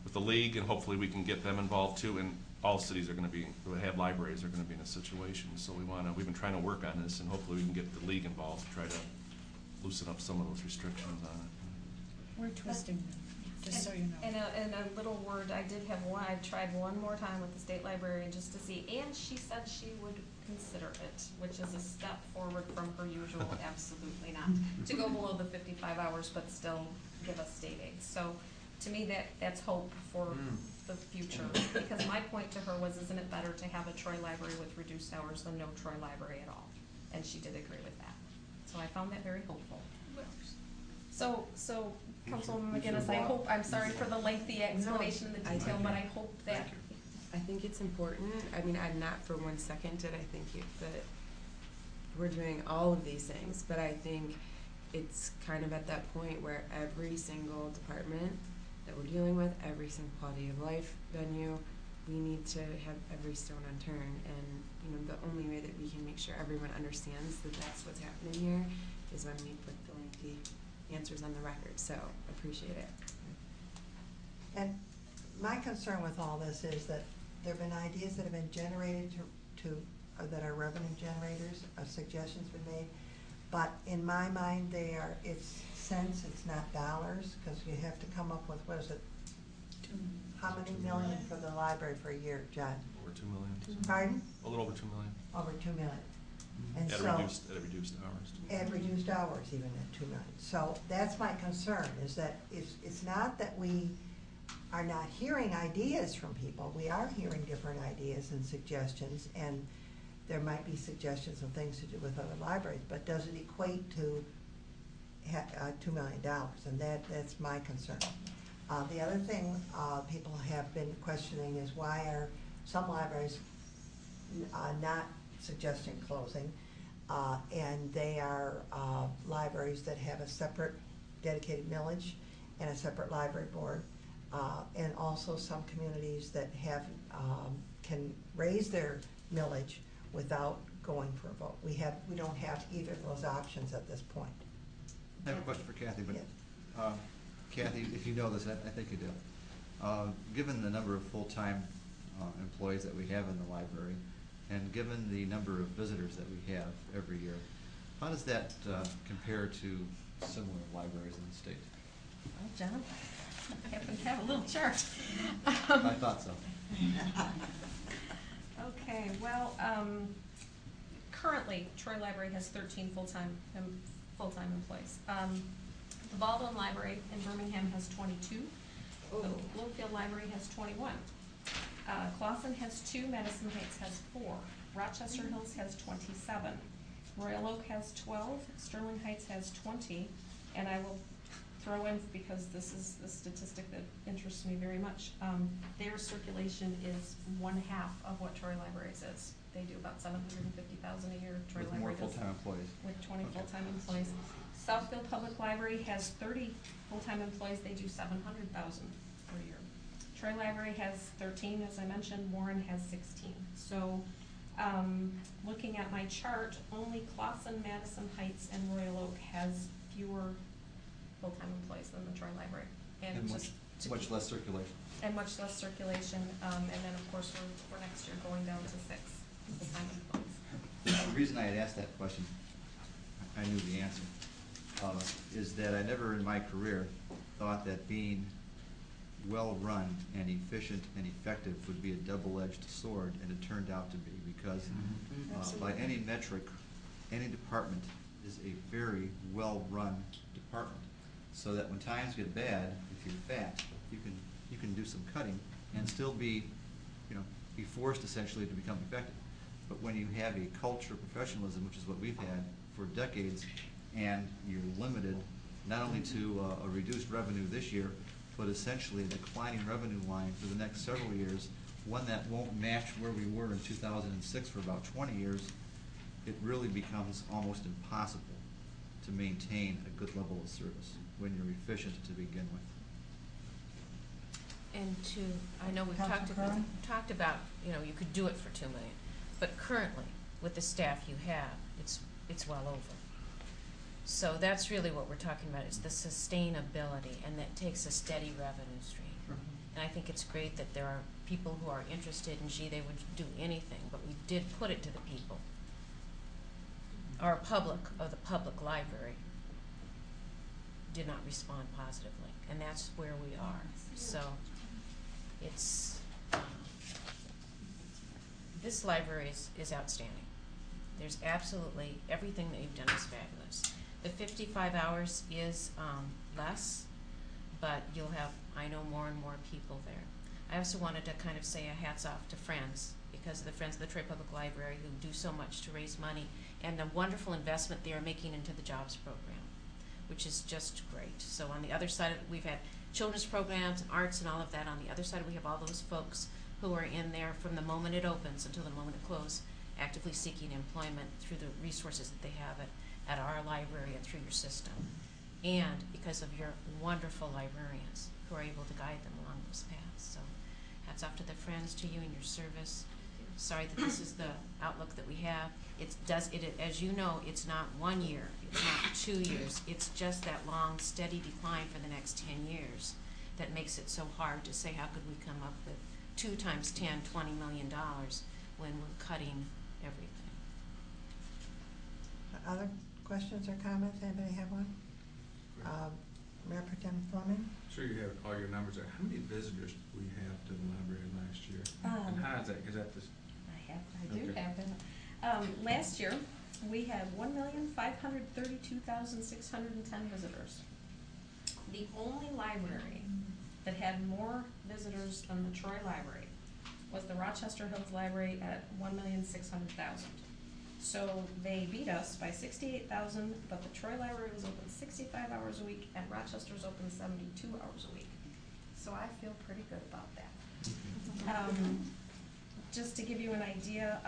S10: with the league, and hopefully we can get them involved too, and all cities are gonna be, who have libraries are gonna be in a situation, so we've been trying to work on this, and hopefully we can get the league involved to try to loosen up some of those restrictions on it.
S2: We're twisting them, just so you know.
S13: And a little word, I tried one more time with the state librarian just to see, and she said she would consider it, which is a step forward from her usual, absolutely not, to go below the 55 hours, but still give us state aid. So, to me, that's hope for the future, because my point to her was, isn't it better to have a Troy library with reduced hours than no Troy library at all? And she did agree with that. So I found that very hopeful. So Councilwoman McGinnis, I hope, I'm sorry for the lengthy explanation and the detail, but I hope that.
S8: I think it's important. I mean, I'm not for 1 second did I think that we're doing all of these things, but I think it's kind of at that point where every single department that we're dealing with, every single quality of life venue, we need to have every stone unturned. And you know, the only way that we can make sure everyone understands that that's what's happening here is when we put the lengthy answers on the record. So appreciate it.
S1: And my concern with all this is that there have been ideas that have been generated that are revenue generators, suggestions been made, but in my mind it's cents, it's not dollars, because you have to come up with, what is it? How many million for the library for a year, John?
S10: Over 2 million.
S1: Pardon?
S10: A little over 2 million.
S1: Over 2 million. And
S10: At
S1: so,
S10: reduced hours.
S1: at reduced hours, even at 2 million. So that's my concern, is that it's not that we are not hearing ideas from people. We are hearing different ideas and suggestions, and there might be suggestions of things to do with other libraries, but does it equate to $2 million? And that's my concern. The other thing people have been questioning is why are some libraries not suggesting closing, and they are libraries that have a separate dedicated millage and a separate library board, and also some communities that have can raise their millage without going for a vote. We don't have either of those options at this point.
S4: I have a question for Kathy, but
S1: Yes.
S4: Kathy, if you know this, I think you do. Given the number of full-time employees that we have in the library, and given the number of visitors that we have every year, how does that compare to similar libraries in the state?
S13: Well, John, I happen to have a little chart.
S4: I thought so.
S13: Okay, well, currently, Troy Library has 13 full-time employees. The Baldwin Library in Birmingham has 22. The Bloomfield Library has 21. Clawson has 2, Madison Heights has 4. Rochester Hills has 27. Royal Oak has 12, Sterling Heights has 20, and I will throw in, because this is a statistic that interests me very much, their circulation is 1/2 of what Troy Library's is. They do about $750,000 a year. Troy
S4: With
S13: Library
S4: more
S13: does
S4: full-time employees.
S13: with 20
S4: Okay.
S13: full-time employees. Southfield Public Library has 30 full-time employees. They do $700,000 per year. Troy Library has 13, as I mentioned. Warren has 16. So, looking at my chart, only Clawson, Madison Heights, and Royal Oak has fewer full-time employees than the Troy Library.
S4: And much less circulation.
S13: And much less circulation, and then of course we're next year going down to 6 full-time employees.
S4: The reason I had asked that question, I knew the answer, is that I never in my career thought that being well-run and efficient and effective would be a double-edged sword, and it turned out to be, because by any metric, any department is a very well-run department. So that when times get bad, if you're fat, you can do some cutting and still be, be forced essentially to become effective. But when you have a culture of professionalism, which is what we've had for decades, and you're limited not only to a reduced revenue this year, but essentially a declining revenue line for the next several years, one that won't match where we were in 2006 for about 20 years, it really becomes almost impossible to maintain a good level of service when you're efficient to begin with.
S3: And I know we've
S1: Councilor Curran?
S3: talked about, you could do it for $2 million, but currently, with the staff you have, it's well over. So that's really what we're talking about, is the sustainability, and that takes a steady revenue stream. And I think it's great that there are people who are interested, and they would do anything, but we did put it to the people. Our the public library did not respond positively, and that's where we are. So this library is outstanding. There's absolutely, everything that you've done is fabulous. The 55 hours is less, but you'll have, I know, more and more people there. I also wanted to kind of say a hats off to Friends, because of the Friends of the Troy Public Library, who do so much to raise money, and the wonderful investment they are making into the jobs program, which is just great. So on the other side of it, we've had children's programs and arts and all of that. On the other side, we have all those folks who are in there from the moment it opens until the moment it closes, actively seeking employment through the resources that they have at our library and through your system. And because of your wonderful librarians who are able to guide them along those paths. So hats off to the Friends, to you and your service. Sorry that this is the outlook that we have. As you know, it's not 1 year, it's not 2 years. It's just that long, steady decline for the next 10 years that makes it so hard to say, how could we come up with 2 times 10, $20 million when we're cutting everything?
S1: Other questions or comments? Anybody have one? Representative Fleming?
S9: Sure, you have all your numbers there. How many visitors did we have to the library last year? And how is that, is that the?
S13: I do have it. Last year, we had 1,532,610 visitors. The only library that had more visitors than the Troy Library was the Rochester Hills Library at 1,600,000. So they beat us by 68,000, but the Troy Library was open 65 hours a week, and Rochester's open 72 hours a week. So I feel pretty good about that. Just to give you an idea,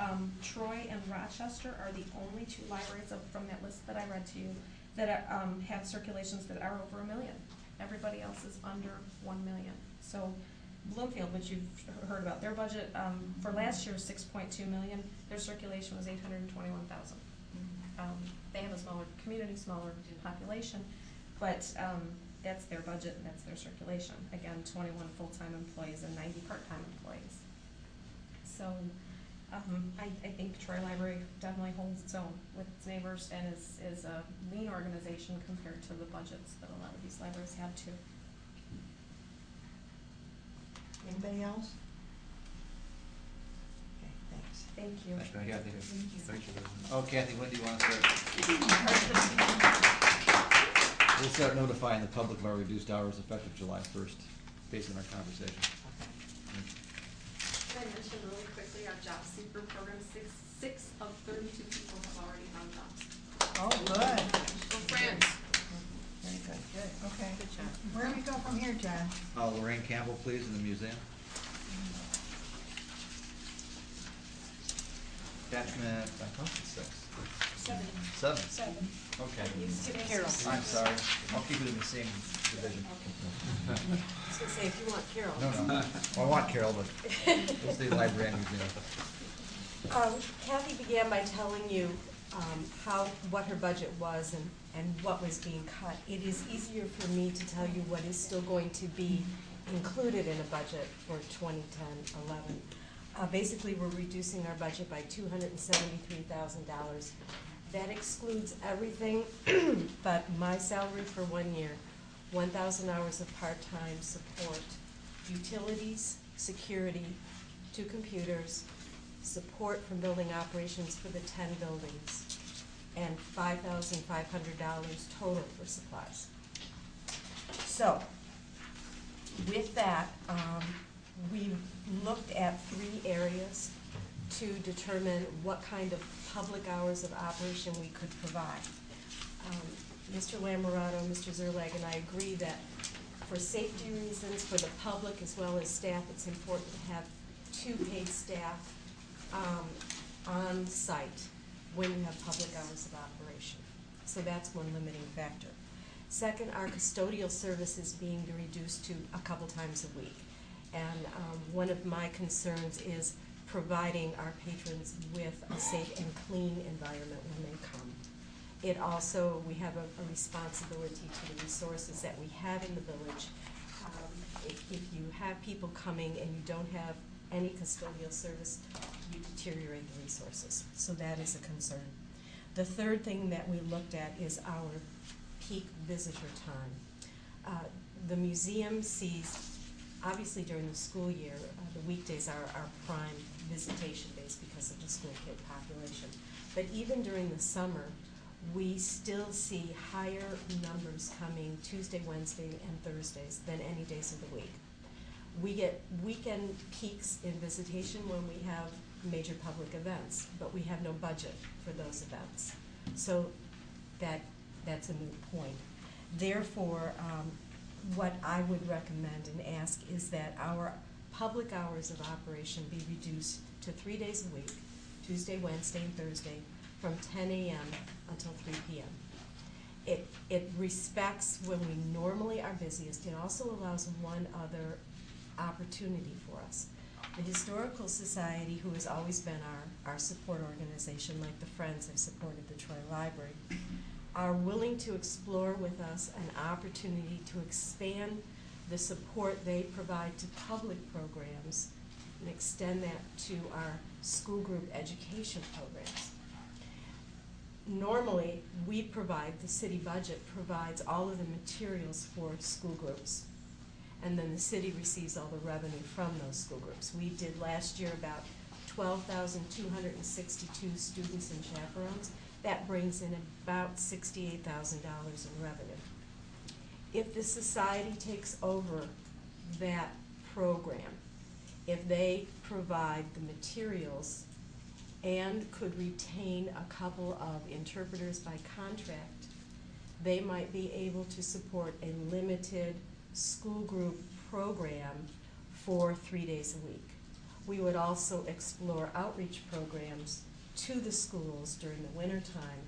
S13: Troy and Rochester are the only 2 libraries from that list that I read to you that have circulations that are over 1 million. Everybody else is under 1 million. So Bloomfield, which you've heard about, their budget for last year was 6.2 million. Their circulation was 821,000. They have a smaller community, smaller population, but that's their budget and that's their circulation. Again, 21 full-time employees and 90 part-time employees. So I think Troy Library definitely holds its own with its neighbors and is a lean organization compared to the budgets that a lot of these libraries have too.
S1: Anybody else? Okay, thanks.
S13: Thank you.
S4: Thank you.
S9: Thank you.
S4: Oh, Kathy, when do you want to start? We'll start notifying the public of our reduced hours effective July 1st, based on our conversation.
S13: Can I mention really quickly our job seeker program, 6 of 32 people have already found jobs.
S1: Oh, good.
S3: Go Friends.
S1: Very good.
S3: Good.
S1: Okay.
S3: Good job.
S1: Where do we go from here, John?
S4: Lorraine Campbell, please, in the museum. Attachment, I thought it's 6. 7.
S2: 7.
S4: Okay.
S2: Carol.
S4: I'm sorry. I'll keep it in the same division.
S8: I was gonna say, if you want Carol.
S4: No. Well, I want Carol, but we'll stay library and museum.
S14: Kathy began by telling you what her budget was and what was being cut. It is easier for me to tell you what is still going to be included in a budget for 2010-11. Basically, we're reducing our budget by $273,000. That excludes everything but my salary for 1 year, 1,000 hours of part-time support, utilities, security, 2 computers, support from building operations for the 10 buildings, and $5,500 total for supplies. So, with that, we looked at 3 areas to determine what kind of public hours of operation we could provide. Mr. Lamarato, Mr. Zerlag, and I agree that for safety reasons, for the public as well as staff, it's important to have 2 paid staff on site when you have public hours of operation. So that's one limiting factor. Second, our custodial service is being reduced to a couple times a week. And one of my concerns is providing our patrons with a safe and clean environment when they come. It also, we have a responsibility to the resources that we have in the village. If you have people coming and you don't have any custodial service, you deteriorate the resources. So that is a concern. The third thing that we looked at is our peak visitor time. The museum sees, obviously during the school year, the weekdays are our prime visitation days because of the school kid population. But even during the summer, we still see higher numbers coming Tuesday, Wednesday, and Thursdays than any days of the week. We get weekend peaks in visitation when we have major public events, but we have no budget for those events. So that's a moot point. Therefore, what I would recommend and ask is that our public hours of operation be reduced to 3 days a week, Tuesday, Wednesday, and Thursday, from 10 a.m. until 3 p.m. It respects when we normally are busiest. It also allows one other opportunity for us. The Historical Society, who has always been our support organization, like the Friends have supported the Troy Library, are willing to explore with us an opportunity to expand the support they provide to public programs and extend that to our school group education programs. Normally, we provide, the city budget provides all of the materials for school groups, and then the city receives all the revenue from those school groups. We did last year about 12,262 students and chaperones. That brings in about $68,000 in revenue. If the society takes over that program, if they provide the materials and could retain a couple of interpreters by contract, they might be able to support a limited school group program for 3 days a week. We would also explore outreach programs to the schools during the winter time.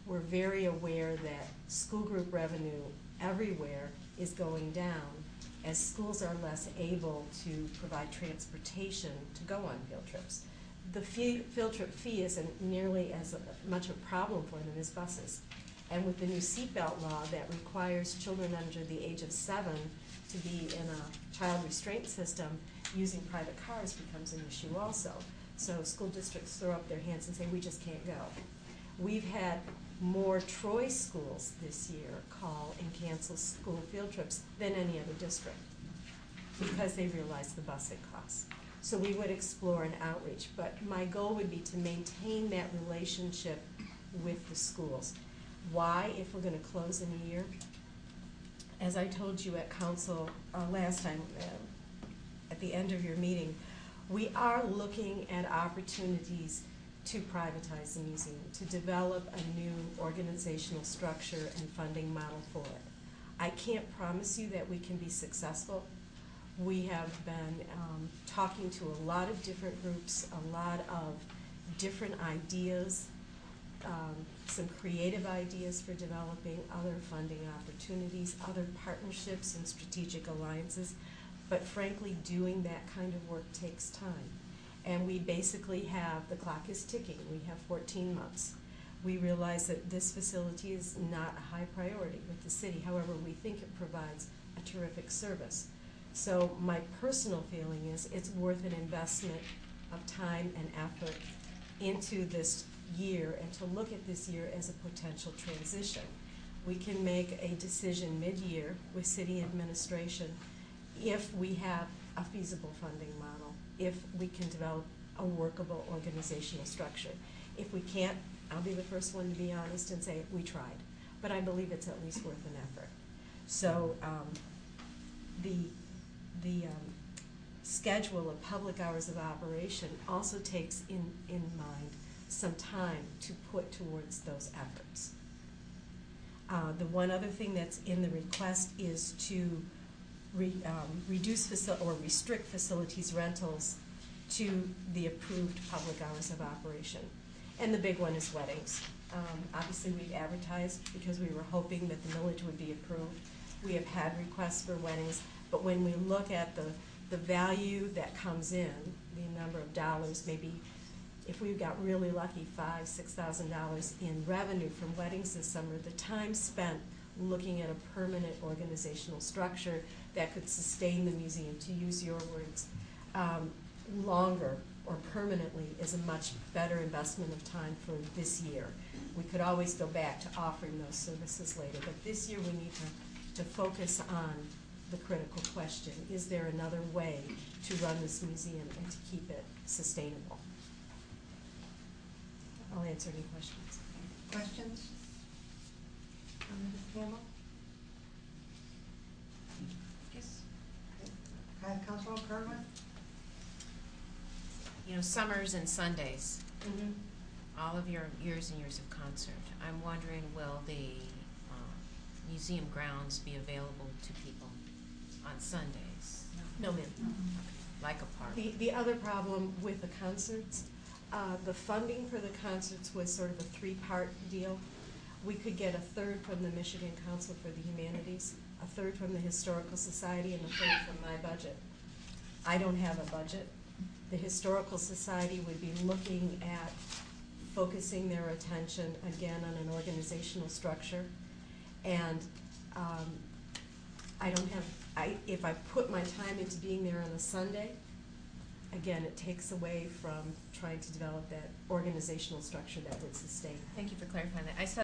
S14: We're very aware that school group revenue everywhere is going down as schools are less able to provide transportation to go on field trips. The field trip fee isn't nearly as much a problem for them as buses. And with the new seatbelt law that requires children under the age of 7 to be in a child restraint system, using private cars becomes an issue also. So school districts throw up their hands and say, we just can't go. We've had more Troy schools this year call and cancel school field trips than any other district because they realize the busing costs. So we would explore an outreach, but my goal would be to maintain that relationship with the schools. Why, if we're going to close in a year? As I told you at council last time, at the end of your meeting, we are looking at opportunities to privatize the museum, to develop a new organizational structure and funding model for it. I can't promise you that we can be successful. We have been talking to a lot of different groups, a lot of different ideas, some creative ideas for developing other funding opportunities, other partnerships and strategic alliances. But frankly, doing that kind of work takes time. And we basically have, the clock is ticking. We have 14 months. We realize that this facility is not a high priority with the city. However, we think it provides a terrific service. So my personal feeling is it's worth an investment of time and effort into this year and to look at this year as a potential transition. We can make a decision mid-year with city administration if we have a feasible funding model, if we can develop a workable organizational structure. If we can't, I'll be the first one to be honest and say we tried, but I believe it's at least worth an effort. So the schedule of public hours of operation also takes in mind some time to put towards those efforts. The one other thing that's in the request is to reduce or restrict facilities rentals to the approved public hours of operation. And the big one is weddings. Obviously, we advertised because we were hoping that the millage would be approved. We have had requests for weddings, but when we look at the value that comes in, the number of dollars, maybe if we've got really lucky, $5,000–6,000 in revenue from weddings this summer, the time spent looking at a permanent organizational structure that could sustain the museum, to use your words, longer or permanently is a much better investment of time for this year. We could always go back to offering those services later, but this year we need to focus on the critical question: is there another way to run this museum and to keep it sustainable? I'll answer any questions.
S1: Questions? Mrs. Campbell?
S3: Yes.
S1: Councilor Kerwin?
S3: You know, summers and Sundays, all of your years and years of concert. I'm wondering, will the museum grounds be available to people on Sundays?
S14: No, ma'am.
S3: Like a park?
S14: The other problem with the concerts, the funding for the concerts was sort of a three-part deal. We could get a third from the Michigan Council for the Humanities, a third from the Historical Society, and a third from my budget. I don't have a budget. The Historical Society would be looking at focusing their attention again on an organizational structure. And I don't have, if I put my time into being there on a Sunday, again, it takes away from trying to develop that organizational structure that would sustain.
S3: Thank you for clarifying that. I saw